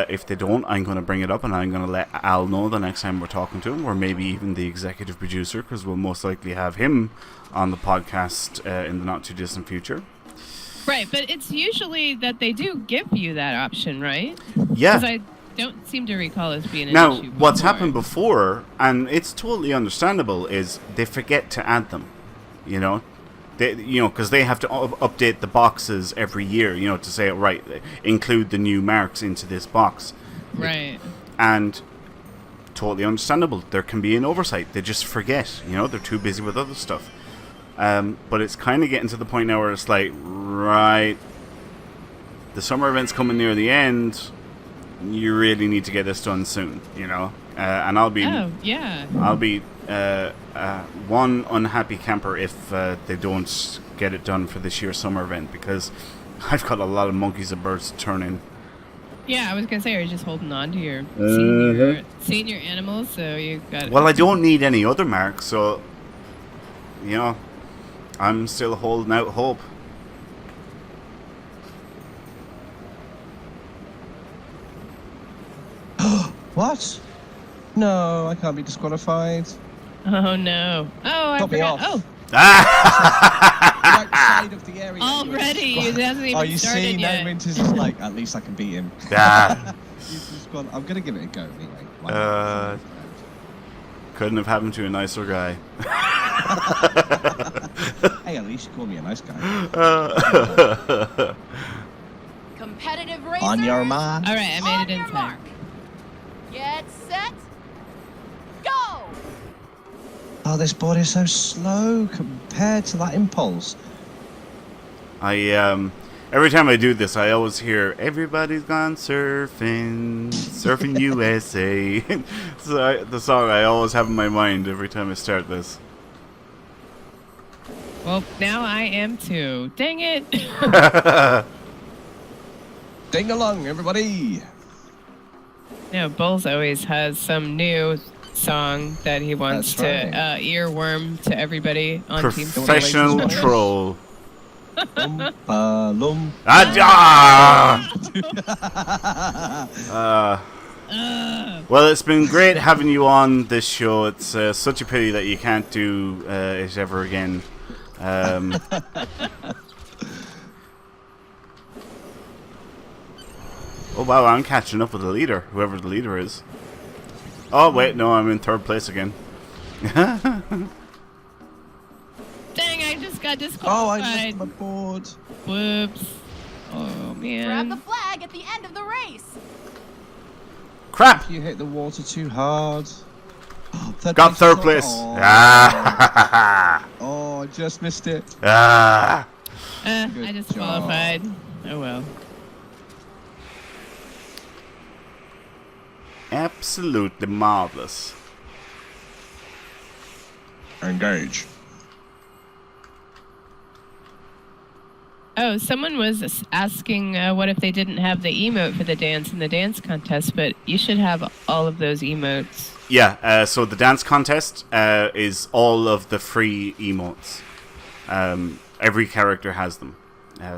if they don't, I'm going to bring it up and I'm going to let Al know the next time we're talking to him, or maybe even the executive producer, because we'll most likely have him on the podcast in the not too distant future. right, but it's usually that they do give you that option, right? Yeah. Because I don't seem to recall this being an Now, issue what's before. happened before, and it's totally understandable, is they forget to add them. Because they have to update the boxes every year. To say, right, include the new marks into this box. Right. And totally understandable. There can be an oversight. They just forget. They're too busy with other stuff. But it's kind of getting to the point now where it's like, right, the summer event's coming near the end. You really need to get this done soon, and I'll be one unhappy camper if they don't get it done for this year's summer event, because I've got a lot of monkeys and birds to turn in. Yeah, I was going to say, are you just holding on to your senior animals? So you got. Well, I don't need any other marks, so I'm still holding out hope. What? No, I can't be disqualified. Oh no! Oh, I Cut me forgot. off. Oh, Outside of the area. already it hasn't even Oh, you started see, yet. now Winters is like, at least I can beat him. Ah, I'm gonna give it a go anyway. Why Uh, not? couldn't have happened to a nicer guy. Hey, at least you call me a nice guy. Competitive racers. On your mark. All right, I made On it in your time. mark. Get set. Go. Oh, this board is so slow compared to that impulse. Every time I do this, I always hear "Everybody's gone surfing, surfing USA." So the song I always have in my mind every time I start this. Well, now I am too. Dang it! Ding along, everybody. Bulls always has some new song that he wants That's to earworm to everybody on Team Professional Simulator. troll. Lum. Well, it's been great having you on this show. It's such a pity that you can't do it ever again. Oh wow, I'm catching up with the leader, whoever the leader is. Oh wait, no, I'm in third place again. Dang, I just got disqualified. Oh, I missed my board. Whoops. Oh, man. Grab the flag at the end of the race. Crap! You hit the water too hard. Oh, Got third place. Oh. Ah. Oh, I just missed it. Ah. I Good disqualified. Oh, well. Absolutely marvelous. Engage. Oh, someone was asking what if they didn't have the emote for the dance in the dance contest, but you should have all of those emotes. Yeah, so the dance contest is all of the free emotes. Every character has them.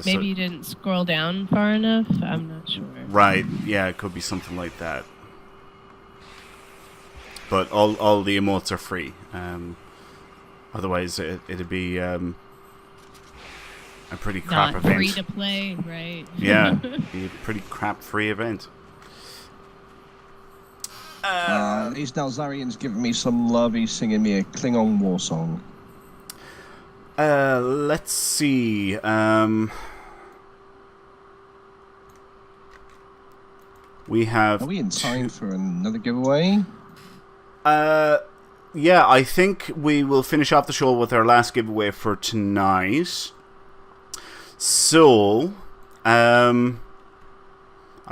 Maybe you didn't scroll down far enough? I'm not sure. Right, yeah, it could be something like that. But all the emotes are free. Otherwise, it'd be a pretty crap Not event. free to play, right? Yeah, be a pretty crap free event. He's Nalzarian's giving me some love. He's singing me a Klingon war song. Let's see. We have. Are we in time for another giveaway? Yeah, I think we will finish off the show with our last giveaway for tonight. So, I'll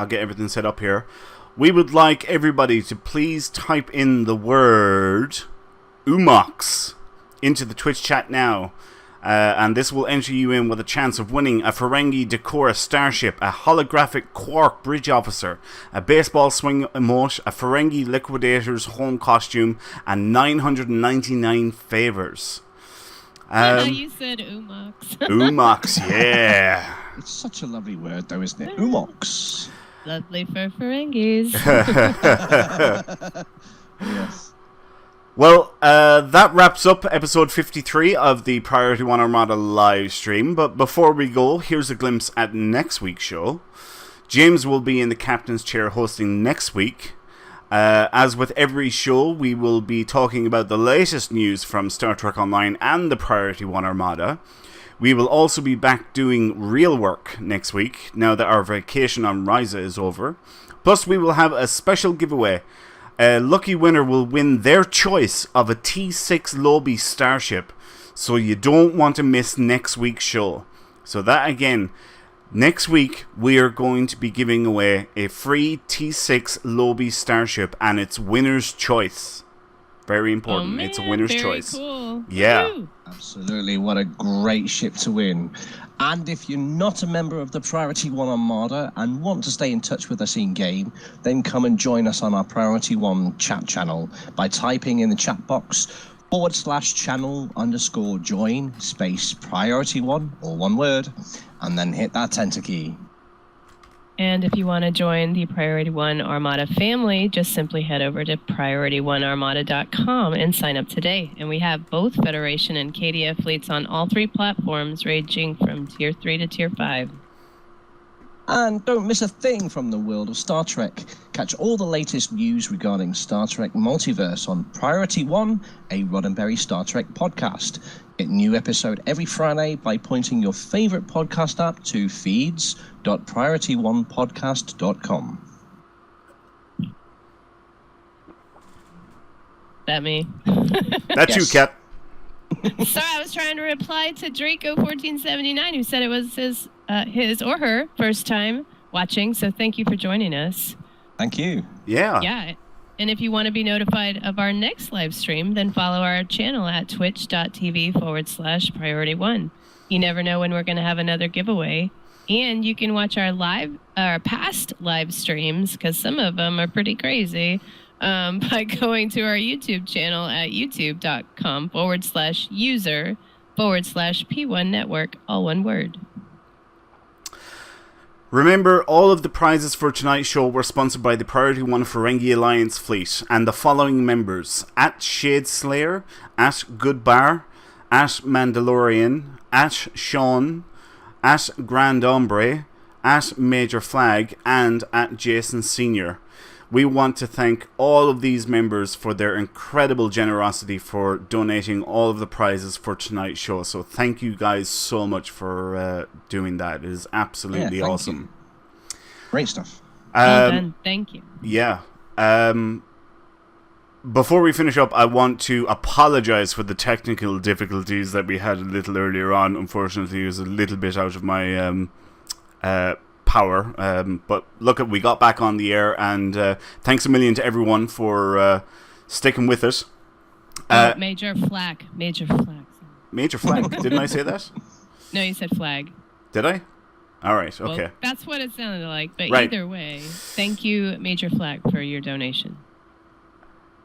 get everything set up here. We would like everybody to please type in the word Umox into the Twitch chat now. And this will enter you in with a chance of winning a Ferengi Decora starship, a holographic Quark bridge officer, a baseball swing emote, a Ferengi liquidator's home costume, and 999 favors. You said Umox. Umox, yeah. It's such a lovely word, though, isn't it? Umox. Lovely for Ferengis. Yes. Well, that wraps up episode 53 of the Priority One Armada live stream. But before we go, here's a glimpse at next week's show. James will be in the captain's chair hosting next week. As with every show, we will be talking about the latest news from Star Trek Online and the Priority One Armada. We will also be back doing real work next week, now that our vacation on Risa is over. Plus, we will have a special giveaway. A lucky winner will win their choice of a T6 Lobby starship, so you don't want to miss next week's show. So that again, next week we are going to be giving away a free T6 Lobby starship, and it's winner's choice. Very important. Oh, man, it's a winner's very choice. Cool. Yeah. Woo. Absolutely. What a great ship to win. And if you're not a member of the Priority One Armada and want to stay in touch with us in-game, then come and join us on our Priority One chat channel by typing in the chat box /channel_join space Priority One, all one word, and then hit that enter key. And if you want to join the Priority One Armada family, just simply head over to priorityone.armada.com and sign up today. And we have both Federation and KDF fleets on all three platforms, ranging from Tier 3 to Tier 5. And don't miss a thing from the world of Star Trek. Catch all the latest news regarding Star Trek Multiverse on Priority One, a Roddenberry Star Trek podcast. Get a new episode every Friday by pointing your favorite podcast app to feeds.priorityonepodcast.com. That me? That's Yes. you, Kat. Sorry, I was trying to reply to Draco1479, who said it was his or her first time watching. So thank you for joining us. Thank you. Yeah. Yeah. And if you want to be notified of our next live stream, then follow our channel at twitch.tv/priority1. You never know when we're going to have another giveaway. And you can watch our past live streams, because some of them are pretty crazy, by going to our YouTube channel at youtube.com/user/P1 network, all one word. Remember, all of the prizes for tonight's show were sponsored by the Priority One Ferengi Alliance fleet and the following members: at Shadeslayer, at Goodbar, at Mandalorian, at Sean, at Grand Ombre, at Major Flag, and at Jason Senior. We want to thank all of these members for their incredible generosity for donating all of the prizes for tonight's show. So thank you guys so much for doing that. It is absolutely awesome. You. Great stuff. Well done. Thank you. Yeah. Before we finish up, I want to apologize for the technical difficulties that we had a little earlier on. Unfortunately, it was a little bit out of my power, but look, we got back on the air, and thanks a million to everyone for sticking with us. Major Flag. Major Flag. Major Flag. Didn't I say that? No, you said flag. Did I? All right. Okay. Well, that's what it sounded like. But right. Either way, thank you, Major Flag, for your donation.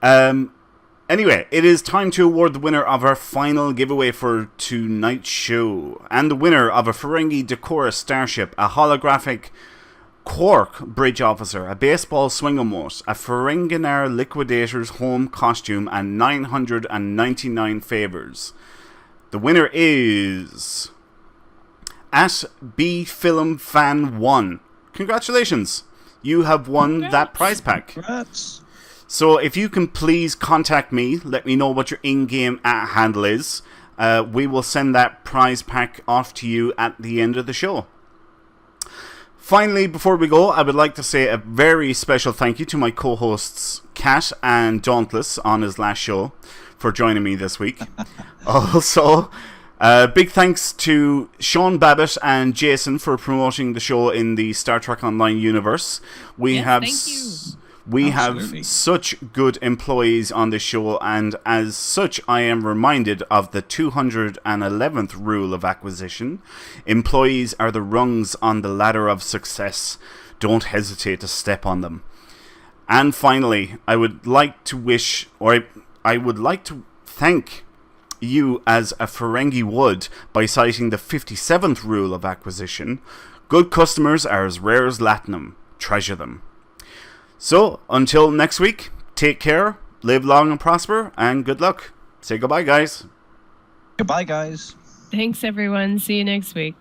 Anyway, it is time to award the winner of our final giveaway for tonight's show. And the winner of a Ferengi Decorus Starship, a holographic Quark Bridge Officer, a baseball swing-o-mote, a Ferenginar Liquidator's home costume, and 999 favors. The winner is at BFilmFan1. Congratulations! You have won that prize pack. Congrats. So if you can please contact me, let me know what your in-game handle is. We will send that prize pack off to you at the end of the show. Finally, before we go, I would like to say a very special thank you to my co-hosts Kat and Dauntless on his last show for joining me this week. Also, big thanks to Sean Babbitt and Jason for promoting the show in the Star Trek Online universe. Thank you. We Absolutely. have such good employees on this show, and as such, I am reminded of the 211th rule of acquisition. Employees are the rungs on the ladder of success. Don't hesitate to step on them. And finally, I would like to thank you as a Ferengi would by citing the 57th rule of acquisition. Good customers are as rare as latinum. Treasure them. So, until next week, take care, live long and prosper, and good luck. Say goodbye, guys. Goodbye, guys. Thanks, everyone. See you next week.